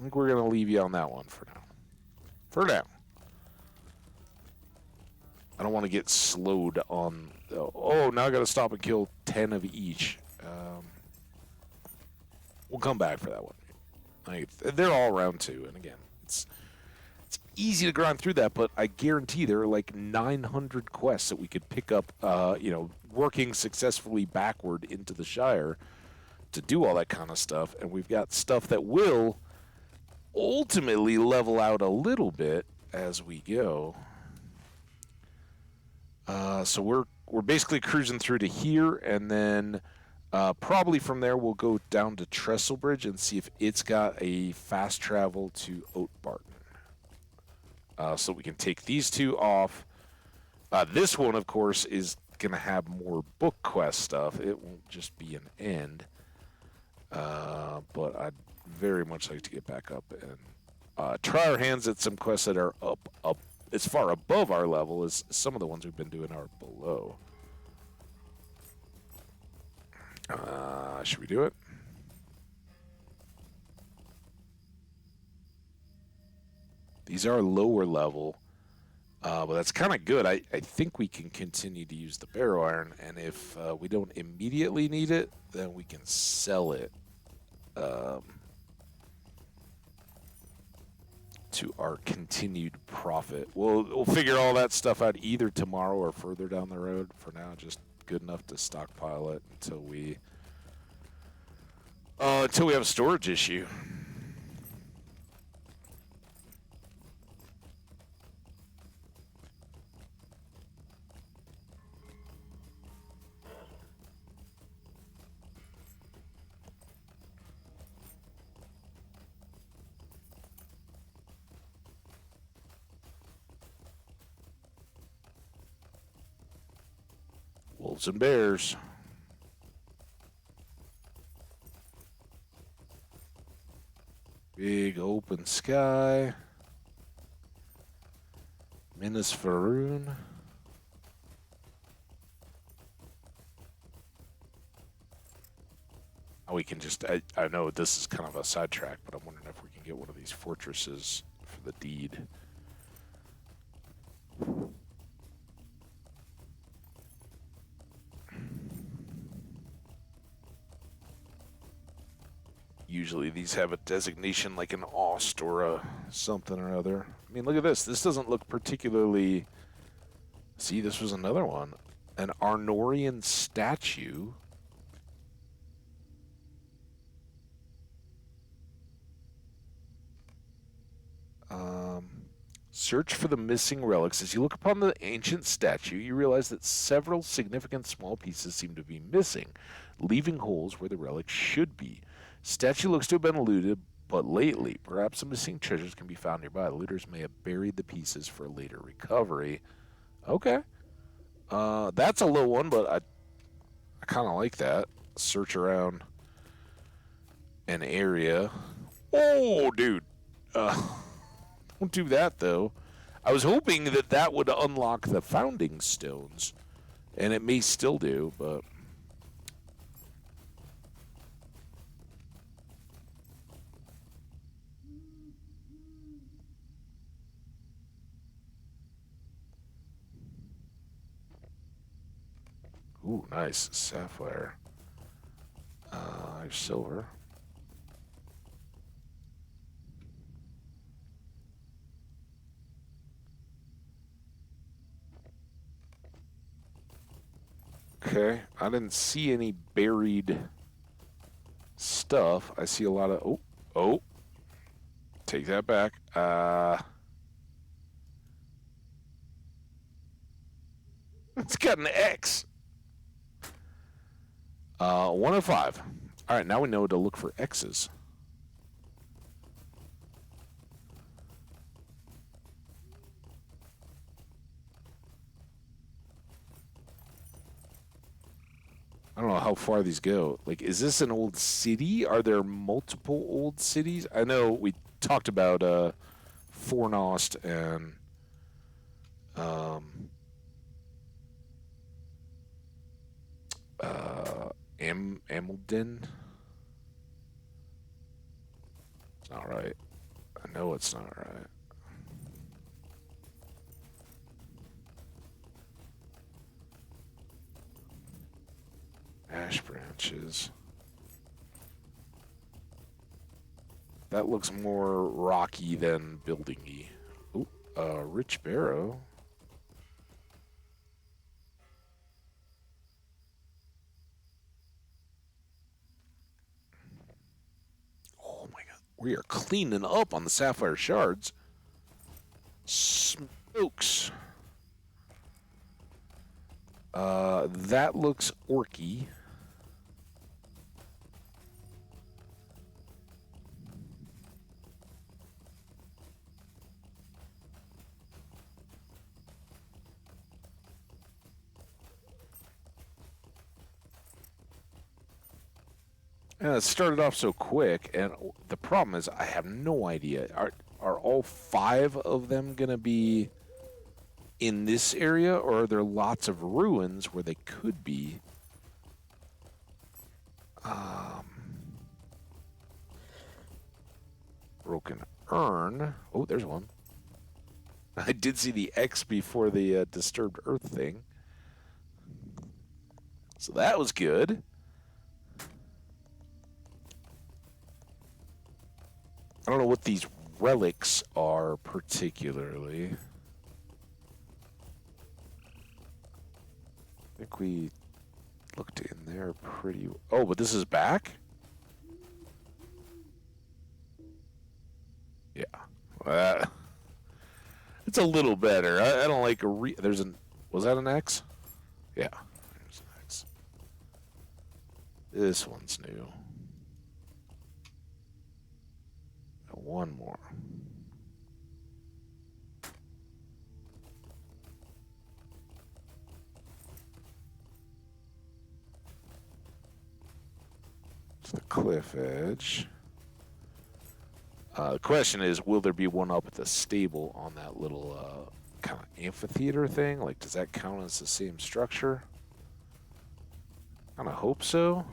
think we're going to leave you on that one for now. For now. I don't want to get slowed on. Oh, now I got to stop and kill 10 of each. We'll come back for that one. Like, they're all round 2, and again, it's easy to grind through that, but I guarantee there are like 900 quests that we could pick up. Working successfully backward into the Shire to do all that kind of stuff, and we've got stuff that will ultimately level out a little bit as we go. So we're basically cruising through to here, and then probably from there we'll go down to Trestlebridge and see if it's got a fast travel to Oatbarton. So we can take these two off. This one, of course, is going to have more book quest stuff. It won't just be an end. But I'd very much like to get back up and try our hands at some quests that are up as far above our level as some of the ones we've been doing are below. Should we do it? These are lower level, but that's kind of good. I think we can continue to use the barrow iron, and if we don't immediately need it, then we can sell it to our continued profit. We'll figure all that stuff out either tomorrow or further down the road. For now, just good enough to stockpile it until we have a storage issue. Wolves and bears. Big open sky. Minas Faroon. Oh, we can just, I know this is kind of a sidetrack, but I'm wondering if we can get one of these fortresses for the deed. Usually these have a designation like an Ost or a something or other. I mean, look at this. This doesn't look particularly... See, this was another one. An Arnorian statue. Search for the missing relics. As you look upon the ancient statue, you realize that several significant small pieces seem to be missing, leaving holes where the relics should be. Statue looks to have been looted, but lately, perhaps some missing treasures can be found nearby. Looters may have buried the pieces for later recovery. Okay. That's a low one, but I kind of like that. Search around an area. Oh, dude. Don't do that, though. I was hoping that that would unlock the founding stones, and it may still do, but... Ooh, nice. Sapphire. There's silver. Okay, I didn't see any buried stuff. I see a lot of... Oh. Take that back. It's got an X. 1 of 5. All right, now we know to look for X's. I don't know how far these go. Like, is this an old city? Are there multiple old cities? I know we talked about Fornost and Ameldin. It's not right. I know it's not right. Ash branches. That looks more rocky than buildingy. Ooh, rich barrow. Oh my god. We are cleaning up on the sapphire shards. Smokes. That looks orky. Yeah, it started off so quick, and the problem is I have no idea. Are all 5 of them going to be in this area, or are there lots of ruins where they could be? Broken urn. Oh, there's one. I did see the X before the disturbed earth thing. So that was good. I don't know what these relics are particularly. I think we looked in there pretty. Oh, but this is back? Yeah. It's a little better. I don't like a there's an. Was that an X? Yeah. There's an X. This one's new. And one more. The cliff edge. The question is, will there be one up at the stable on that little kind of amphitheater thing? Like, does that count as the same structure? Kind of hope so.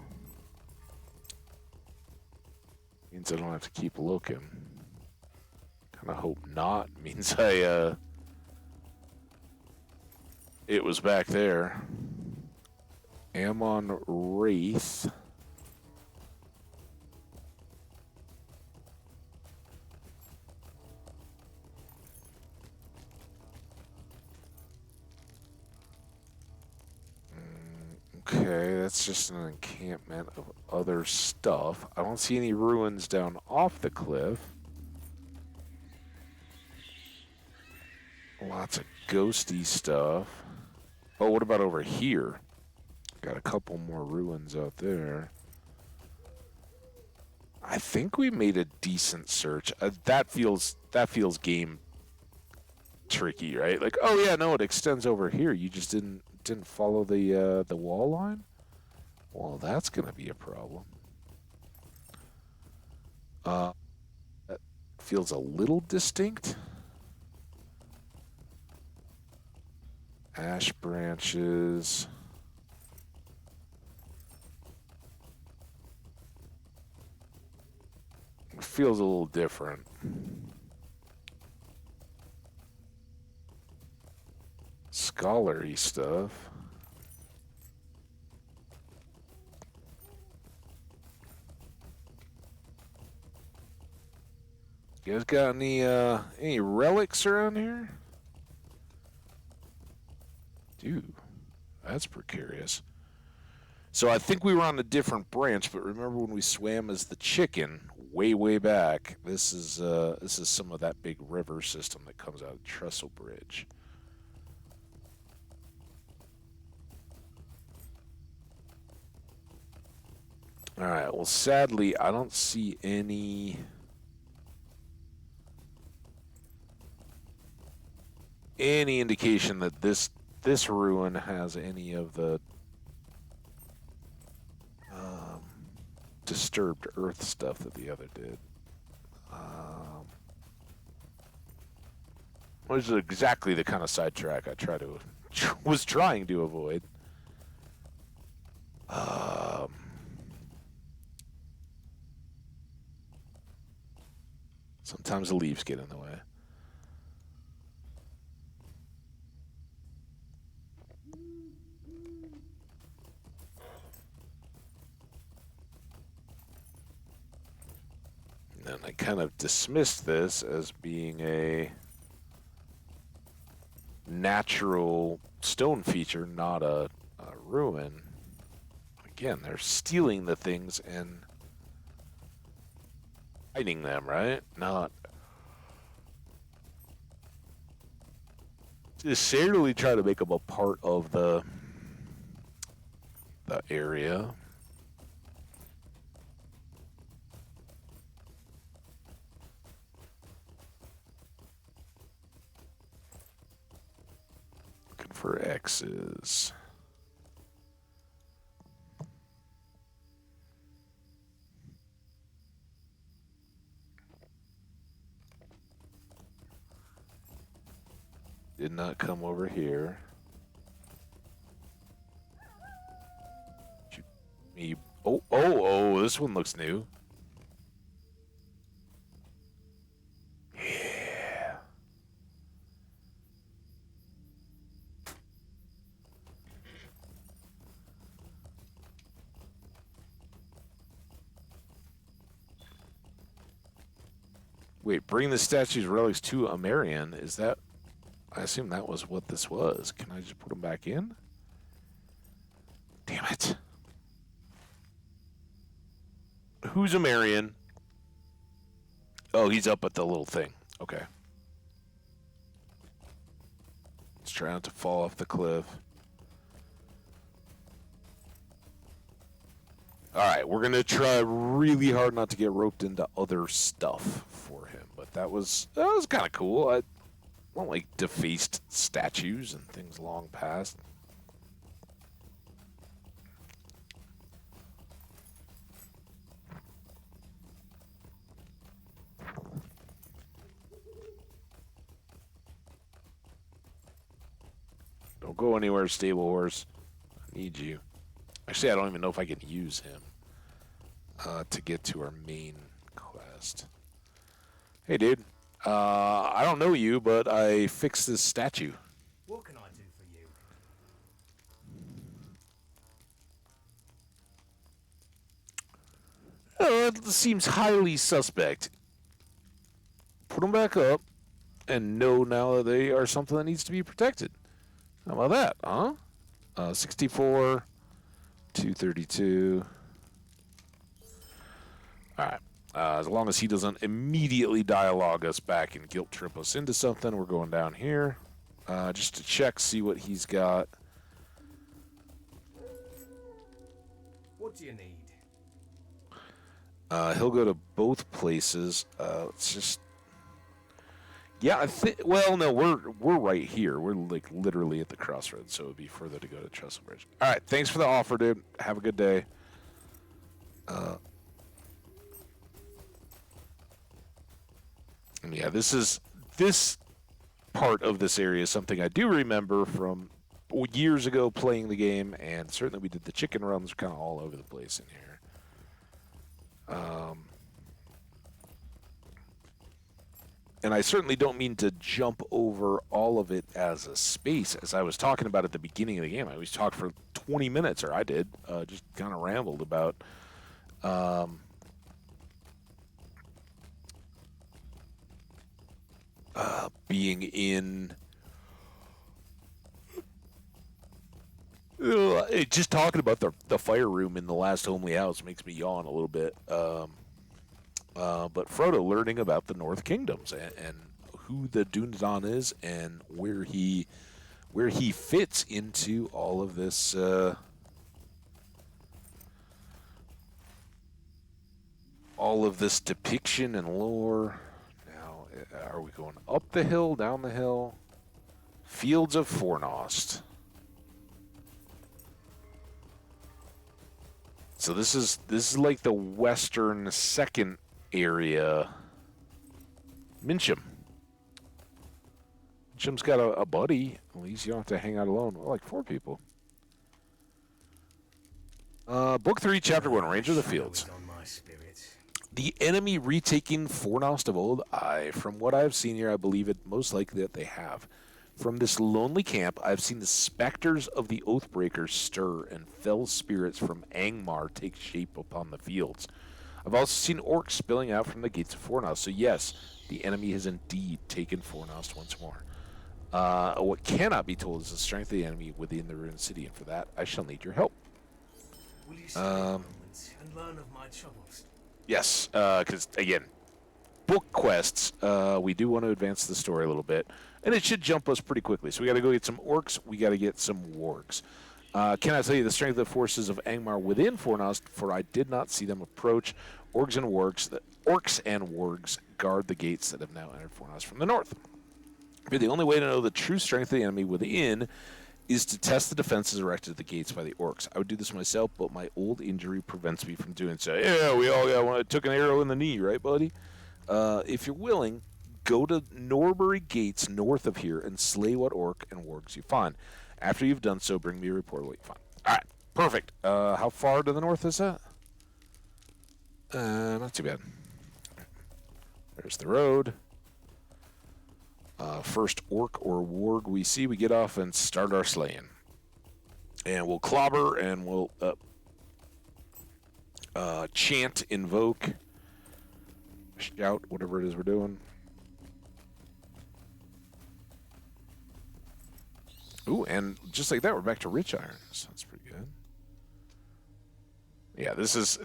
Means I don't have to keep looking. Kind of hope not. Means it was back there. Ammon Wraith. Okay, that's just an encampment of other stuff. I don't see any ruins down off the cliff. Lots of ghosty stuff. Oh, what about over here? Got a couple more ruins out there. I think we made a decent search. That feels game tricky, right? Like, oh yeah, no, it extends over here. You just didn't follow the wall line? Well, that's gonna be a problem. That feels a little distinct. Ash branches. It feels a little different. Scholarly stuff. You guys got any relics around here? Dude, that's precarious. So I think we were on a different branch, but remember when we swam as the chicken way back? This is some of that big river system that comes out of Trestle Bridge. All right. Well, sadly, I don't see any indication that this ruin has any of the disturbed earth stuff that the other did. Which is exactly the kind of sidetrack I was trying to avoid. Sometimes the leaves get in the way. And I kind of dismissed this as being a natural stone feature, not a ruin. Again, they're stealing the things and hiding them, right? Not necessarily try to make them a part of the area. Looking for X's. Did not come over here. Shoot me. Oh, this one looks new. Yeah. Wait, bring the statue's relics to Amerian. Is that... I assume that was what this was. Can I just put them back in? Damn it. Who's Amerian? Oh, he's up at the little thing. Okay. He's trying not to fall off the cliff. Alright, we're going to try really hard not to get roped into other stuff for him. But that was kind of cool. I don't like defaced statues and things long past. Don't go anywhere, stable horse. I need you. Actually, I don't even know if I can use him to get to our main quest. Hey, dude. I don't know you, but I fixed this statue. What can I do for you? It seems highly suspect. Put them back up and know now that they are something that needs to be protected. How about that, huh? 64, 232. All right. As long as he doesn't immediately dialogue us back and guilt trip us into something, we're going down here. Just to check, see what he's got. What do you need? He'll go to both places. Let's just... Yeah, well, no, we're right here. We're like literally at the crossroads, so it would be further to go to Trestle Bridge. All right, thanks for the offer, dude. Have a good day. And yeah, this part of this area is something I do remember from years ago playing the game, and certainly we did the chicken runs kind of all over the place in here. And I certainly don't mean to jump over all of it as a space. As I was talking about at the beginning of the game, I always talked for 20 minutes, or I did, just kind of rambled about being in... just talking about the fire room in the last Homely House makes me yawn a little bit. But Frodo learning about the North Kingdoms and who the Dunedain is and where he fits into all of this depiction and lore. Now, are we going up the hill, down the hill? Fields of Fornost. So this is like the western second area. Mincham. Mincham's got a buddy. At least you don't have to hang out alone. Well, like 4 people. Book 3, Chapter 1, Ranger of the Fields. On my spirit. The enemy retaking Fornost of old? From what I've seen here, I believe it most likely that they have. From this lonely camp, I've seen the specters of the Oathbreakers stir and fell spirits from Angmar take shape upon the fields. I've also seen orcs spilling out from the gates of Fornost. So yes, the enemy has indeed taken Fornost once more. What cannot be told is the strength of the enemy within the ruined city, and for that, I shall need your help. Will you stay a moment and learn of my troubles? Yes, because, again, book quests, we do want to advance the story a little bit, and it should jump us pretty quickly. So we got to go get some orcs, we got to get some wargs. Can I tell you the strength of the forces of Angmar within Fornost, for I did not see them approach. Orcs and wargs guard the gates that have now entered Fornost from the north. The only way to know the true strength of the enemy within is to test the defenses erected at the gates by the orcs. I would do this myself, but my old injury prevents me from doing so. Yeah, we all got one. Took an arrow in the knee, right, buddy? If you're willing, go to Norbury Gates north of here and slay what orc and wargs you find. After you've done so, bring me a report of what you find. All right, perfect. How far to the north is that? Not too bad. There's the road. First orc or warg we see, we get off and start our slaying. And we'll clobber and we'll chant, invoke. shout, whatever it is we're doing. Ooh, and just like that, we're back to rich irons. That's pretty good. Yeah, this is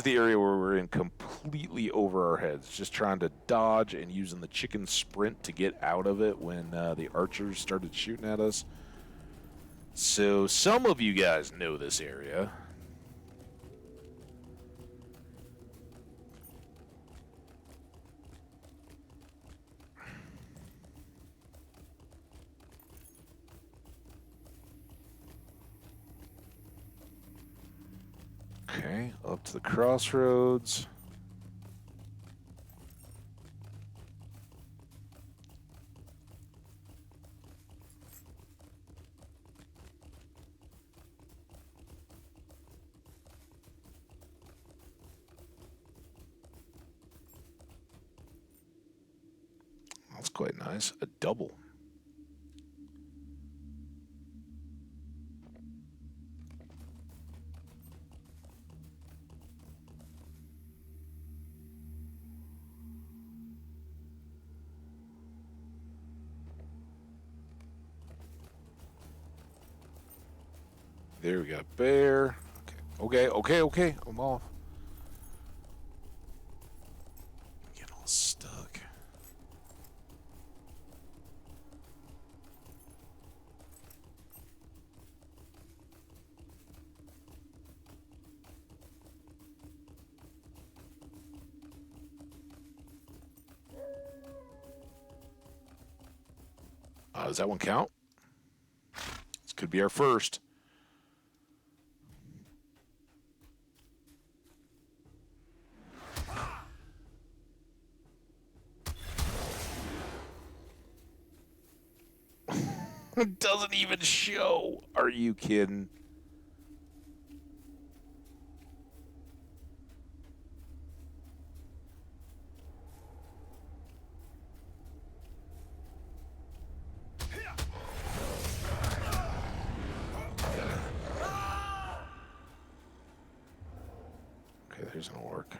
the area where we're in completely over our heads, just trying to dodge and using the chicken sprint to get out of it when the archers started shooting at us. So some of you guys know this area. Okay, up to the crossroads. That's quite nice. A double. There we got bear. Okay. I'm off. I'm getting all stuck. Does that one count? This could be our first. It doesn't even show. Are you kidding? Okay, there's an orc.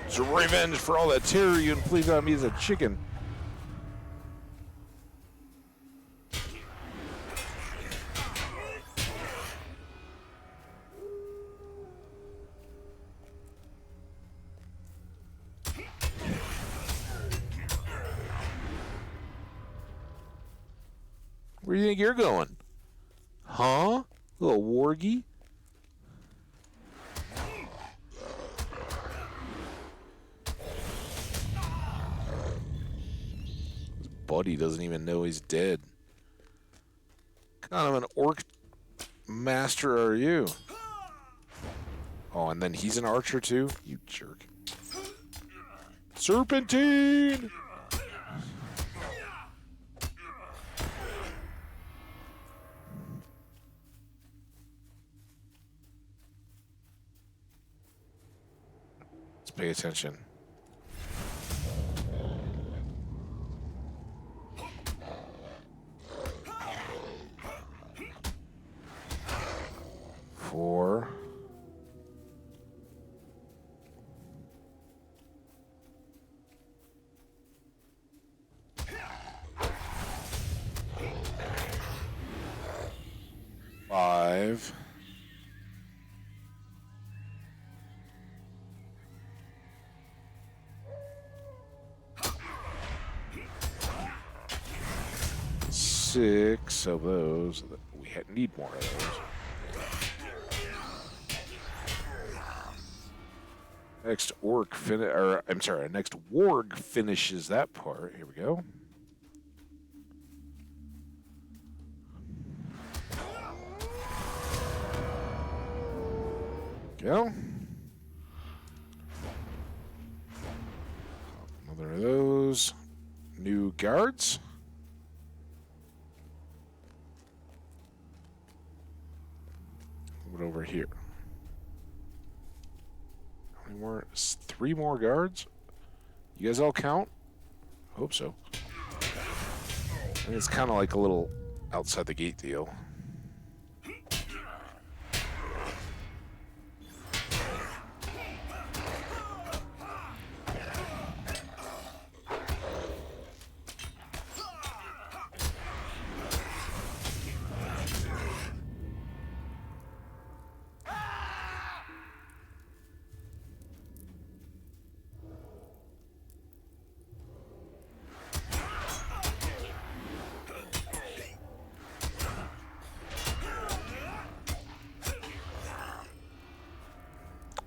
It's revenge for all that terror you inflicted on me as a chicken. Where do you think you're going? Huh? Little wargie? His buddy doesn't even know he's dead. What kind of an orc master are you? Oh, and then he's an archer too? You jerk. Serpentine! Let's pay attention. Four. Five. Six of those. We need more of those. Next orc next warg finishes that part. Here we go. Go. Another of those. New guards. Move it over here. I don't Any more? 3 more guards? You guys all count? Hope so. I think it's kind of like a little outside the gate deal.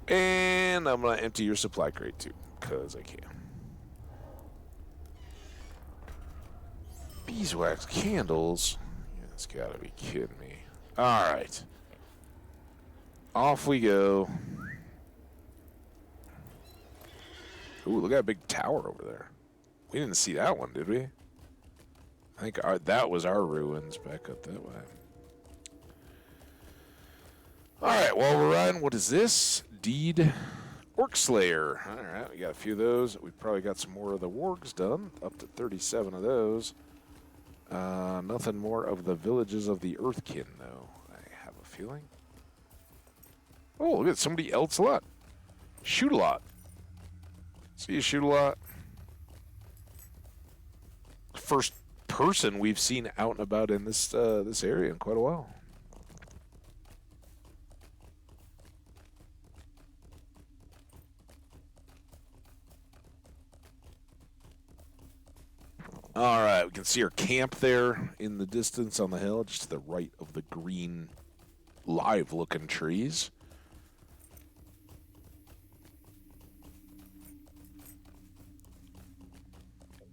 And I'm going to empty your supply crate too, because I can. Beeswax candles? Yeah, it's got to be kidding me. All right. Off we go. Ooh, look at that big tower over there. We didn't see that one, did we? I think that was our ruins back up that way. All right, while we're riding, what is this? Deed Orc Slayer. All right, we got a few of those. We probably got some more of the wargs done, up to 37 of those. Nothing more of the villages of the Earthkin, though, I have a feeling. Oh, look at somebody else a lot. Shoot a lot. See you shoot a lot. First person we've seen out and about in this this area in quite a while. All right, we can see our camp there in the distance on the hill, just to the right of the green, live-looking trees.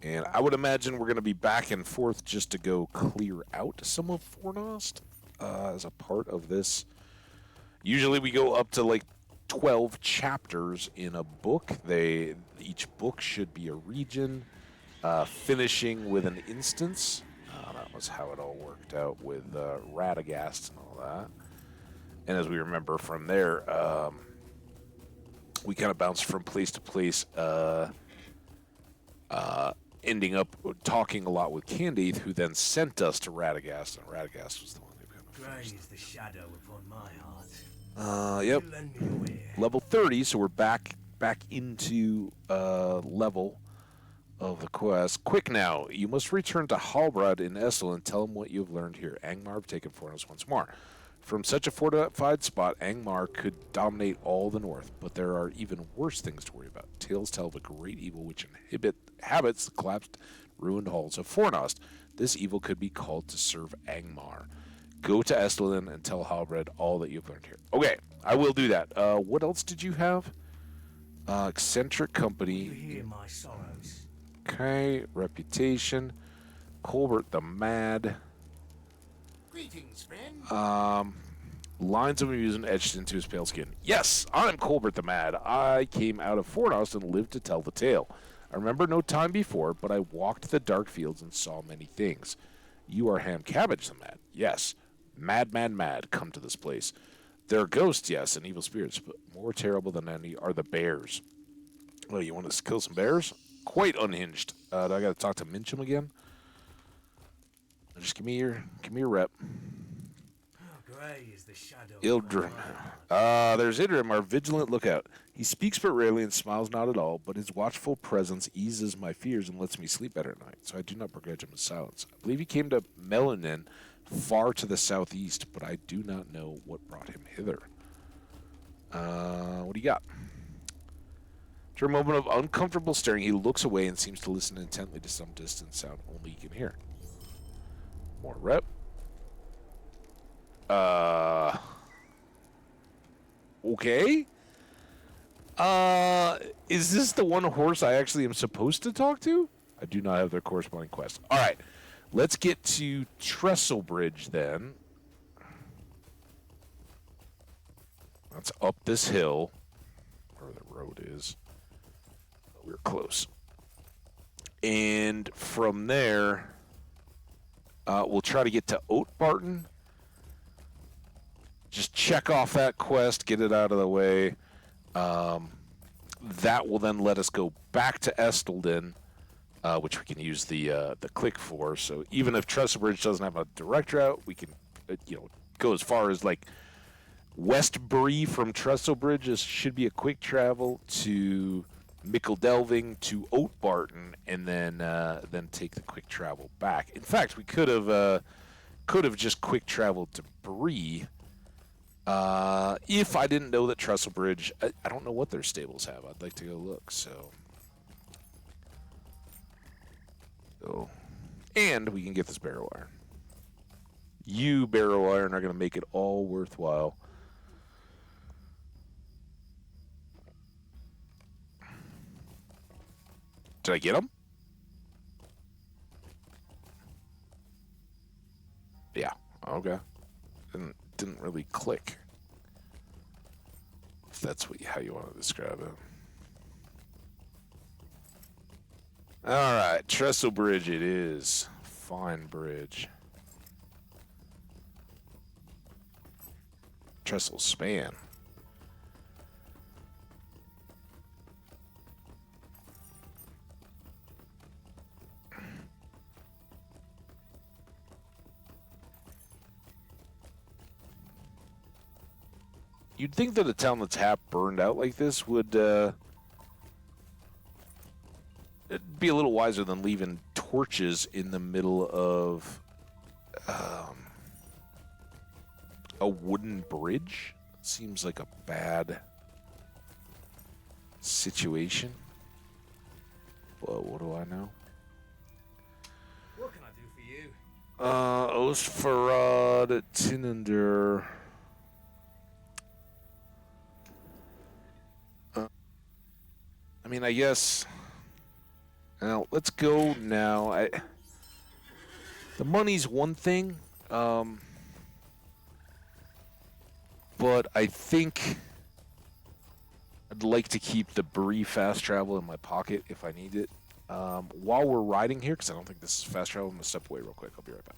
And I would imagine we're going to be back and forth just to go clear out some of Fornost as a part of this. Usually we go up to like 12 chapters in a book. Each book should be a region. Finishing with an instance. That was how it all worked out with Radagast and all that. And as we remember from there, we kind of bounced from place to place, ending up talking a lot with Candide, who then sent us to Radagast, and Radagast was the one who kind of Grey finished. is the shadow upon my heart. Yep. You lend me your ear. Level 30, so we're back into level of the quest. Quick now, you must return to Halbrad in Esteldin and tell him what you've learned here. Angmar have taken Fornos once more. From such a fortified spot, Angmar could dominate all the north, but there are even worse things to worry about. Tales tell of a great evil which inhabits the collapsed, ruined halls of Fornost. This evil could be called to serve Angmar. Go to Esteldin and tell Halbrad all that you've learned here. Okay, I will do that. What else did you have? Eccentric company. You hear my sorrows. Okay, reputation. Colbert the Mad. Greetings, friend. Lines of amusement etched into his pale skin. Yes, I'm Colbert the Mad. I came out of Fornost and lived to tell the tale. I remember no time before, but I walked the dark fields and saw many things. You are Ham Cabbage the Mad. Yes. Mad, mad, mad come to this place. There are ghosts, yes, and evil spirits, but more terrible than any are the bears. Oh, you want to kill some bears? Quite unhinged. Do I got to talk to Mincham again? Just give me your rep. Grey is the shadow. Ildrim. There's Idrim, our vigilant lookout. He speaks but rarely and smiles not at all, but his watchful presence eases my fears and lets me sleep better at night, so I do not begrudge him his silence. I believe he came to Melanin, far to the southeast, but I do not know what brought him hither. What do you got? After a moment of uncomfortable staring, he looks away and seems to listen intently to some distant sound only he can hear. More rep. Okay. Is this the one horse I actually am supposed to talk to? I do not have their corresponding quest. All right. Let's get to Trestlebridge then. That's up this hill, where the road is. We're close. And from there, we'll try to get to Oatbarton. Just check off that quest, get it out of the way. that will then let us go back to Esteldin, which we can use the click for. So even if Trestle Bridge doesn't have a direct route, we can go as far as like Westbury from Trestle Bridge should be a quick travel to Mickle Delving to Oatbarton, and then take the quick travel back. In fact, we could have just quick traveled to Bree. If I didn't know that Trestle Bridge, I don't know what their stables have. I'd like to go look. So, and we can get this barrow iron. You barrow iron are going to make it all worthwhile. Did I get them? Yeah. Okay. Didn't really click. If that's how you want to describe it. All right, Trestle Bridge it is. Fine bridge. Trestle Span. You'd think that a town that's half burned out like this would it'd be a little wiser than leaving torches in the middle of a wooden bridge. Seems like a bad situation. But what do I know? What can I do for you? Ostfarad, Tinander. I mean, I guess. Now let's go now. The money's one thing, but I think I'd like to keep the Bree fast travel in my pocket if I need it. While we're riding here, because I don't think this is fast travel, I'm gonna step away real quick. I'll be right back.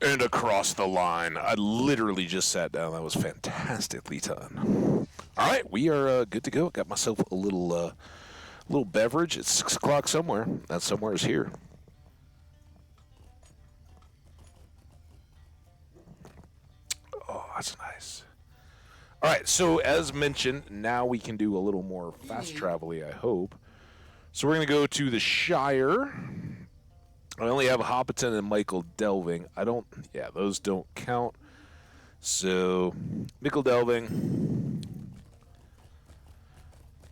And across the line. I literally just sat down. That was fantastically done. All right, we are good to go. Got myself a little beverage. It's 6 o'clock somewhere. That somewhere is here. Oh, that's nice. All right, so as mentioned, now we can do a little more fast travel-y, I hope. So we're going to go to the Shire. I only have Hoppiton and Michael Delving. Yeah, those don't count. So, Michael Delving.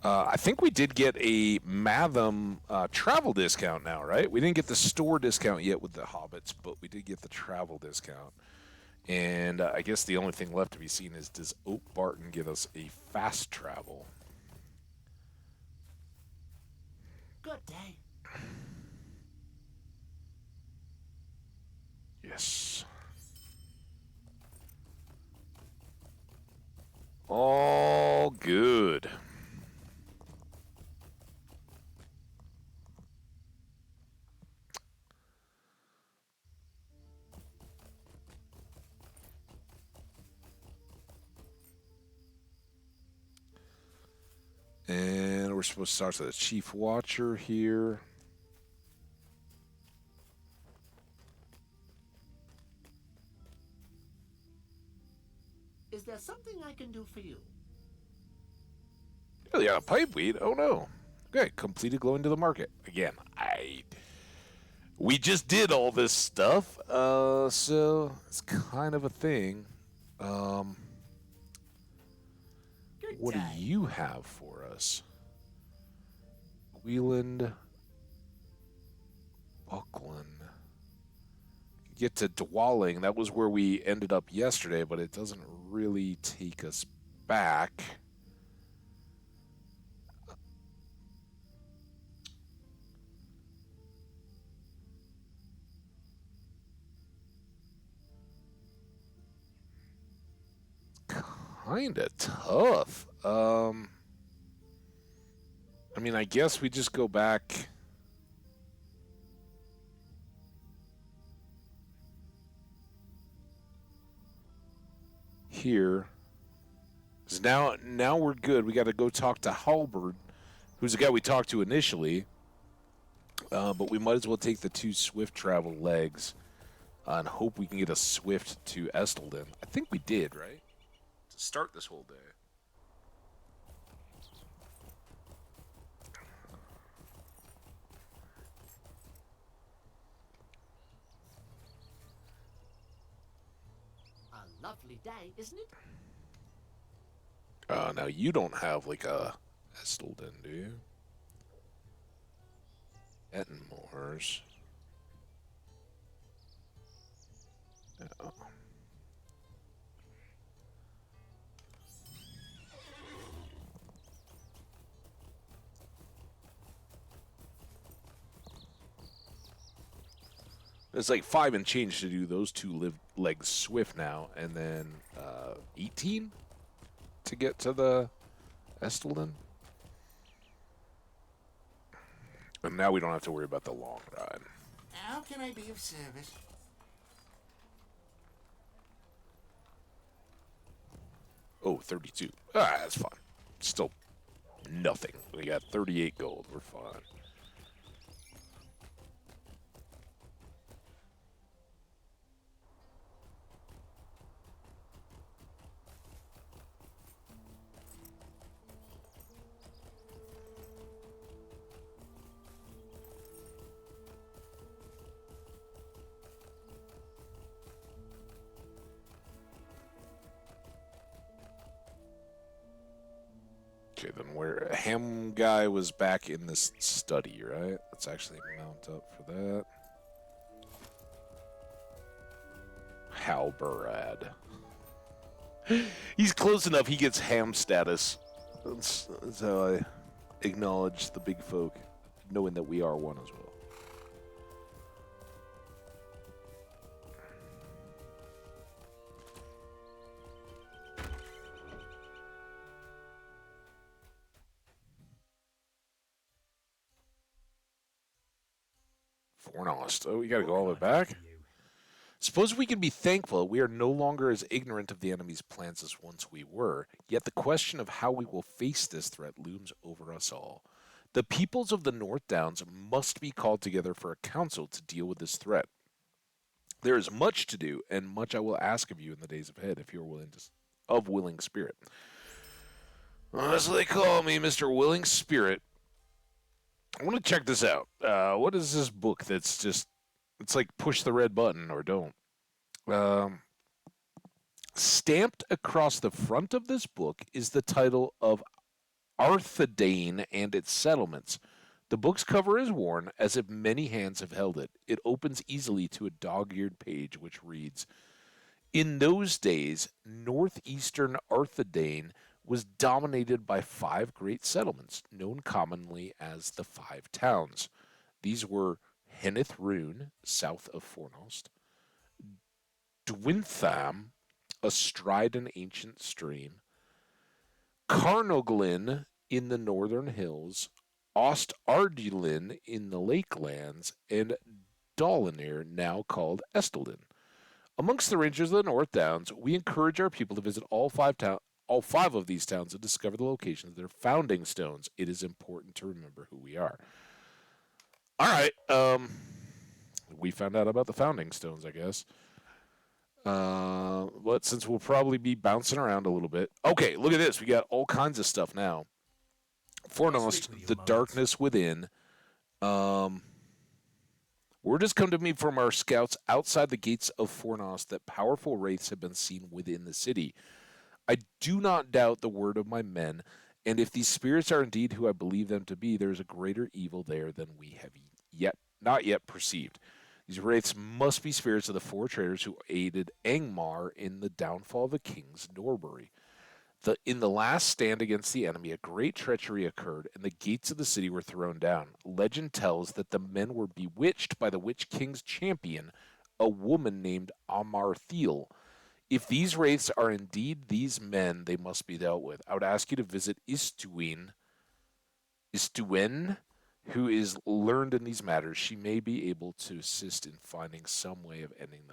I think we did get a Matham travel discount now, right? We didn't get the store discount yet with the Hobbits, but we did get the travel discount. And I guess the only thing left to be seen is, does Oak Barton give us a fast travel? Good day. Yes. All good. And we're supposed to talk to the Chief Watcher here. Is there something I can do for you? Oh, yeah, pipe weed. Oh no. Okay, completed going to the market. Again, we just did all this stuff, so it's kind of a thing. What do you have for us? Wheeland, Buckland. Get to Dwalling. That was where we ended up yesterday, but it doesn't really take us back. Kinda tough. I mean, I guess we just go back. Here. 'Cause now we're good. We got to go talk to Halberd, who's the guy we talked to initially. But we might as well take the 2 swift travel legs and hope we can get a swift to Esteldin. I think we did, right? To start this whole day. A lovely day, isn't it? Now you don't have like a Esteldin, do you? Ettenmoors. Oh. It's like 5 and change to do those 2 legs swift now, and then 18 to get to the Esteldin. And now we don't have to worry about the long ride. How can I be of service? Oh, 32. Ah, that's fine. Still nothing. We got 38 gold. We're fine. Okay, then where Ham guy was back in this study, right? Let's actually mount up for that. Halberad. He's close enough. He gets ham status. That's how I acknowledge the big folk, knowing that we are one as well. Fornost. Oh, we got to go all the way back? Suppose we can be thankful we are no longer as ignorant of the enemy's plans as once we were, yet the question of how we will face this threat looms over us all. The peoples of the North Downs must be called together for a council to deal with this threat. There is much to do, and much I will ask of you in the days ahead, if you are willing to, of willing spirit. As they call me, Mr. Willing Spirit. I want to check this out. What is this book that's just, it's like push the red button or don't. Stamped across the front of this book is the title of Arthedain and its settlements. The book's cover is worn, as if many hands have held it. It opens easily to a dog-eared page which reads, "In those days, northeastern Arthedain was dominated by 5 great settlements, known commonly as the 5 Towns. These were Henneth Rune, south of Fornost, Dwintham, astride an ancient stream, Carnoglin in the northern hills, Ostardulin in the lakelands, and Dolinir, now called Esteldin. Amongst the rangers of the North Downs, we encourage our people to visit all five of these towns and discover the locations of their founding stones. It is important to remember who we are." All right. We found out about the founding stones, I guess. But since we'll probably be bouncing around a little bit. Okay, look at this. We got all kinds of stuff now. Fornost, the darkness within. Word has come to me from our scouts outside the gates of Fornost that powerful wraiths have been seen within the city. I do not doubt the word of my men, and if these spirits are indeed who I believe them to be, there is a greater evil there than we have not yet perceived. These wraiths must be spirits of the 4 traitors who aided Angmar in the downfall of the kings Norbury. In the last stand against the enemy, a great treachery occurred, and the gates of the city were thrown down. Legend tells that the men were bewitched by the Witch King's champion, a woman named Amarthiel. If these wraiths are indeed these men, they must be dealt with. I would ask you to visit Istuen, who is learned in these matters. She may be able to assist in finding some way of ending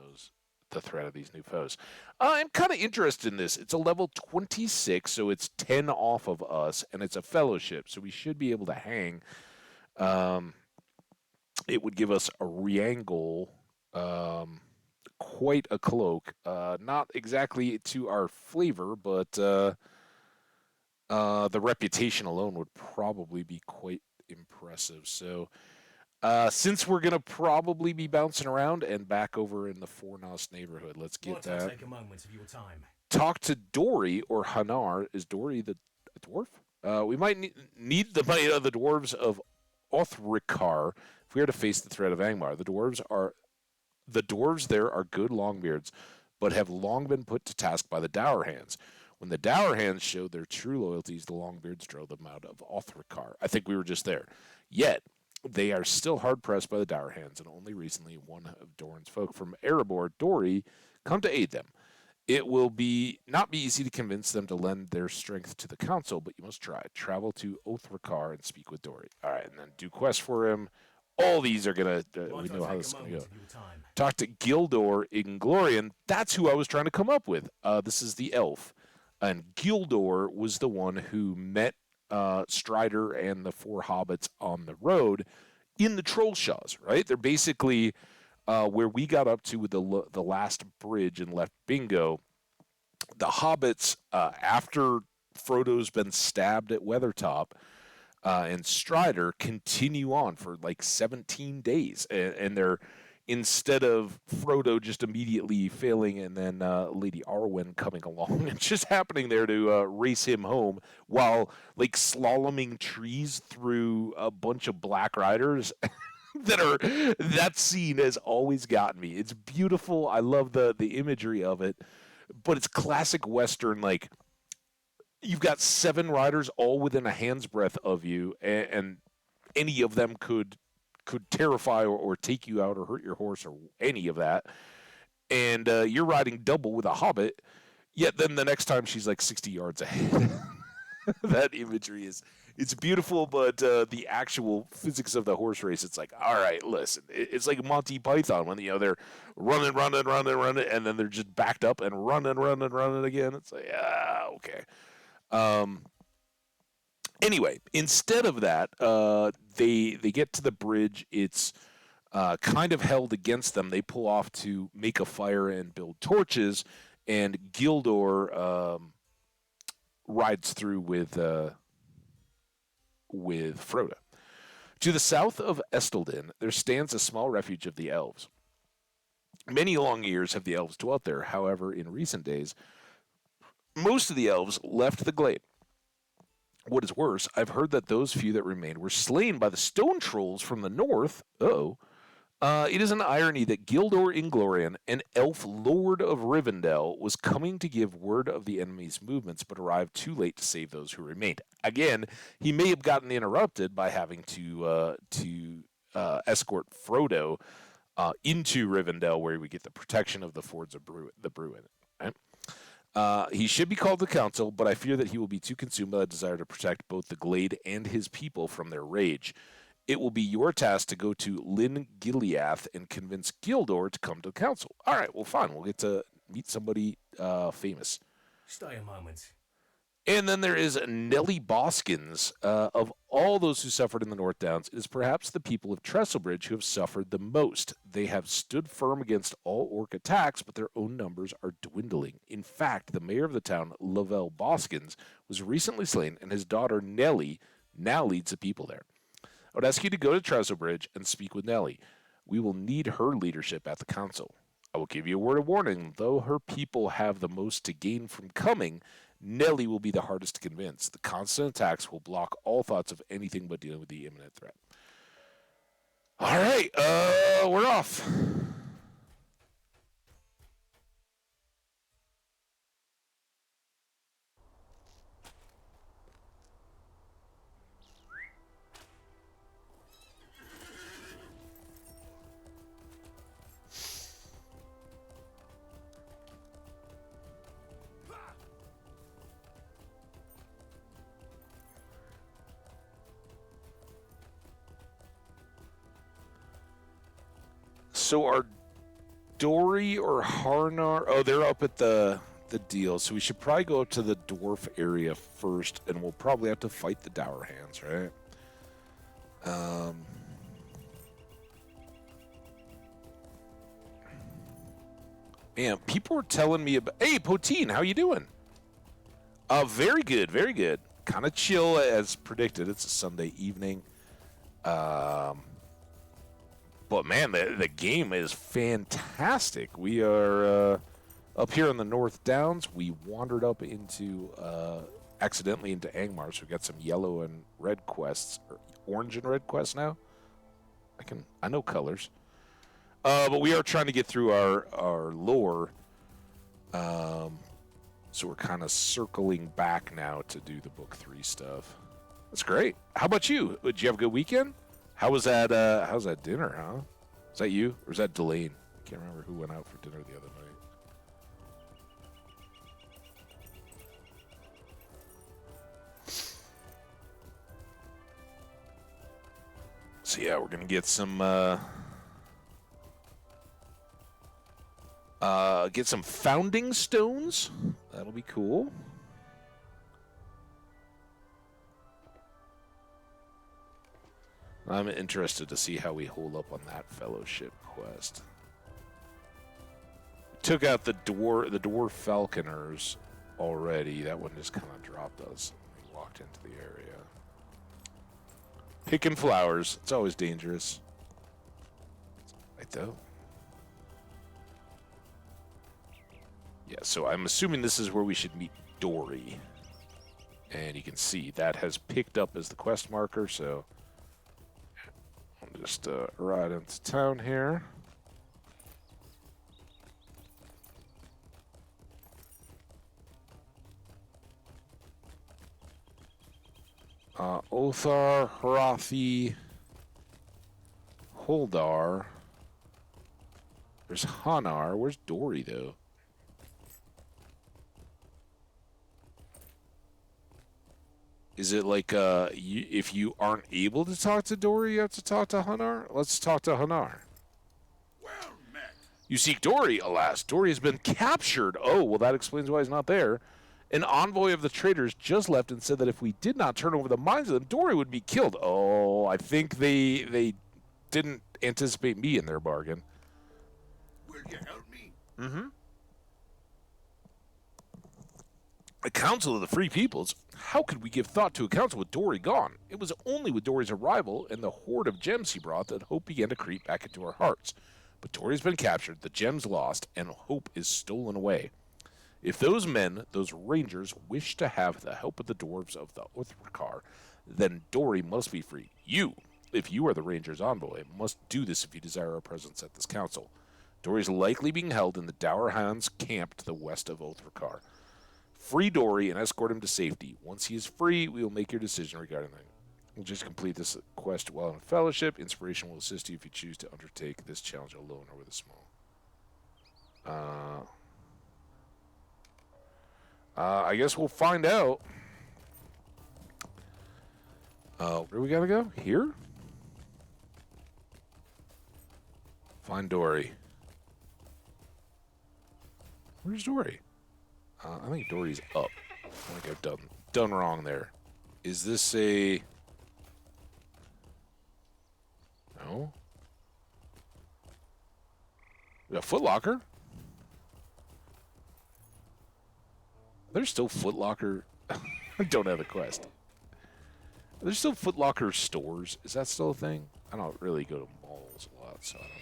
the threat of these new foes. I'm kind of interested in this. It's a level 26, so it's 10 off of us, and it's a fellowship, so we should be able to hang. It would give us a Riangol, quite a cloak. Not exactly to our flavor, but the reputation alone would probably be quite impressive. So since we're going to probably be bouncing around and back over in the Fornost neighborhood, let's get that. Take a moment of your time. Talk to Dory or Hanar. Is Dory a dwarf? We might need the might of the dwarves of Othrikar if we are to face the threat of Angmar. The dwarves there are good longbeards, but have long been put to task by the Dour Hands. When the Dour Hands showed their true loyalties, the Longbeards drove them out of Othrikar. I think we were just there. Yet, they are still hard-pressed by the Dour Hands, and only recently one of Doran's folk from Erebor, Dory, come to aid them. It will not be easy to convince them to lend their strength to the council, but you must try. Travel to Othrikar and speak with Dory. All right, and then do quests for him. All these are going to, we know how this is going to go. Talk to Gildor Inglorian. That's who I was trying to come up with. This is the elf. And Gildor was the one who met Strider and the 4 hobbits on the road in the Trollshaws, right? They're basically where we got up to with the last bridge and left Bingo. The hobbits, after Frodo's been stabbed at Weathertop, and Strider continue on for like 17 days. And they're, instead of Frodo just immediately failing and then Lady Arwen coming along and just happening there to race him home while like slaloming trees through a bunch of Black Riders. That scene has always gotten me. It's beautiful. I love the imagery of it, but it's classic Western. Like, you've got 7 riders all within a hand's breadth of you, and any of them could terrify or take you out or hurt your horse or any of that. And you're riding double with a hobbit, yet then the next time she's like 60 yards ahead. That imagery is it's beautiful, but the actual physics of the horse race, it's like, all right, listen, it's like Monty Python when they're running, and then they're just backed up and running again. It's like, okay. Anyway, instead of that, they get to the bridge. It's kind of held against them. They pull off to make a fire and build torches, and Gildor rides through with Frodo. To the south of Esteldin, there stands a small refuge of the elves. Many long years have the elves dwelt there. However, in recent days, most of the elves left the glade. What is worse, I've heard that those few that remained were slain by the stone trolls from the north. It is an irony that Gildor Inglorian, an elf lord of Rivendell, was coming to give word of the enemy's movements, but arrived too late to save those who remained. Again, he may have gotten interrupted by having to escort Frodo into Rivendell, where we get the protection of the fords of the Bruin. Right? He should be called to council, but I fear that he will be too consumed by the desire to protect both the glade and his people from their rage. It will be your task to go to Lyn Gileath and convince Gildor to come to the council. All right, well, fine. We'll get to meet somebody famous. Stay a moment. And then there is Nellie Boskins. Of all those who suffered in the North Downs, it is perhaps the people of Trestlebridge who have suffered the most. They have stood firm against all orc attacks, but their own numbers are dwindling. In fact, the mayor of the town, Lavelle Boskins, was recently slain, and his daughter, Nellie, now leads the people there. I would ask you to go to Trestlebridge and speak with Nellie. We will need her leadership at the council. I will give you a word of warning. Though her people have the most to gain from coming, Nellie will be the hardest to convince. The constant attacks will block all thoughts of anything but dealing with the imminent threat. All right, we're off. So are Dory or Harnar? Oh, they're up at the deal. So we should probably go up to the dwarf area first, and we'll probably have to fight the Dour Hands, right? Man, people were telling me about. Hey, Poteen, how you doing? Very good, very good. Kind of chill as predicted. It's a Sunday evening. But man, the game is fantastic. We are up here in the North Downs. We wandered up into accidentally into Angmar, so we got some yellow and red quests, or orange and red quests now. I know colors. But we are trying to get through our lore. So we're kind of circling back now to do the book 3 stuff. That's great. How about you? Did you have a good weekend? How was that dinner, huh? Was that you? Or was that Delane? I can't remember who went out for dinner the other night. So yeah, we're gonna get some founding stones. That'll be cool. I'm interested to see how we hold up on that fellowship quest. Took out the dwarf falconers already. That one just kind of dropped us. We walked into the area. Picking flowers. It's always dangerous. Right though. Yeah, so I'm assuming this is where we should meet Dory. And you can see that has picked up as the quest marker, so I'll just ride into town here. Othar, Harathi, Holdar. There's Hanar. Where's Dory, though? Is it like if you aren't able to talk to Dory, you have to talk to Hanar? Let's talk to Hanar. Well met. You seek Dory, alas. Dory has been captured. Oh, well, that explains why he's not there. An envoy of the traders just left and said that if we did not turn over the mines to them, Dory would be killed. Oh, I think they didn't anticipate me in their bargain. Will you help me? Mm-hmm. A council of the free peoples? How could we give thought to a council with Dory gone? It was only with Dory's arrival and the hoard of gems he brought that hope began to creep back into our hearts. But Dory's been captured, the gems lost, and hope is stolen away. If those men, those rangers, wish to have the help of the dwarves of the Uthrakar, then Dory must be free. You, if you are the ranger's envoy, must do this if you desire our presence at this council. Dory is likely being held in the Dowerhound's camp to the west of Uthrakar. Free Dory and escort him to safety. Once he is free, we will make your decision regarding that. We'll just complete this quest while in fellowship. Inspiration will assist you if you choose to undertake this challenge alone or with a small. I guess we'll find out. Where do we gotta go? Here? Find Dory. Where's Dory? I think Dory's up. I think I've done wrong there. Is this a... No? A Foot Locker? There's still Foot Locker... I don't have a quest. There's still Foot Locker stores. Is that still a thing? I don't really go to malls a lot, so I don't know.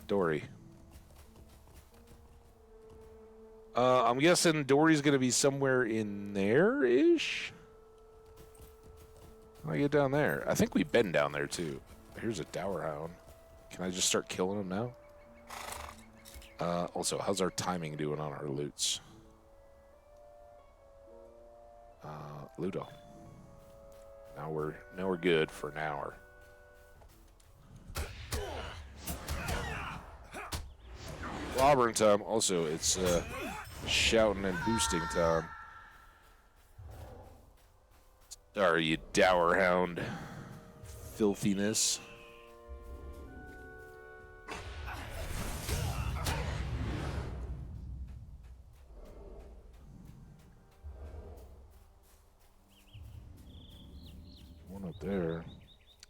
Dory. I'm guessing Dory's gonna be somewhere in there-ish? How do I get down there? I think we've been down there, too. Here's a Dowerhound. Can I just start killing him now? Also, how's our timing doing on our loots? Ludo. Now we're good for an hour. Clobbering time. Also, it's shouting and boosting time. Sorry, you Dowerhound filthiness. One up there.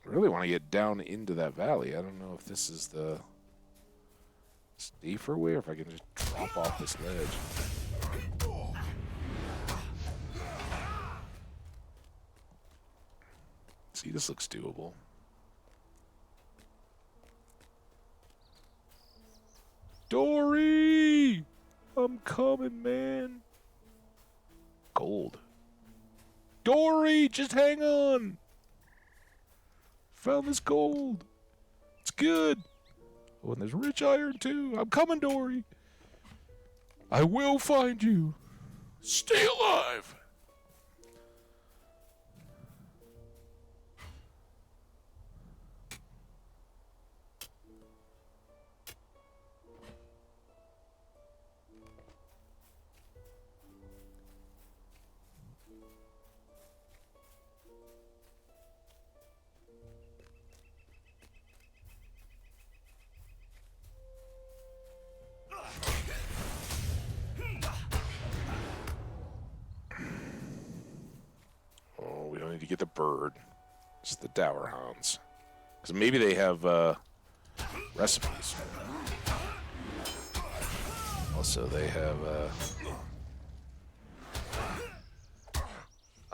I really want to get down into that valley. I don't know if this is the safer way or if I can just drop off this ledge. See, this looks doable. Dory! I'm coming, man. Gold. Dory, just hang on. Found this gold. It's good. Oh, and there's rich iron, too. I'm coming, Dory. I will find you. Stay alive. Oh, we don't need to get the bird. It's the Dowerhounds. Because maybe they have recipes. Also, they have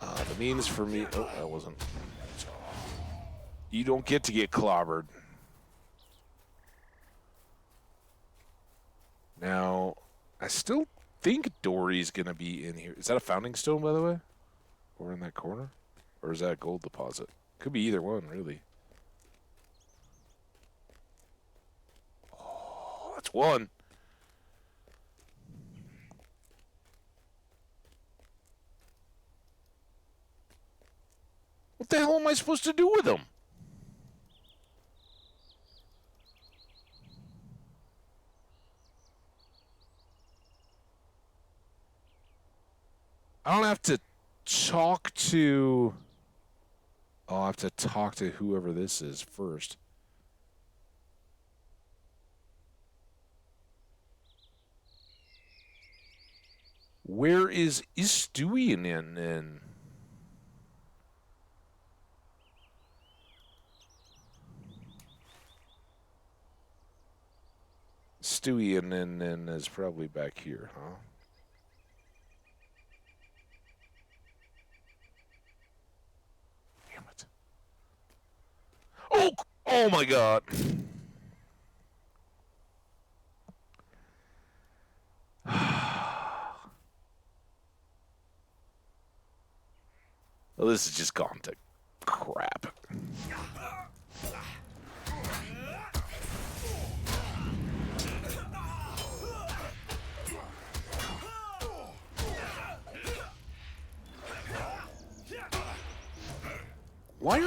the means for me. Oh, that wasn't. You don't get to get clobbered. Now, I still think Dory's going to be in here. Is that a founding stone, by the way? Or in that corner? Or is that a gold deposit? Could be either one, really. Oh, that's one. What the hell am I supposed to do with them? I don't have to talk to... I'll have to talk to whoever this is first. Where is Esteldin in? Esteldin is probably back here, huh? Damn it. Oh! Oh my god! Well, this has just gone to crap. Why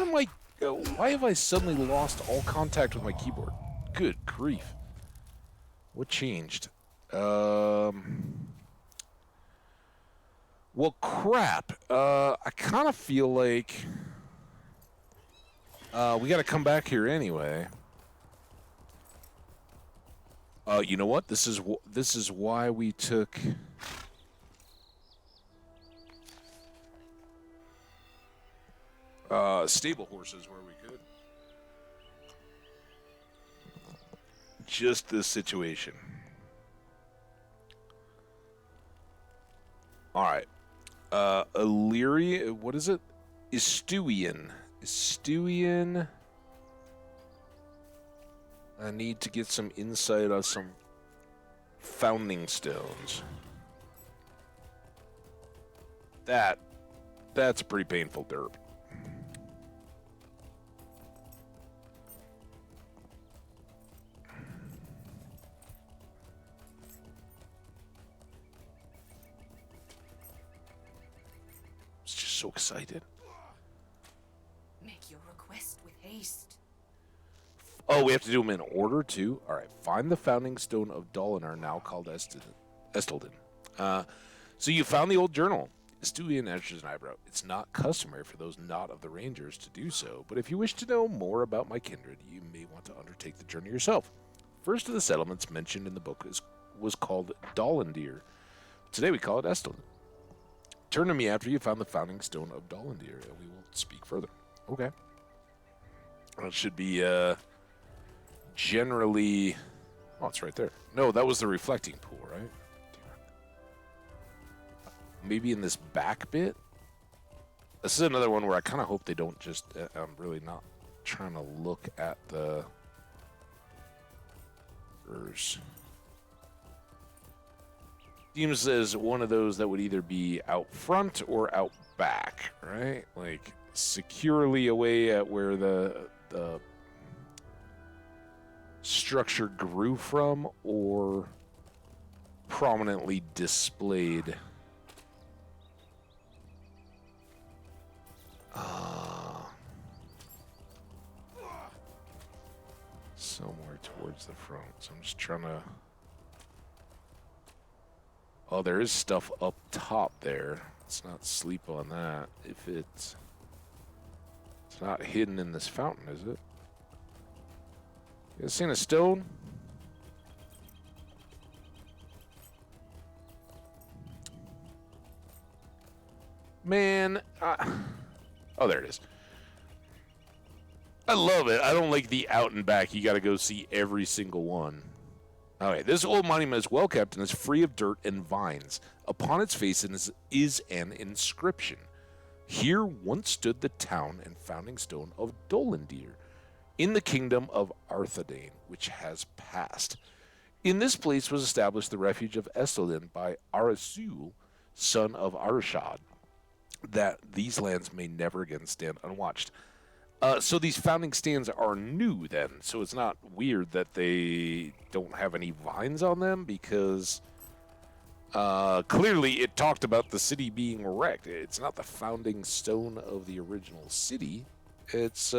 have I suddenly lost all contact with my keyboard? Good grief. What changed? Well, crap. I kind of feel like we got to come back here anyway. You know what? This is why we took. Stable horses where we could. Just this situation. All right. Illyria, what is it? Esteldin. I need to get some insight on some founding stones. That's a pretty painful derp. So excited. Make your request with haste. Oh, we have to do them in order too? Alright, find the founding stone of Dolinar, now called Esteldin. So you found the old journal. Esteldin edges an eyebrow. It's not customary for those not of the Rangers to do so, but if you wish to know more about my kindred, you may want to undertake the journey yourself. First of the settlements mentioned in the book was called Dolindir. Today we call it Esteldin. Turn to me after you found the founding stone of Dolindir, and we will speak further. Okay. That should be, generally... Oh, it's right there. No, that was the reflecting pool, right? Maybe in this back bit? This is another one where I kind of hope they don't just... I'm really not trying to look at the... Seems as one of those that would either be out front or out back, right? Like securely away at where the structure grew from, or prominently displayed. Somewhere towards the front. So I'm just trying to... Oh, there is stuff up top there. Let's not sleep on that. If it's not hidden in this fountain, is it? You guys seen a stone? Man, oh, there it is. I love it. I don't like the out and back. You got to go see every single one. Okay, this old monument is well kept and is free of dirt and vines. Upon its face is an inscription. Here once stood the town and founding stone of Dolindir, in the kingdom of Arthedain, which has passed. In this place was established the refuge of Esteldin by Arasul, son of Arshad, that these lands may never again stand unwatched. So these founding stands are new then, so it's not weird that they don't have any vines on them, because clearly it talked about the city being wrecked. It's not the founding stone of the original city. It's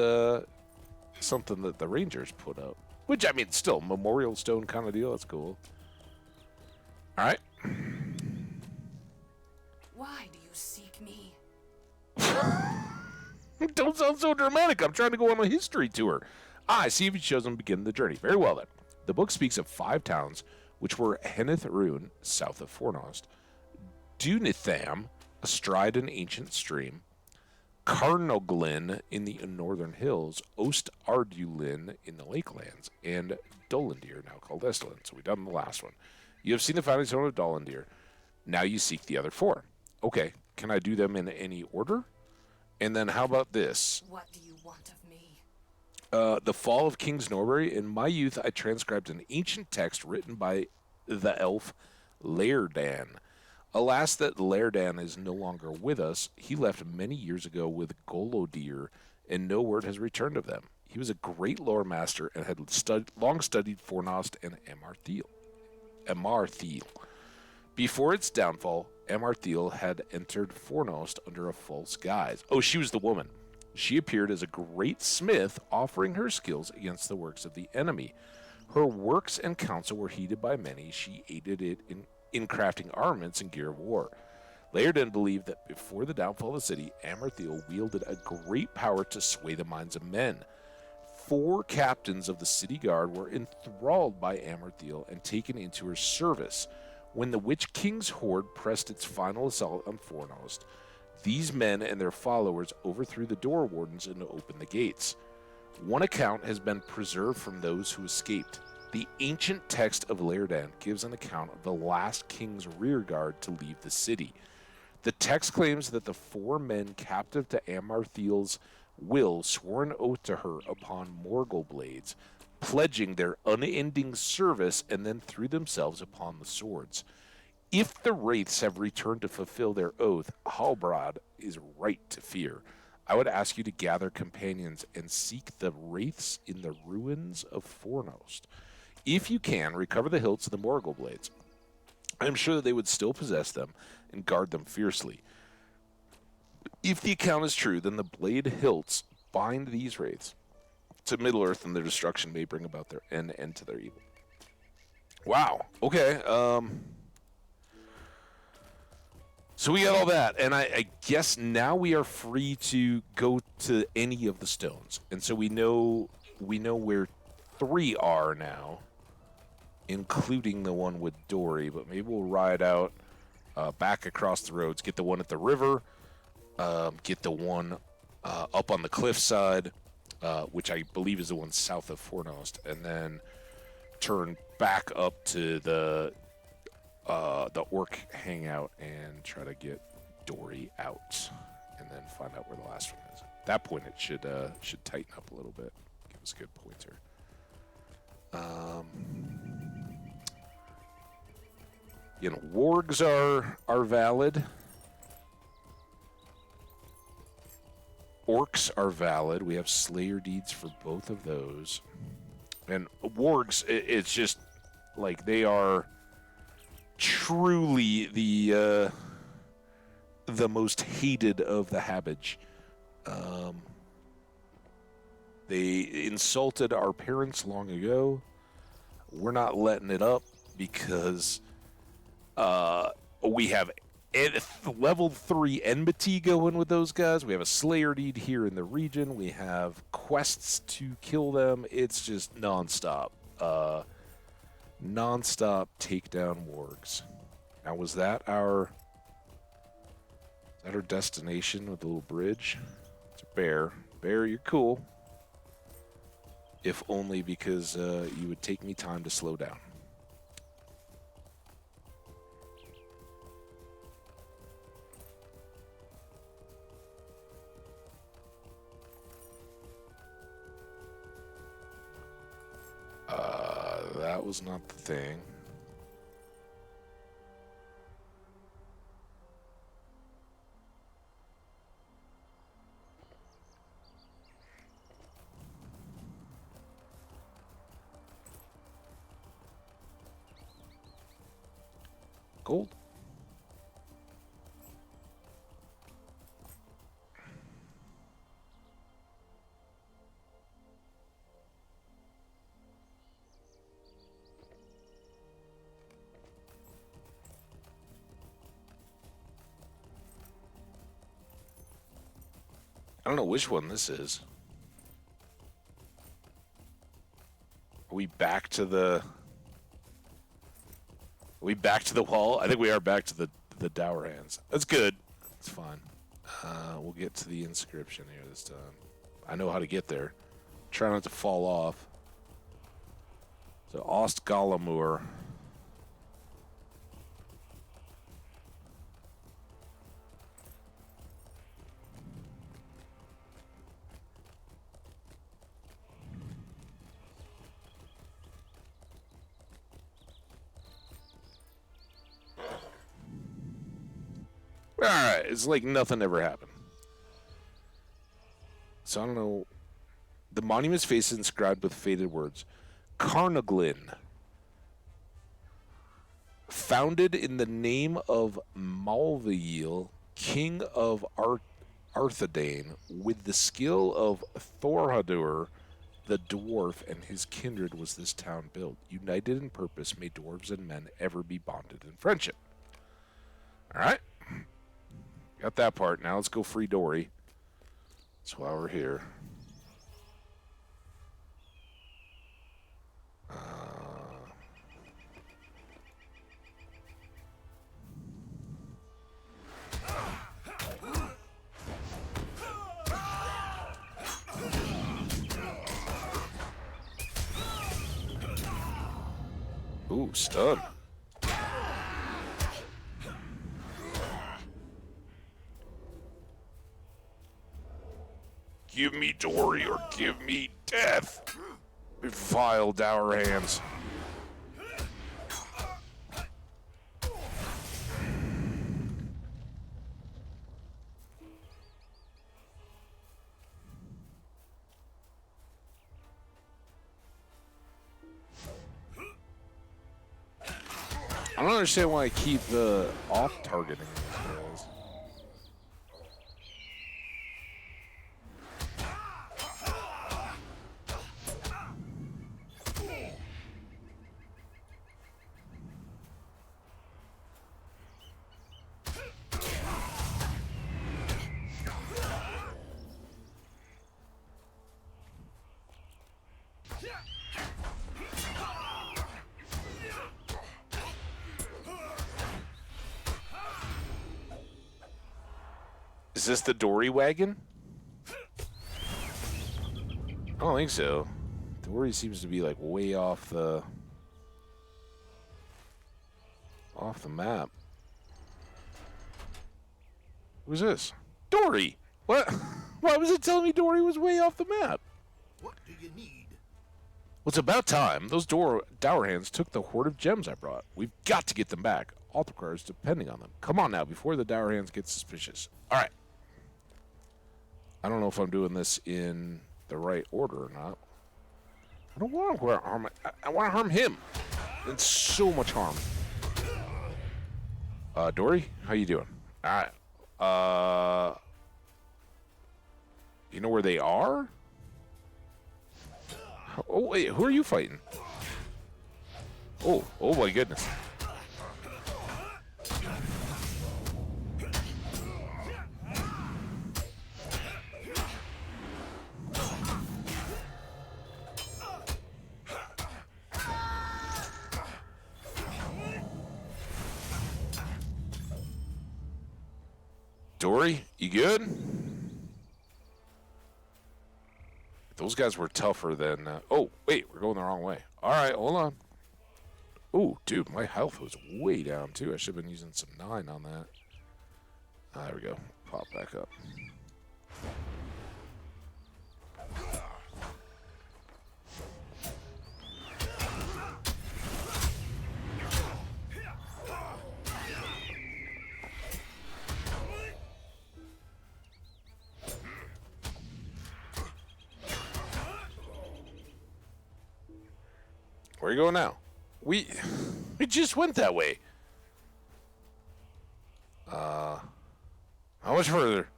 something that the Rangers put up. Which, I mean, still, memorial stone kind of deal. That's cool. All right. Why do you Don't sound so dramatic. I'm trying to go on a history tour. I see if you chose them begin the journey. Very well, then. The book speaks of 5 towns, which were Henneth Rune, south of Fornost, Dunitham, astride an ancient stream, Carnoglin in the northern hills, Ost Ardulin in the lakelands, and Dolandir, now called Esteldin. So we've done the last one. You have seen the founding stone of Dolandir. Now you seek the other 4. Okay, can I do them in any order? And then how about this? What do you want of me? The Fall of Kings Norbury. In my youth, I transcribed an ancient text written by the elf Laerdan. Alas, that Laerdan is no longer with us. He left many years ago with Golodir, and no word has returned of them. He was a great lore master and had long studied Fornost and Amarthiel. Before its downfall, Amarthiel had entered Fornost under a false guise. Oh, she was the woman. She appeared as a great smith, offering her skills against the works of the enemy. Her works and counsel were heeded by many. She aided it in crafting armaments and gear of war. Laerdan believed that before the downfall of the city, Amarthiel wielded a great power to sway the minds of men. 4 captains of the city guard were enthralled by Amarthiel and taken into her service. When the Witch King's horde pressed its final assault on Fornost, these men and their followers overthrew the door wardens and opened the gates. One account has been preserved from those who escaped. The ancient text of Laerdan gives an account of the last king's rearguard to leave the city. The text claims that the 4 men captive to Amarthiel's will swore an oath to her upon Morgul blades, pledging their unending service, and then threw themselves upon the swords. If the wraiths have returned to fulfill their oath, Halbrand is right to fear. I would ask you to gather companions and seek the wraiths in the ruins of Fornost. If you can, recover the hilts of the Morgul blades. I am sure that they would still possess them and guard them fiercely. If the account is true, then the blade hilts bind these wraiths to Middle-earth, and their destruction may bring about their end to their evil. Wow. Okay. So we got all that, and I guess now we are free to go to any of the stones, and so we know where 3 are now, including the one with Dory. But maybe we'll ride out back across the roads, get the one at the river, get the one up on the cliffside, which I believe is the one south of Fornost, and then turn back up to the orc hangout and try to get Dory out, and then find out where the last one is. At that point, it should tighten up a little bit. Give us a good pointer. Wargs are valid. Orcs are valid. We have Slayer deeds for both of those. And wargs, it's just like they are truly the most hated of the Habbage. They insulted our parents long ago. We're not letting it up because we have level 3 enmity going with those guys. We have a Slayer deed here in the region. We have quests to kill them. It's just nonstop. Nonstop takedown wargs. Now, was that our destination with the little bridge? It's a bear. Bear, you're cool. If only because you would take me time to slow down. That was not the thing. Gold. don't know which one this is. Are we back to the... Are we back to the wall? I think we are back to the dour hands. That's good. It's fine. We'll get to the inscription here this time. I know how to get there. Try not to fall off. So, Ostgalamur. Alright, it's like nothing ever happened. So I don't know. The monument's face is inscribed with faded words. Carnaglin. Founded in the name of Malvail, king of Arthedain, with the skill of Thorhadur, the dwarf, and his kindred was this town built. United in purpose, may dwarves and men ever be bonded in friendship. Alright. Got that part. Now let's go free Dory. That's why we're here. Ooh, stun. Give me Dory or give me death. Vile dour hands. I don't understand why I keep off-targeting these guys. Is this the Dory wagon? I don't think so. Dory seems to be like way off the map. Who's this? Dory! What? Why was it telling me Dory was way off the map? What do you need? Well, it's about time. Those dour hands took the hoard of gems I brought. We've got to get them back. Althakar is depending on them. Come on now, before the dour hands get suspicious. All right. I don't know if I'm doing this in the right order or not. I don't want to harm. I want to harm him. It's so much harm. Dory, how you doing? All right. You know where they are? Oh wait, who are you fighting? Oh my goodness. Dory, you good? Those guys were tougher than... oh, wait, we're going the wrong way. All right, hold on. Oh, dude, my health was way down, too. I should have been using some 9 on that. There we go. Pop back up. Where are you going now? We just went that way. How much further?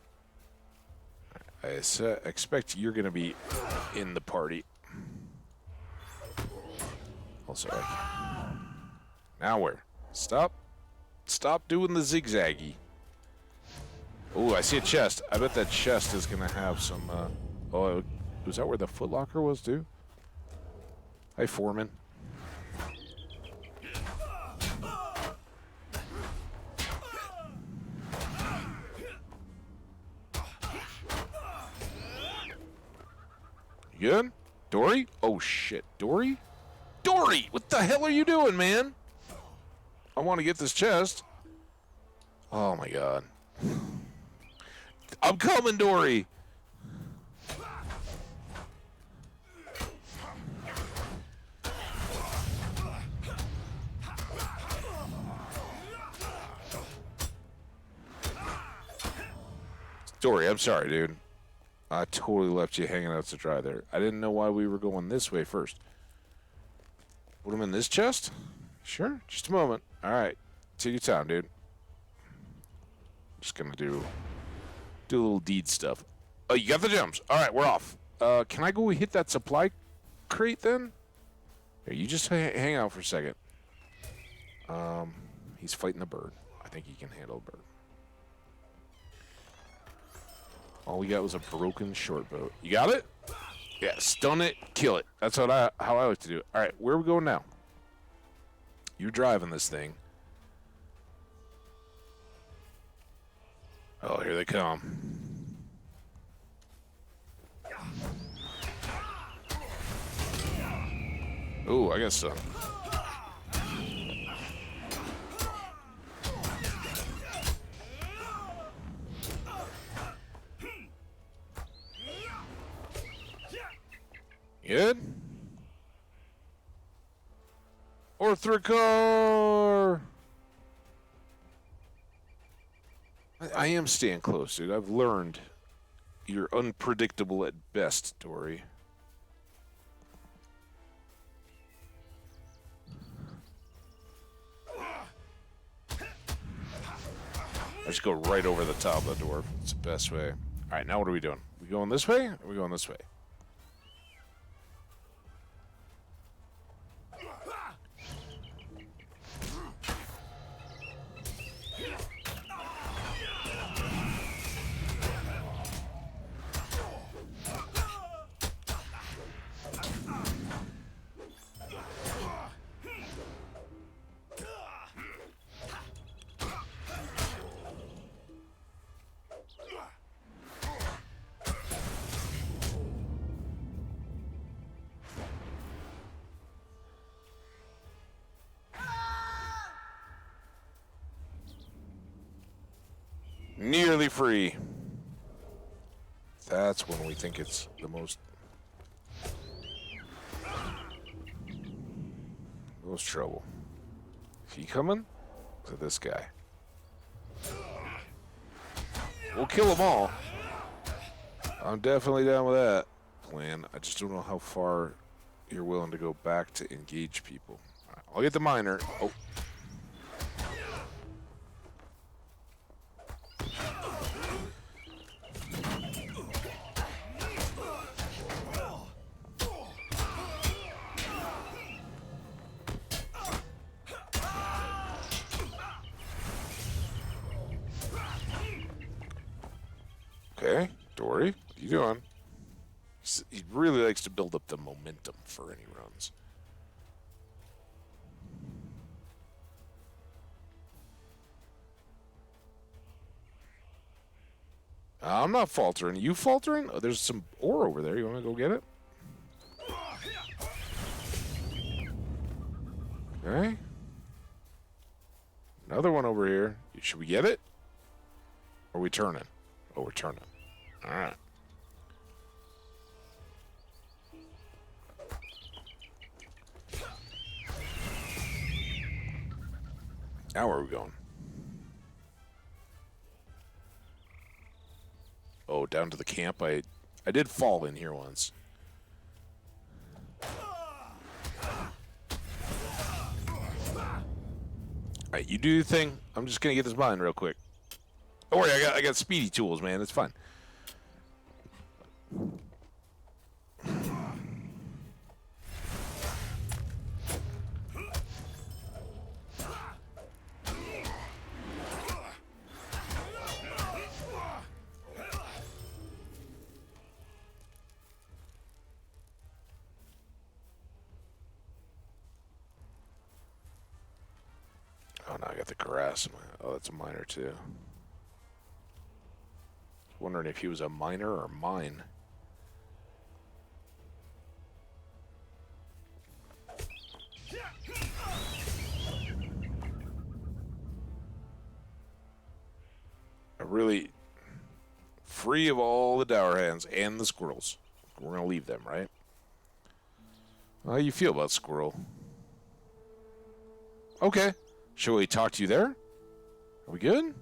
I expect you're going to be in the party. Also, now where? Stop doing the zigzaggy. Oh, I see a chest. I bet that chest is gonna have some. Oh, was that where the Foot Locker was, too? Hi, Foreman. You good? Dory? Oh, shit. Dory? Dory! What the hell are you doing, man? I want to get this chest. Oh, my God. I'm coming, Dory! Dory, I'm sorry, dude. I totally left you hanging out to dry there. I didn't know why we were going this way first. Put him in this chest? Sure, just a moment. All right, take your time, dude. Just gonna do a little deed stuff. Oh, you got the gems. All right, we're off. Can I go hit that supply crate then? Here, you just hang out for a second. He's fighting a bird. I think he can handle a bird. All we got was a broken short boat. You got it? Yeah, stun it, kill it. That's how I like to do it. All right, where are we going now? You're driving this thing. Oh, here they come. Ooh, I got some. Good? Orthricar! I am staying close, dude. I've learned you're unpredictable at best, Dory. I just go right over the top of the dwarf. It's the best way. All right, now what are we doing? We going this way, or are we going this way? Nearly free. That's when we think it's the most trouble. Is he coming? To this guy. We'll kill them all. I'm definitely down with that plan. I just don't know how far you're willing to go back to engage people. All right, I'll get the miner. Oh. Okay, Dory, what are you doing? He really likes to build up the momentum for any runs. I'm not faltering. You faltering? Oh, there's some ore over there. You want to go get it? Okay. Another one over here. Should we get it? Or are we turning? Oh, we're turning. All right. Now where are we going? Oh, down to the camp. I did fall in here once. Alright, you do your thing. I'm just gonna get this mine real quick. Don't worry, I got speedy tools, man. It's fine. got the grass. Oh, that's a miner too. Wondering if he was a miner or mine. Really free of all the dour hands and the squirrels. We're gonna leave them, right? How you feel about squirrel? Okay. Shall we talk to you there? Are we good?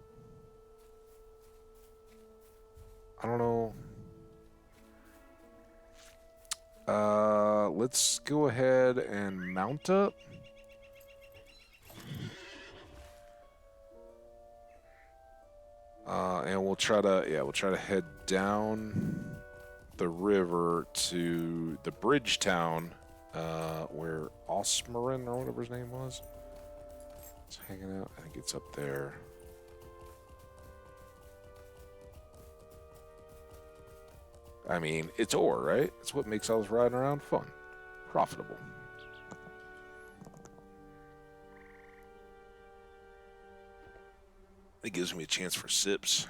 I don't know. Let's go ahead and mount up. And we'll try to head down the river to the bridge town, where Osmarin or whatever his name was. It's hanging out. I think it's up there. I mean, it's ore, right? It's what makes all this riding around fun. Profitable. It gives me a chance for sips.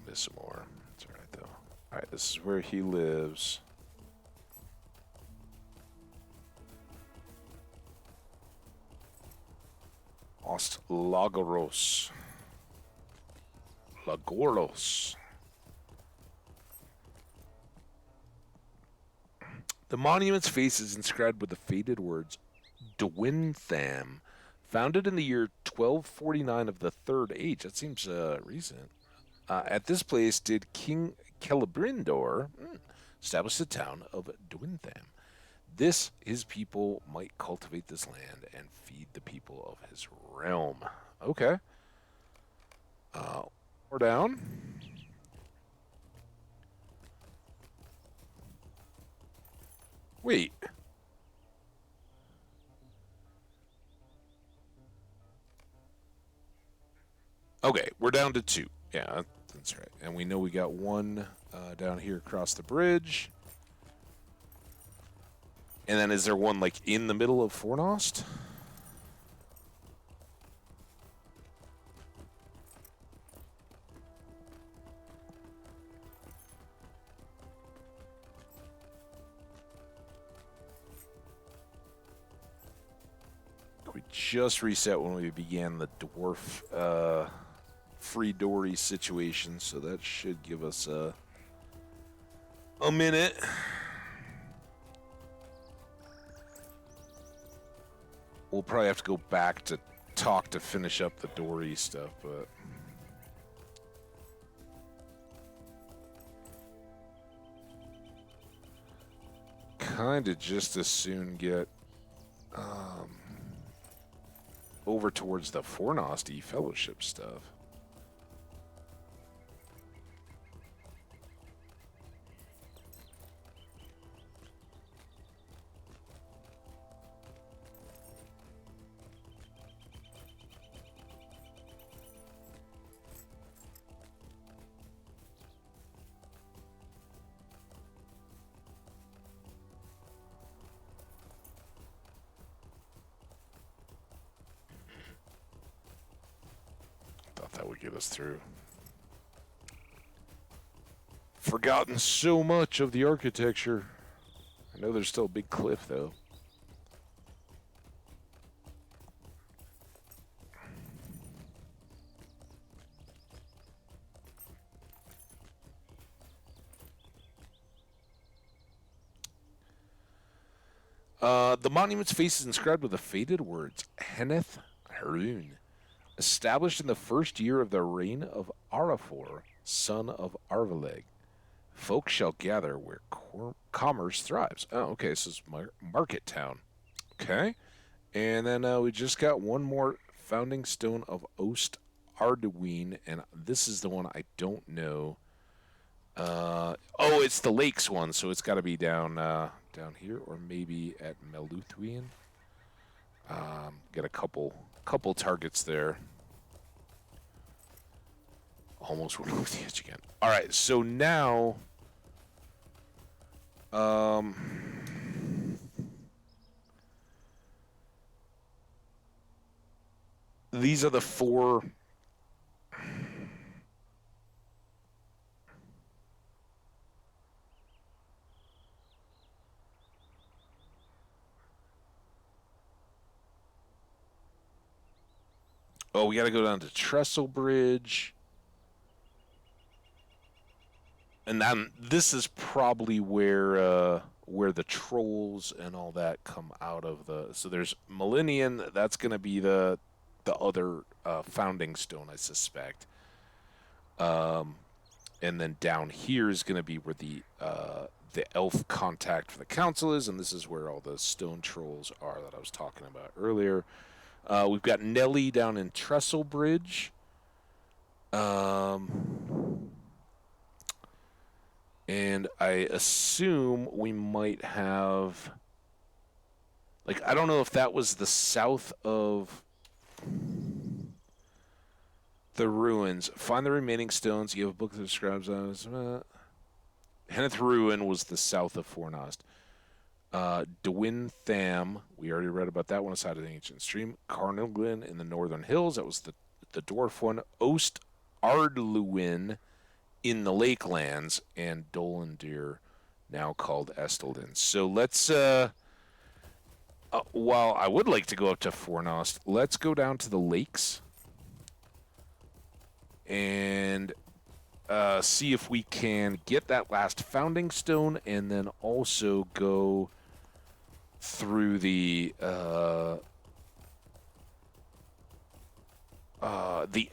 Miss some more. It's alright though. Alright, this is where he lives. Lagos. Lagoros. The monument's face is inscribed with the faded words Dwintham, founded in the year 1249 of the Third Age. That seems recent. At this place did King Celebrimbor establish the town of Dwintham. This, his people might cultivate this land and feed the people of his realm. Okay. We're down. Wait. Okay, we're down to 2. Yeah, that's right. And we know we got one down here across the bridge. And then is there one, like, in the middle of Fornost? We just reset when we began the dwarf free dory situation, so that should give us a minute. We'll probably have to go back to talk to finish up the dory stuff, but kind of just as soon get over towards the Fornost fellowship stuff. That would get us through. Forgotten so much of the architecture. I know there's still a big cliff, though. The monument's face is inscribed with the faded words, Henneth Harun. Established in the first year of the reign of Arafor, son of Arvaleg. Folk shall gather where commerce thrives. Oh, okay, so it's Market Town. Okay. And then we just got one more founding stone of Ost Arduin, and this is the one I don't know. Oh, it's the lakes one, so it's got to be down here, or maybe at Meluthwian. Get a couple targets there. Almost went over the edge again. All right, so now, these are the 4. Oh, we got to go down to Trestle Bridge. And then this is probably where the trolls and all that come out of the. So there's Millennium. That's going to be the other founding stone, I suspect. And then down here is going to be where the elf contact for the council is, and this is where all the stone trolls are that I was talking about earlier. We've got Nelly down in Trestle Bridge. And I assume we might have... Like, I don't know if that was the south of the ruins. Find the remaining stones. You have a book that describes those. Henneth Ruin was the south of Fornost. Dwyn Tham, we already read about that one, aside of the ancient stream. Carnarvon in the northern hills, that was the dwarf one. Ost Ardluin in the Lakelands, and Dolandir, now called Esteldin. So let's, while I would like to go up to Fornost, let's go down to the lakes and see if we can get that last founding stone, and then also go through the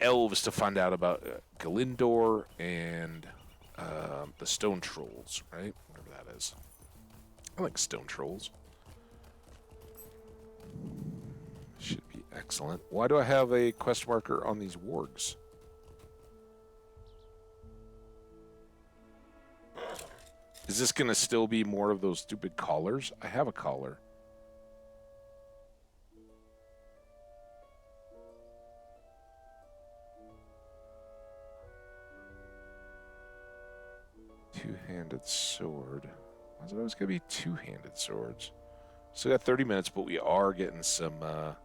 elves to find out about Galindor and the stone trolls, right? Whatever that is. I like stone trolls. Should be excellent. Why do I have a quest marker on these wargs? Is this going to still be more of those stupid collars? I have a collar. Two-handed sword. Why is it always going to be two-handed swords? Still got 30 minutes, but we are getting some... No.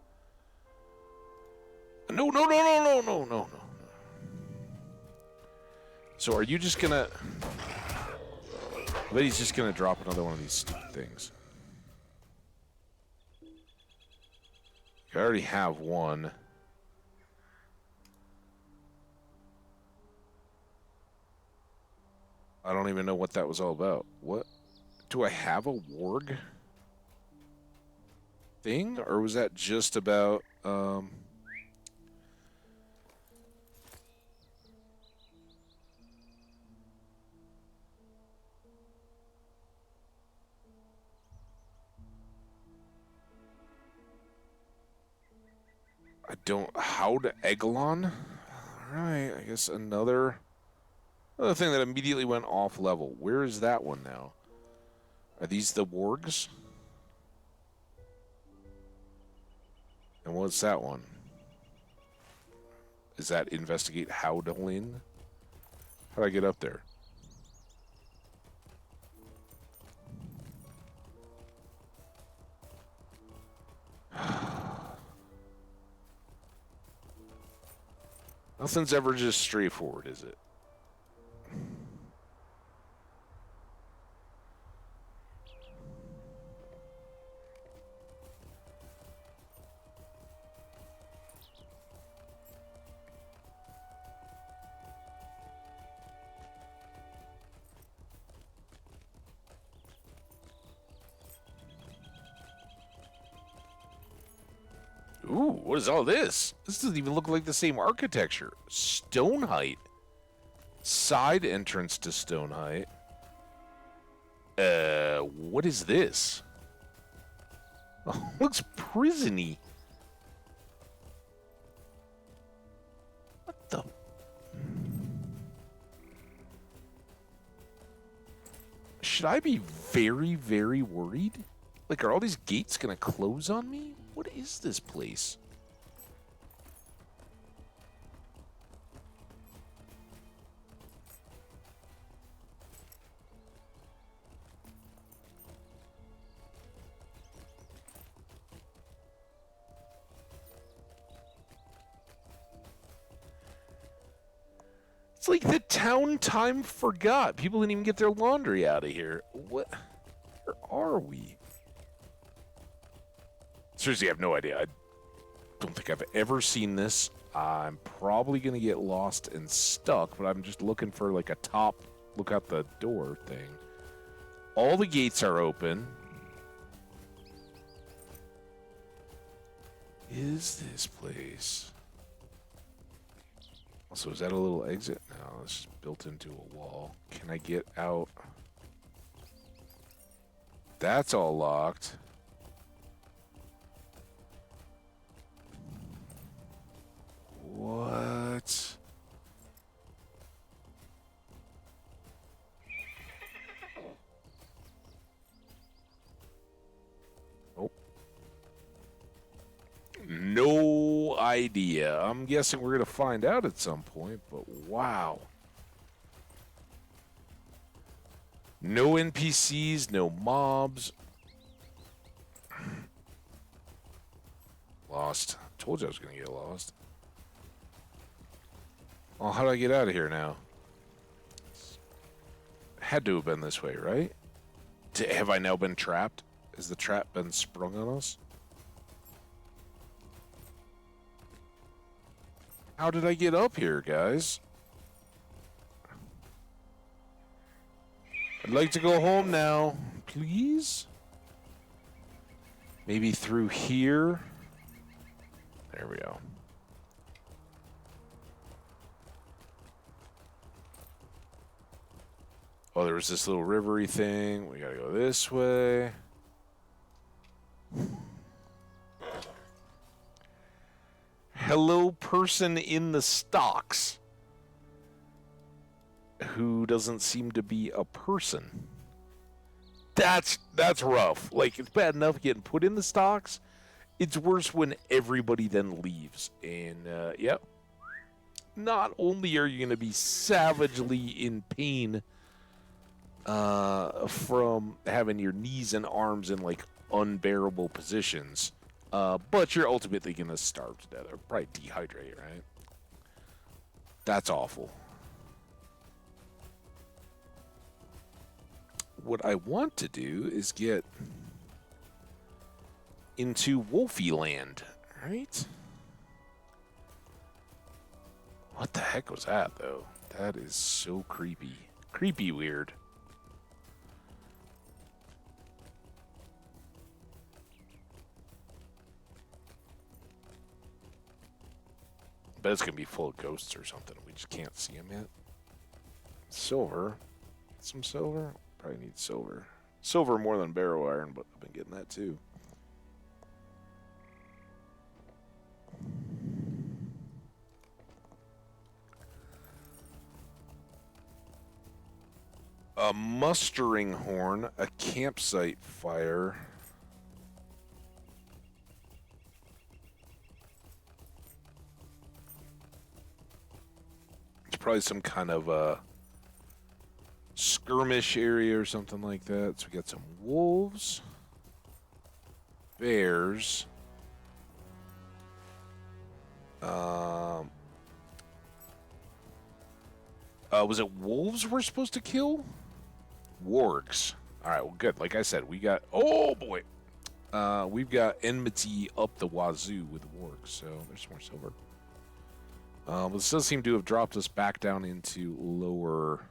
So are you just going to... I bet he's just going to drop another one of these stupid things. I already have one. I don't even know what that was all about. What? Do I have a warg thing? Or was that just about... I don't... How to Eglon? Alright, I guess another thing that immediately went off level. Where is that one now? Are these the wargs? And what's that one? Is that investigate Howdolin? How do I get up there? Nothing's ever just straightforward, is it? Ooh, what is all this? This doesn't even look like the same architecture. Stone Height. Side entrance to Stone Height. What is this? Oh, looks prison-y. What the? Should I be very, very worried? Like, are all these gates gonna close on me? What is this place? It's like the town time forgot. People didn't even get their laundry out of here. What? Where are we? Seriously, I have no idea. I don't think I've ever seen this. I'm probably going to get lost and stuck, but I'm just looking for like a top look out the door thing. All the gates are open. Is this place? Also, is that a little exit? No, this is built into a wall. Can I get out? That's all locked. What? Oh. No idea. I'm guessing we're going to find out at some point, but wow. No NPCs, no mobs. Lost. Told you I was going to get lost. Well, how do I get out of here now? Had to have been this way, right? Have I now been trapped? Has the trap been sprung on us? How did I get up here, guys? I'd like to go home now, please. Maybe through here. There we go. Oh, there was this little rivery thing. We gotta go this way. Hello, person in the stocks. Who doesn't seem to be a person. That's rough. Like, it's bad enough getting put in the stocks. It's worse when everybody then leaves. And, yep. Not only are you going to be savagely in pain from having your knees and arms in, like, unbearable positions, but you're ultimately going to starve to death or probably dehydrate, right? That's awful. What I want to do is get into Wolfie Land, right? What the heck was that, though? That is so creepy. Creepy weird. I bet it's going to be full of ghosts or something. We just can't see them yet. Silver. Some silver? Probably need silver. Silver more than barrow iron, but I've been getting that too. A mustering horn, a campsite fire. It's probably some kind of skirmish area or something like that. So we got some wolves, bears, was it wolves we're supposed to kill? Wargs. All right, well, good. Like I said, we got, oh boy, we've got enmity up the wazoo with wargs. So there's some more silver. But this does seem to have dropped us back down into lower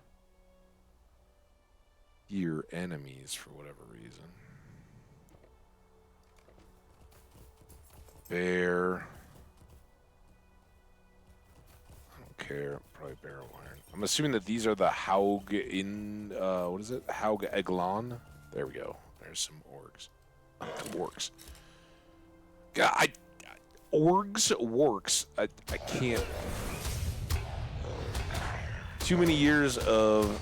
tier enemies for whatever reason. Bear. I don't care. Probably barrel iron. I'm assuming that these are the Haug in, what is it? Haug Eglon? There we go. There's some orgs. Orcs. God, wargs. I can't. Too many years of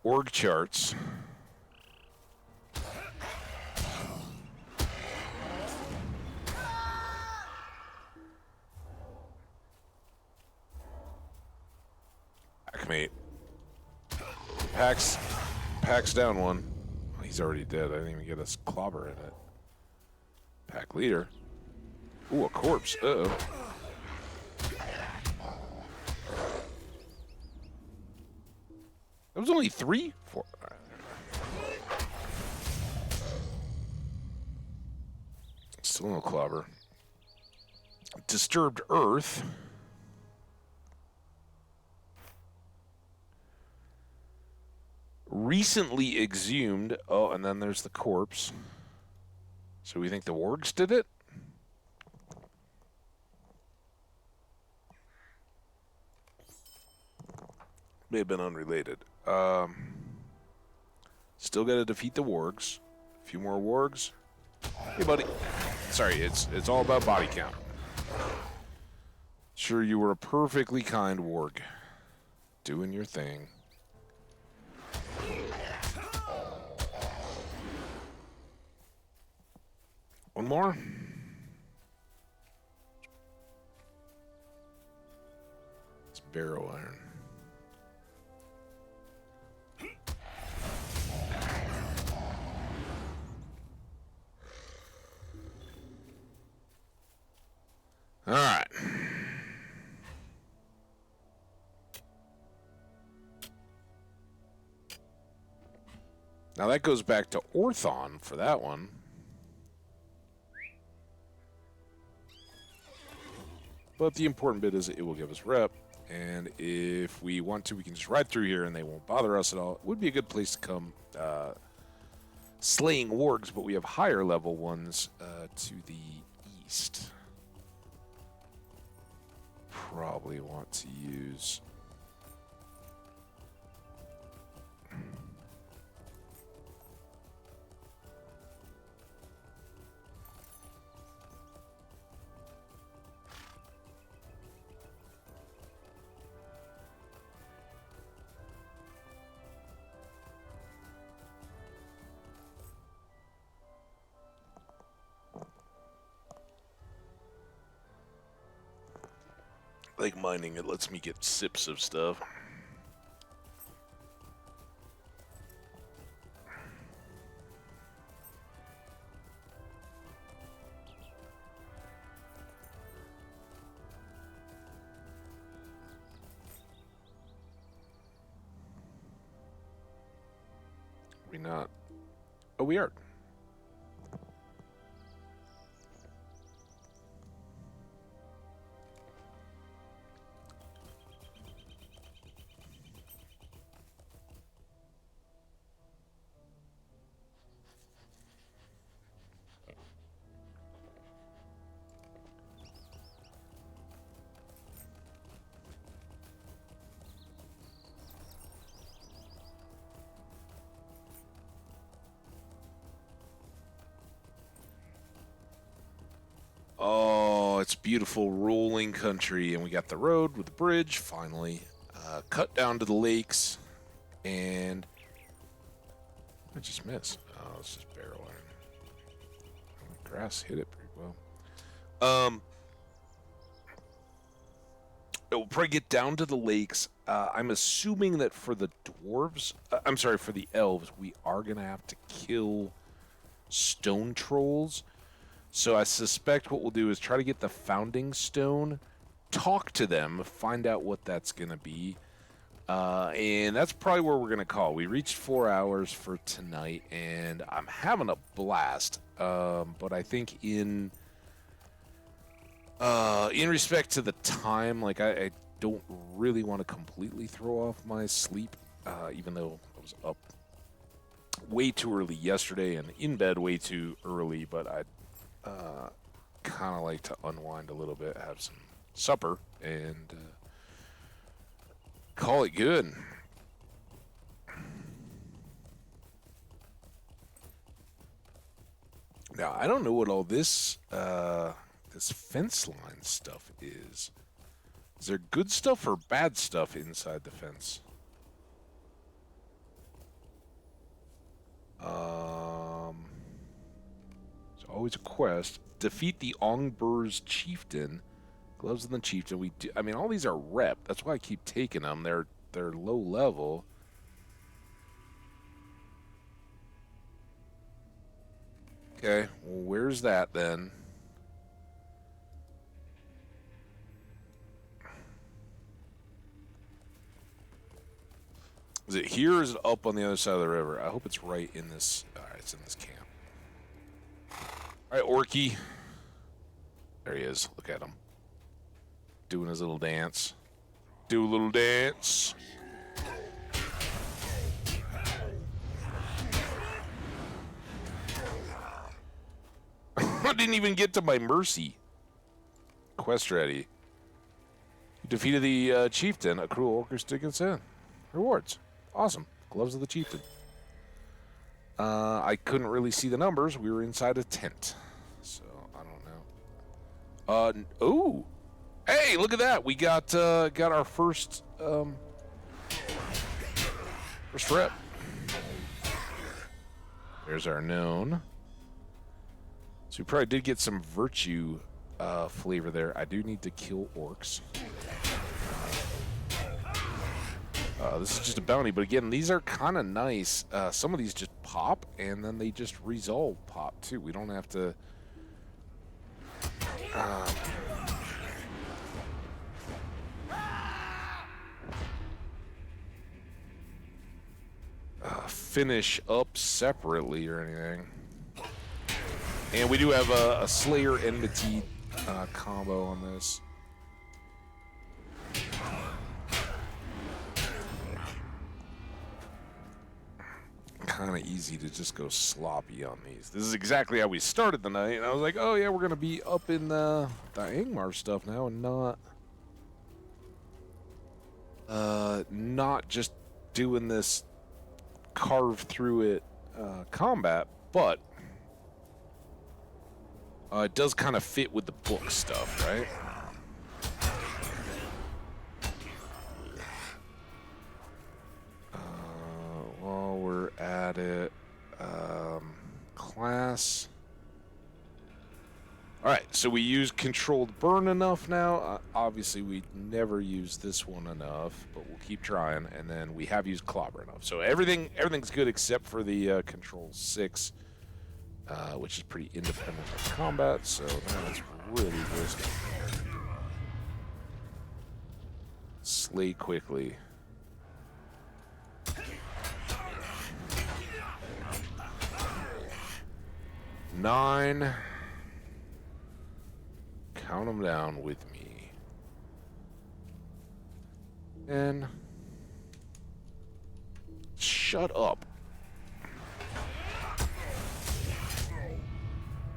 org charts. Packmate. Packs down one. Oh, he's already dead. I didn't even get a clobber in it. Pack leader. Ooh, a corpse. Uh-oh. That was only 3? 4. Still no clobber. Disturbed Earth. Recently exhumed. Oh, and then there's the corpse. So we think the wargs did it? May have been unrelated. Still got to defeat the wargs. A few more wargs. Hey, buddy. Sorry, it's all about body count. Sure, you were a perfectly kind warg. Doing your thing. One more. It's barrow iron. All right. Now that goes back to Orthon for that one. But the important bit is it will give us rep. And if we want to, we can just ride through here and they won't bother us at all. It would be a good place to come slaying wargs, but we have higher level ones to the east. Probably want to use... like mining, it lets me get sips of stuff. We not? Oh, we are. Oh, it's beautiful rolling country, and we got the road with the bridge, finally. Cut down to the lakes, and... I just missed. Oh, it's just barrel iron. Grass hit it pretty well. It will probably get down to the lakes. I'm assuming that for the dwarves... I'm sorry, for the elves, we are going to have to kill stone trolls. So I suspect what we'll do is try to get the founding stone, talk to them, find out what that's going to be. And that's probably where we're going to call. We reached 4 hours for tonight, and I'm having a blast. But I think in respect to the time, like I don't really want to completely throw off my sleep, even though I was up way too early yesterday and in bed way too early, but I kind of like to unwind a little bit, have some supper, and call it good. Now, I don't know what all this this fence line stuff is. Is there good stuff or bad stuff inside the fence? There's always a quest. Defeat the Ongbur's chieftain. Gloves of the chieftain. I mean, all these are rep. That's why I keep taking them. They're they're low level. Okay, well, where's that then? Is it here or is it up on the other side of the river? I hope it's right in this. All right, it's in this camp. All right, Orky. There he is. Look at him. Doing his little dance. Do a little dance. I didn't even get to my mercy. Quest ready. You defeated the chieftain. A cruel orc sticks in. Rewards. Awesome. Gloves of the chieftain. I couldn't really see the numbers. We were inside a tent. So, I don't know. Oh! Hey, look at that. We got our first rep. There's our known. So we probably did get some virtue flavor there. I do need to kill orcs. This is just a bounty, but again, these are kind of nice. Some of these just pop, and then they just resolve pop, too. We don't have to... finish up separately or anything. And we do have a Slayer Enmity combo on this. Kind of easy to just go sloppy on these. This is exactly how we started the night, and I was like, oh yeah, we're going to be up in the Angmar stuff now and not just doing this carve through it combat, but it does kind of fit with the book stuff, right? While we're at it, class. Alright, so we use controlled burn enough now. Obviously, we never use this one enough, but we'll keep trying. And then we have used clobber enough. So everything's good except for the control 6, which is pretty independent of combat. So that's really risky. Slay quickly. Nine. Count them down with me. And shut up.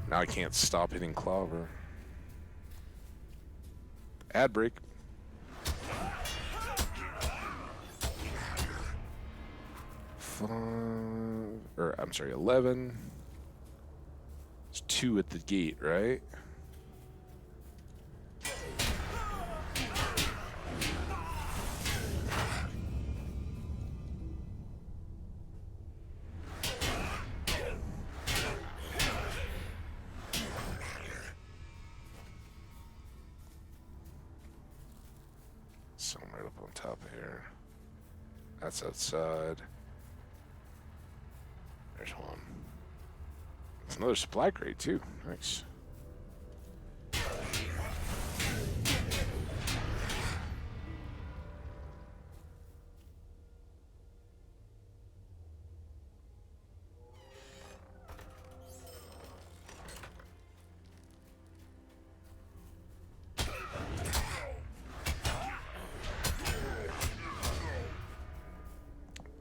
Now I can't stop hitting clobber. Ad break. I'm sorry, 11. It's 2 at the gate, right? Some right up on top here. That's outside. There's one. It's another supply crate too. Nice.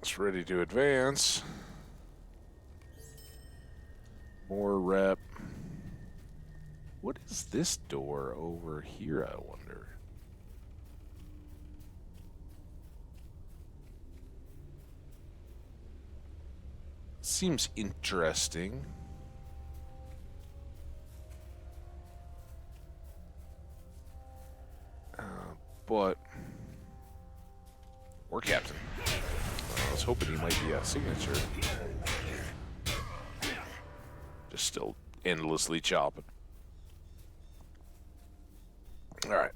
It's ready to advance. More rep. What is this door over here, I wonder? Seems interesting. But... War Captain. I was hoping he might be a signature. Just still endlessly chopping. Alright.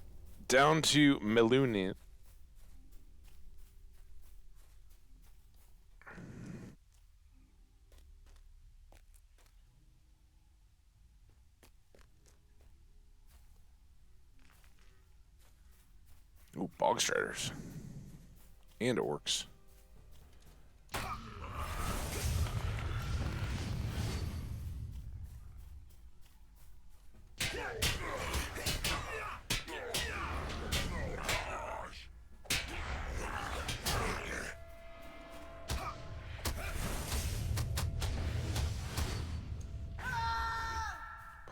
Down to Melunin. Bog Striders. And orcs.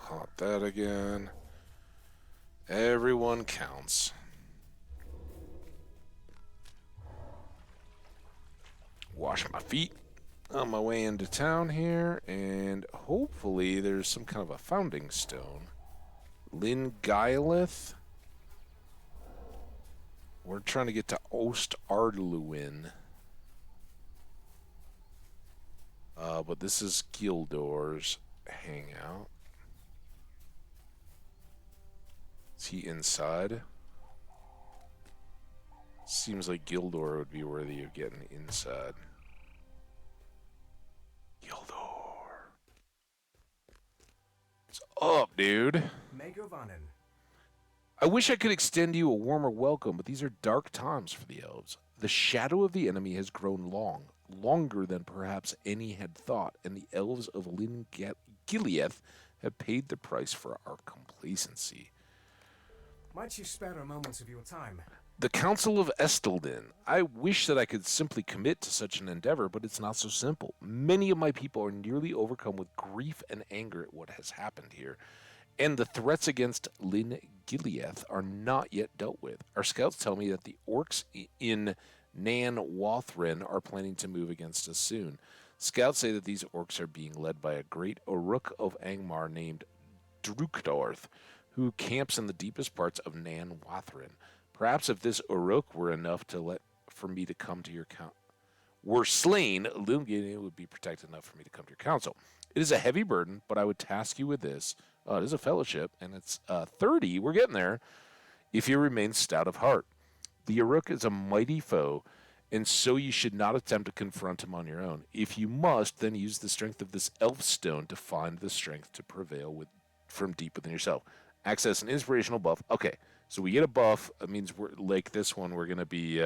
Pop that again. Everyone counts. Wash my feet on my way into town here, and hopefully there's some kind of a founding stone. Lingylith. We're trying to get to Ost Ardluin. But this is Gildor's hangout. Is he inside? Seems like Gildor would be worthy of getting inside. Gildor. What's up, dude? Megovanen. I wish I could extend you a warmer welcome, but these are dark times for the elves. The shadow of the enemy has grown long, longer than perhaps any had thought, and the elves of Lingylith have paid the price for our complacency. Might you spare a moment of your time? The Council of Esteldin. I wish that I could simply commit to such an endeavor, but it's not so simple. Many of my people are nearly overcome with grief and anger at what has happened here, and the threats against Lingylith are not yet dealt with. Our scouts tell me that the orcs in Nan Wathrin are planning to move against us soon. Scouts say that these orcs are being led by a great Uruk of Angmar named Drukdorth, who camps in the deepest parts of Nan Wathrin. Perhaps if this Uruk were enough for me to come to your were slain, Lingylith would be protected enough for me to come to your council. It is a heavy burden, but I would task you with this. It is a fellowship, and it's 30. We're getting there. If you remain stout of heart. The Uruk is a mighty foe, and so you should not attempt to confront him on your own. If you must, then use the strength of this elf stone to find the strength to prevail from deep within yourself. Access an inspirational buff. Okay, so we get a buff. That means we're like this one. We're gonna be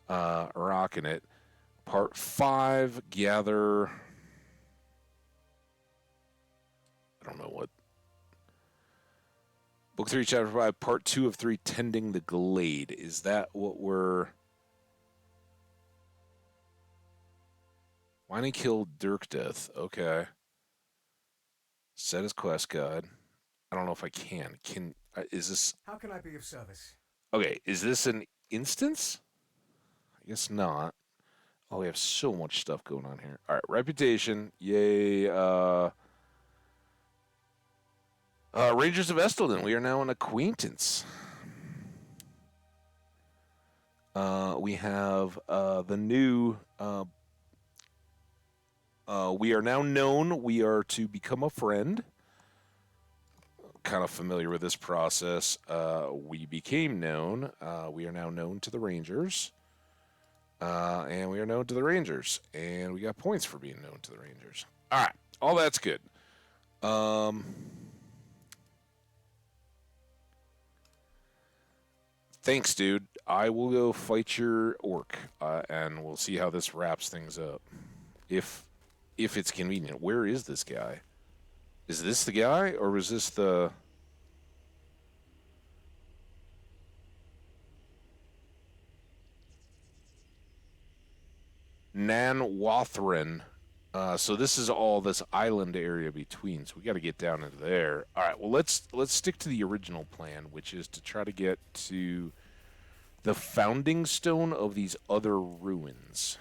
rocking it. Part 5. Gather. I don't know what. Book 3, Chapter 5, Part 2 of 3, Tending the Glade. Is that what we're... Why didn't he kill Dirkdeath? Okay. Set his quest guide. I don't know if I can. Is this... How can I be of service? Okay, is this an instance? I guess not. Oh, we have so much stuff going on here. All right, reputation. Yay, Rangers of Esteldin, we are now an acquaintance. We have the new... we are now known. We are to become a friend. Kind of familiar with this process. We became known. We are now known to the Rangers. And we are known to the Rangers. And we got points for being known to the Rangers. All right. All that's good. Thanks, dude. I will go fight your orc, and we'll see how this wraps things up. If it's convenient. Where is this guy? Is this the guy, or was this the... Nan Wathrin. So this is all this island area between. So we got to get down into there. All right. Well, let's stick to the original plan, which is to try to get to the founding stone of these other ruins.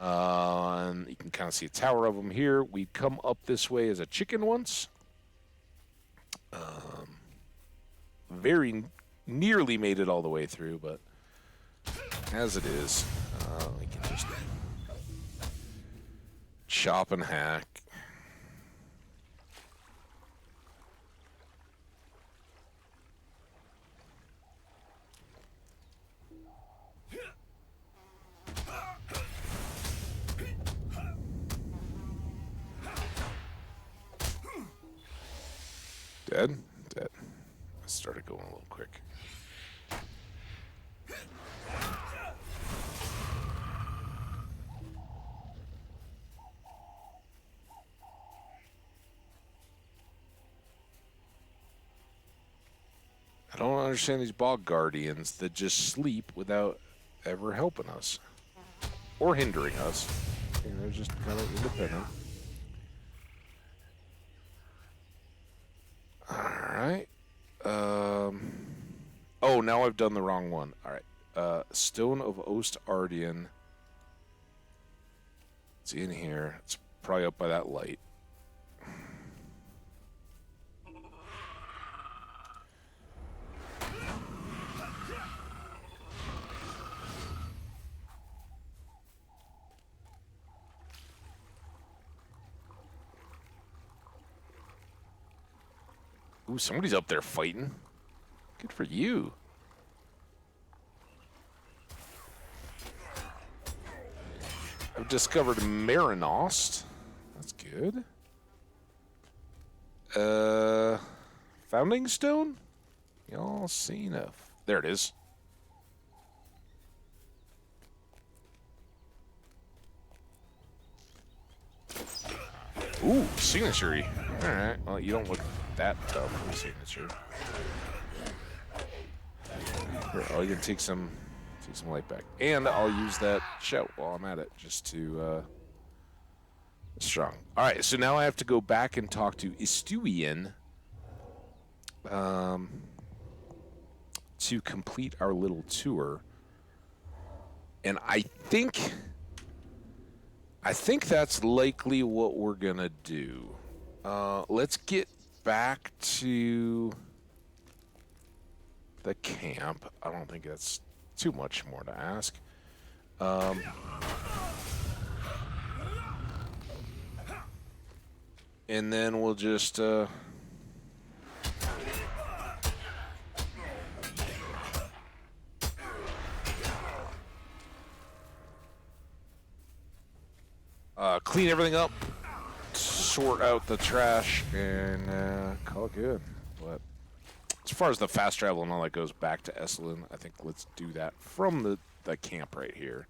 And you can kind of see a tower of them here. We come up this way as a chicken once. Very nearly made it all the way through, but as it is, we can just chop and hack. Dead? Dead. Let's start it going a little quick. I don't understand these bog guardians that just sleep without ever helping us or hindering us. You know, they're just kind of independent. All right. Oh, now I've done the wrong one. All right. Stone of Ost Ardian. It's in here. It's probably up by that light. Ooh, somebody's up there fighting. Good for you. I've discovered Marinost. That's good. Founding Stone? Y'all see enough. There it is. Ooh, signature. Alright, well, you don't look that tough with a signature. Here, oh, you can take some light back. And I'll use that shout while I'm at it, just to, strong. Alright, so now I have to go back and talk to Esteldin, to complete our little tour. And I think that's likely what we're gonna do. Let's get back to the camp. I don't think that's too much more to ask. And then we'll just clean everything up, sort out the trash, and call it good. But as far as the fast travel and all that goes back to Esteldin, I think let's do that from the camp right here.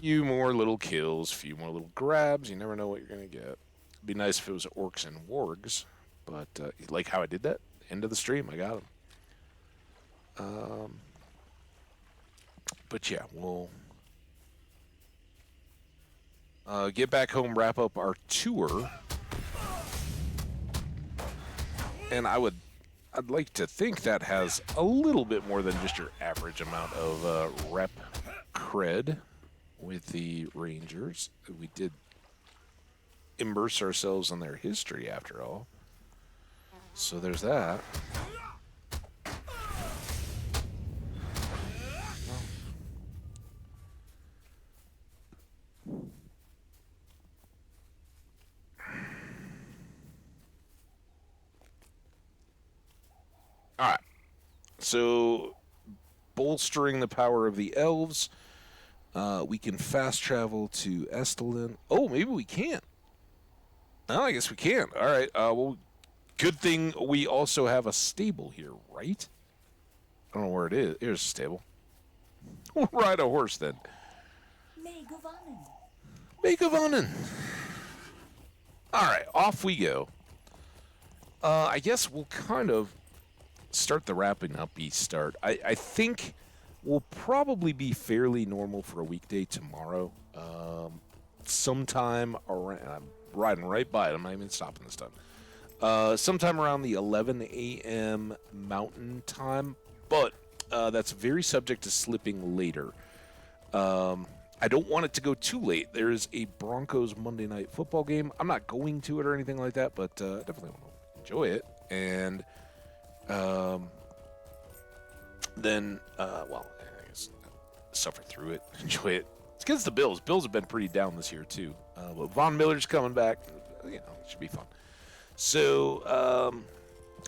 Few more little kills, few more little grabs. You never know what you're going to get. It'd be nice if it was orcs and wargs, but like how I did that? End of the stream, I got them. But yeah, we'll get back home, wrap up our tour, and I'd like to think that has a little bit more than just your average amount of rep cred with the Rangers. We did immerse ourselves in their history after all, so there's that. Alright, so bolstering the power of the elves, we can fast travel to Esteldin. Oh, maybe we can't. Oh, I guess we can. Alright, well, good thing we also have a stable here, right? I don't know where it is. Here's a stable. We'll ride a horse then. Megavanen. Alright, off we go. I guess we'll kind of start the wrapping up start. I think we'll probably be fairly normal for a weekday tomorrow. Sometime around, I'm riding right by it. I'm not even stopping this time. Sometime around the 11 a.m. Mountain Time, but that's very subject to slipping later. I don't want it to go too late. There's a Broncos Monday Night Football game. I'm not going to it or anything like that, but definitely want to enjoy it. And then, well, I guess suffer through it, enjoy it. It's against the Bills. Bills have been pretty down this year, too. But Von Miller's coming back. You know, it should be fun. So,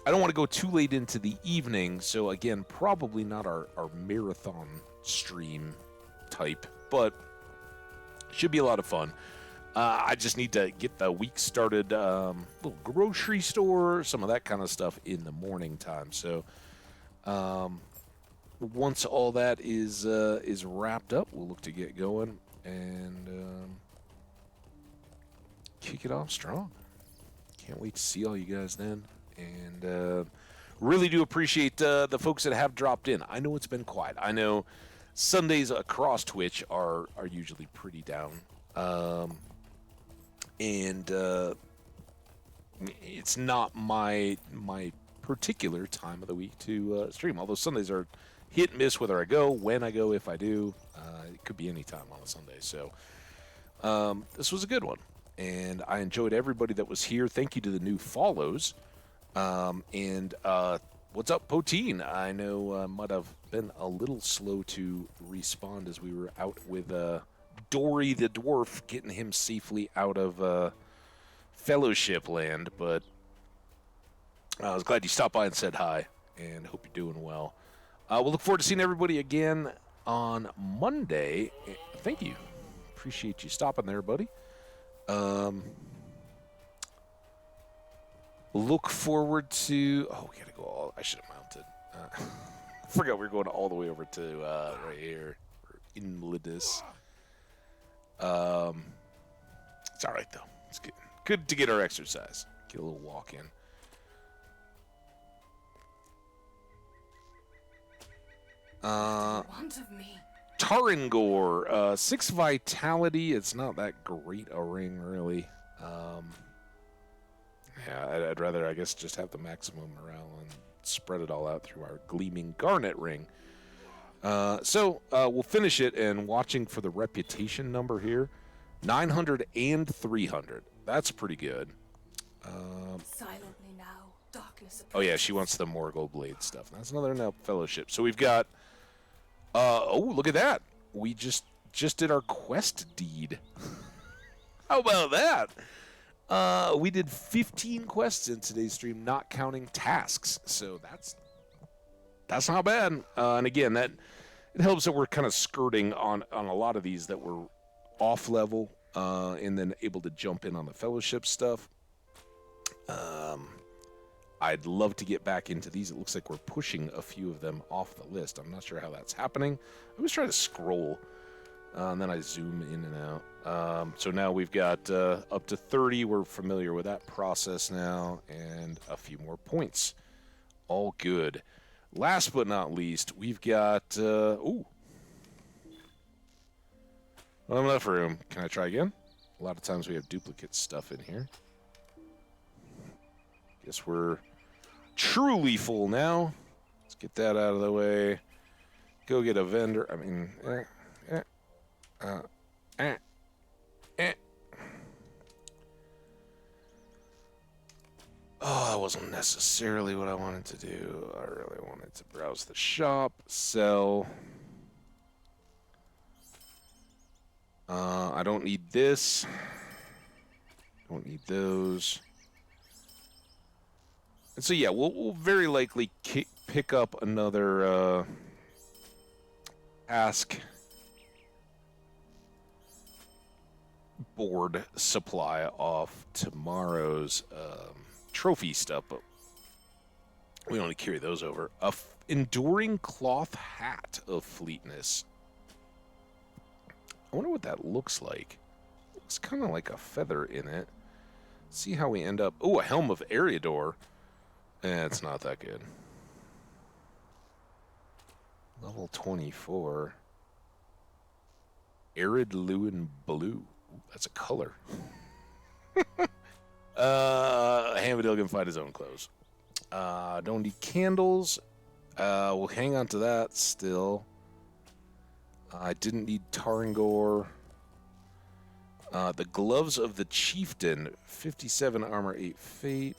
I don't want to go too late into the evening. So, again, probably not our marathon stream type, but should be a lot of fun. I just need to get the week started, little grocery store, some of that kind of stuff in the morning time. So once all that is wrapped up, we'll look to get going and kick it off strong. Can't wait to see all you guys then. And really do appreciate the folks that have dropped in. I know it's been quiet. I know Sundays across Twitch are usually pretty down. And it's not my particular time of the week to stream. Although Sundays are hit and miss whether I go, when I go, if I do. It could be any time on a Sunday. So this was a good one. And I enjoyed everybody that was here. Thank you to the new follows. And what's up, Poteen? I know I might have been a little slow to respond as we were out with Dory the Dwarf, getting him safely out of Fellowship Land. But I was glad you stopped by and said hi, and hope you're doing well. We'll look forward to seeing everybody again on Monday. Thank you. Appreciate you stopping there, buddy. Look forward to... Oh, we gotta go all... I should have mounted. I forgot we were going all the way over to right here. In Lidis. It's all right, though. It's good. Good to get our exercise. Get a little walk in. Want of me. Tarangor, 6 vitality. It's not that great a ring, really. Yeah, I'd rather, I guess, just have the maximum morale and spread it all out through our gleaming garnet ring. So we'll finish it, and watching for the reputation number here, 900 and 300. That's pretty good. Silently now, darkness. Oh yeah, she wants the Morgul Blade stuff. That's another now fellowship. So we've got. Oh, look at that! We just did our quest deed. How about that? We did 15 quests in today's stream, not counting tasks. So that's not bad. And again, that it helps that we're kind of skirting on a lot of these that were off level, and then able to jump in on the fellowship stuff. I'd love to get back into these. It looks like we're pushing a few of them off the list. I'm not sure how that's happening. I always try to scroll, and then I zoom in and out. So now we've got up to 30. We're familiar with that process now, and a few more points. All good. Last but not least, we've got... ooh. Not enough room. Can I try again? A lot of times we have duplicate stuff in here. Guess we're truly full now. Let's get that out of the way. Go get a vendor. I mean, Oh, that wasn't necessarily what I wanted to do. I really wanted to browse the shop, sell. I don't need this. Don't need those. And so yeah, we'll very likely pick up another ask board supply off tomorrow's trophy stuff, but we only carry those over. Enduring cloth hat of fleetness. I wonder what that looks like. Looks kind of like a feather in it. See how we end up. Oh, a helm of Eriador. It's not that good. Level 24. Arid Lewin Blue. Ooh, that's a color. Hamadil can find his own clothes. Don't need candles. We'll hang on to that still. I didn't need Tarangor. The Gloves of the Chieftain. 57 armor, 8 fate.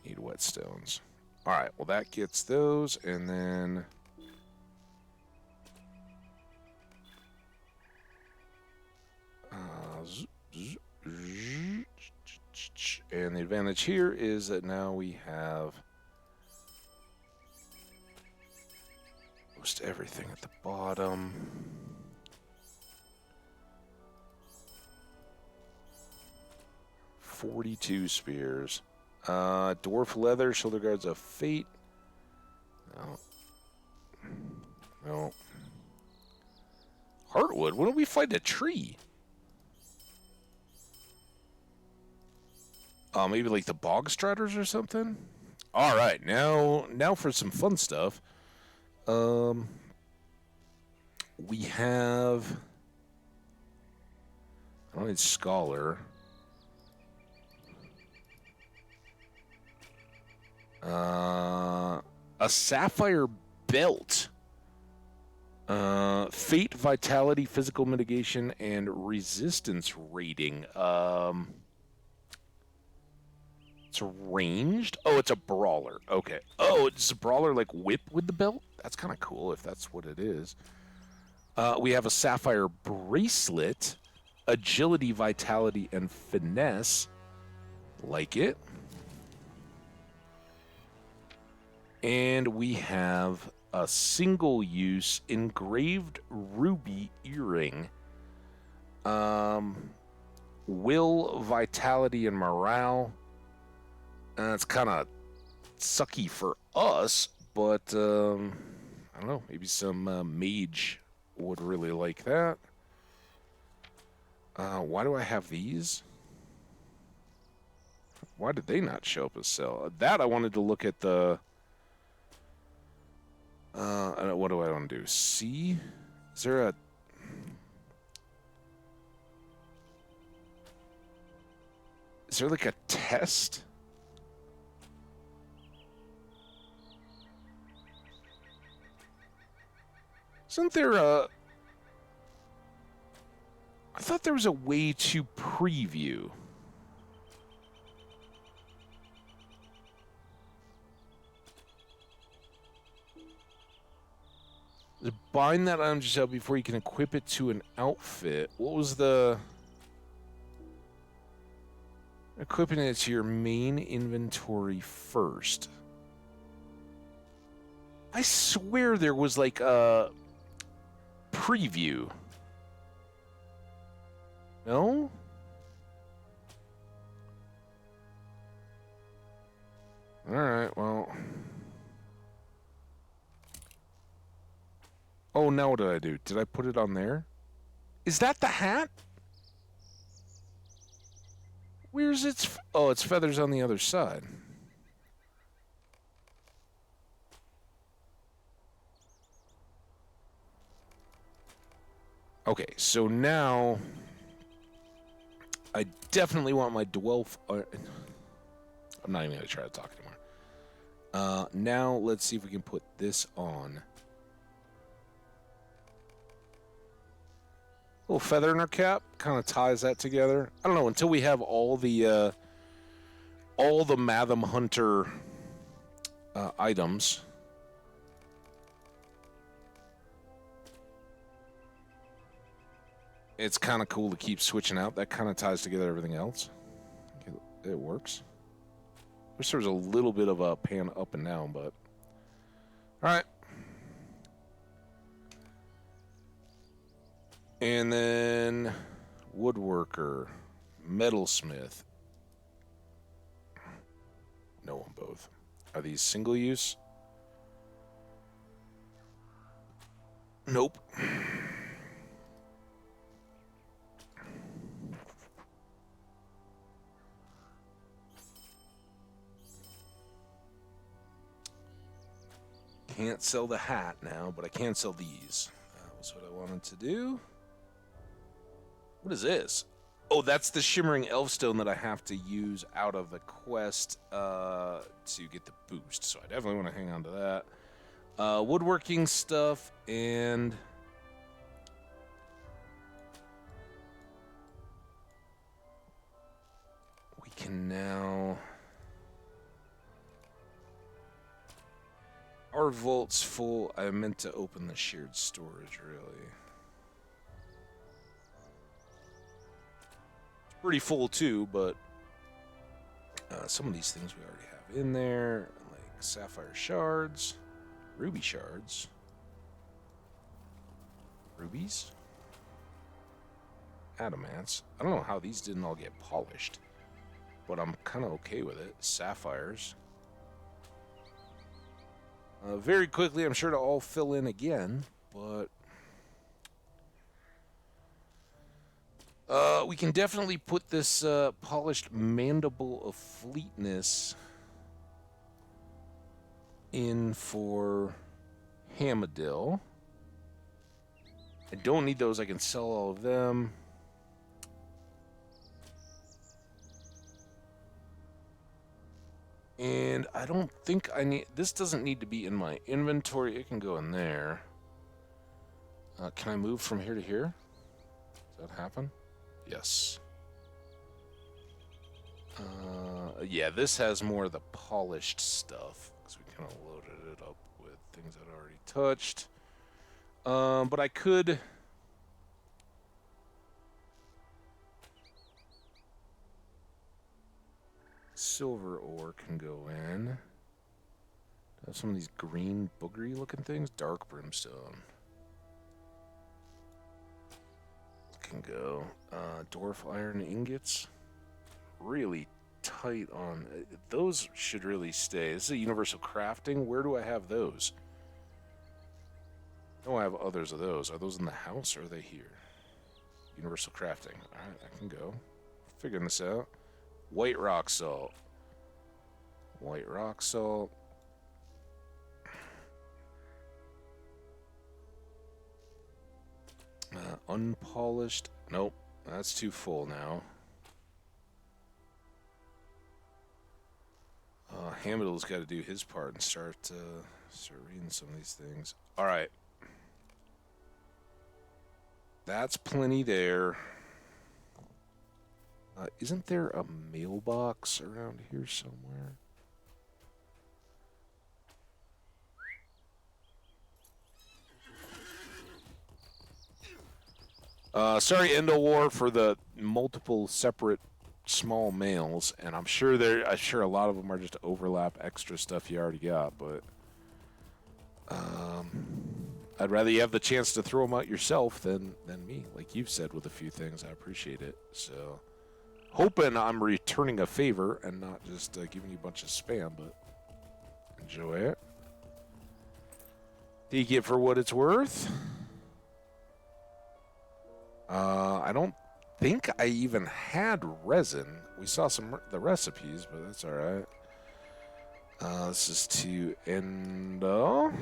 Need whetstones. Alright, well that gets those, and then... and the advantage here is that now we have most everything at the bottom. 42 spears. Dwarf leather, shoulder guards of fate. No. No. Heartwood? When did we find a tree? Maybe like the bog striders or something? Alright, now for some fun stuff. We have... I don't need scholar. A sapphire belt. Fate, vitality, physical mitigation, and resistance rating. It's ranged. Oh, it's a brawler. Okay. Oh, it's a brawler like whip with the belt? That's kind of cool if that's what it is. We have a sapphire bracelet, agility, vitality, and finesse. Like it. And we have a single-use engraved ruby earring. Will, vitality, and morale. It's kind of sucky for us, but I don't know. Maybe some mage would really like that. Why do I have these? Why did they not show up as sell? That I wanted to look at the... what do I want to do? C? Is there a... Is there like a test? Isn't there a... I thought there was a way to preview. Bind that item yourself before you can equip it to an outfit. What was the... Equipping it to your main inventory first. I swear there was like a preview. No? Alright, well... Oh, now what did I do? Did I put it on there? Is that the hat? Where's its... Oh, its feathers on the other side. Okay, so now... I definitely want my dwelf... I'm not even going to try to talk anymore. Now, let's see if we can put this on. Little feather in our cap kind of ties that together. I don't know, until we have all the Matham Hunter items. It's kind of cool to keep switching out. That kind of ties together everything else. It works. Wish there was a little bit of a pan up and down, but... Alright. And then... Woodworker. Metalsmith. No on both. Are these single use? Nope. Can't sell the hat now, but I can sell these. That was what I wanted to do. What is this? Oh, that's the Shimmering Elfstone that I have to use out of the quest to get the boost. So I definitely want to hang on to that. Woodworking stuff and... We can now... Our vault's full. I meant to open the shared storage, really. It's pretty full, too, but some of these things we already have in there, like sapphire shards, ruby shards, rubies, adamants. I don't know how these didn't all get polished. but I'm kind of okay with it. Sapphires. Very quickly, I'm sure to all fill in again, but we can definitely put this polished mandible of fleetness in for Hamadil. I don't need those. I can sell all of them. And I don't think I need... This doesn't need to be in my inventory. It can go in there. Can I move from here to here? Does that happen? Yes. Yeah, this has more of the polished stuff. Because we kind of loaded it up with things I'd already touched. But I could... Silver ore can go in. Have some of these green boogery looking things. Dark brimstone can go. Dwarf iron ingots. Really tight on those. Should really stay. This is a universal crafting. Where do I have those? No, I have others of those. Are those in the house or are they here? Universal crafting. Alright, I can go. Figuring this out. White rock salt. White rock salt. Unpolished. Nope, that's too full now. Hamidal's got to do his part and start reading some of these things. All right. That's plenty there. Isn't there a mailbox around here somewhere? Sorry, Endowar, for the multiple separate small mails, and I'm sure a lot of them are just overlap extra stuff you already got, but I'd rather you have the chance to throw them out yourself than me, like you've said with a few things. I appreciate it. So, hoping I'm returning a favor and not just giving you a bunch of spam, but enjoy it. Take it for what it's worth. I don't think I even had resin. We saw the recipes, but that's all right. This is to Endo.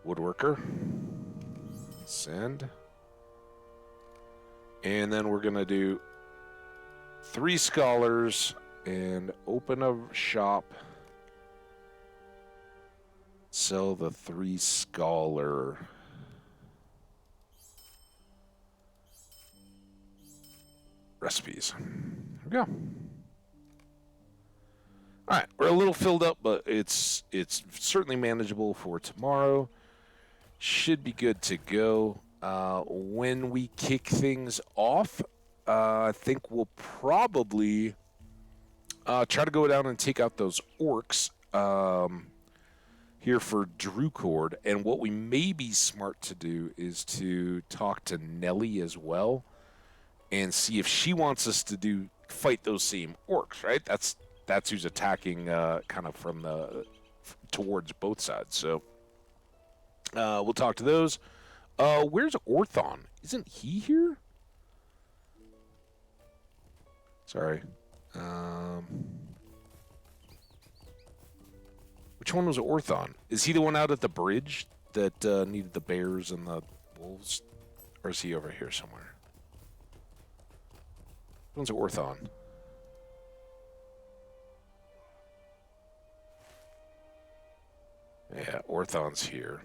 Woodworker. Send. And then we're going to do 3 scholars and open a shop. Sell the 3 scholar. Recipes. There we go. All right, we're a little filled up, but it's certainly manageable for tomorrow. Should be good to go. When we kick things off, I think we'll probably try to go down and take out those orcs here for Drewcord. And what we may be smart to do is to talk to Nelly as well and see if she wants us to fight those same orcs, right? That's who's attacking kind of from towards both sides. So we'll talk to those. Where's Orthon? Isn't he here? Sorry. Which one was Orthon? Is he the one out at the bridge that needed the bears and the wolves? Or is he over here somewhere? Which one's Orthon? Yeah, Orthon's here.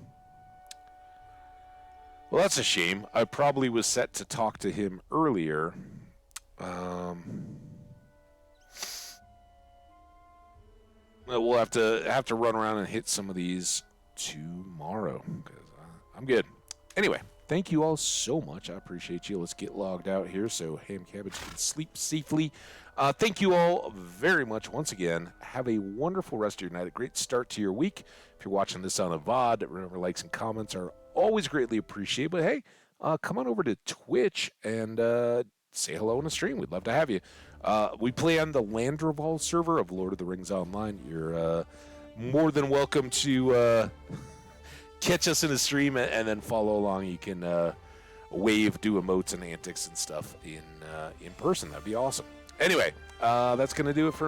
Well, that's a shame. I probably was set to talk to him earlier. We'll have to run around and hit some of these tomorrow because I'm good. Anyway, thank you all so much. I appreciate you. Let's get logged out here so Ham Cabbage can sleep safely. Thank you all very much once again. Have a wonderful rest of your night. A great start to your week. If you're watching this on a VOD, remember likes and comments are always greatly appreciated. But hey, come on over to Twitch and say hello on the stream. We'd love to have you. We play on the Landroval server of Lord of the Rings Online. You're more than welcome to catch us in the stream and then follow along. You can wave, do emotes and antics and stuff in person. That'd be awesome. Anyway, that's going to do it for me.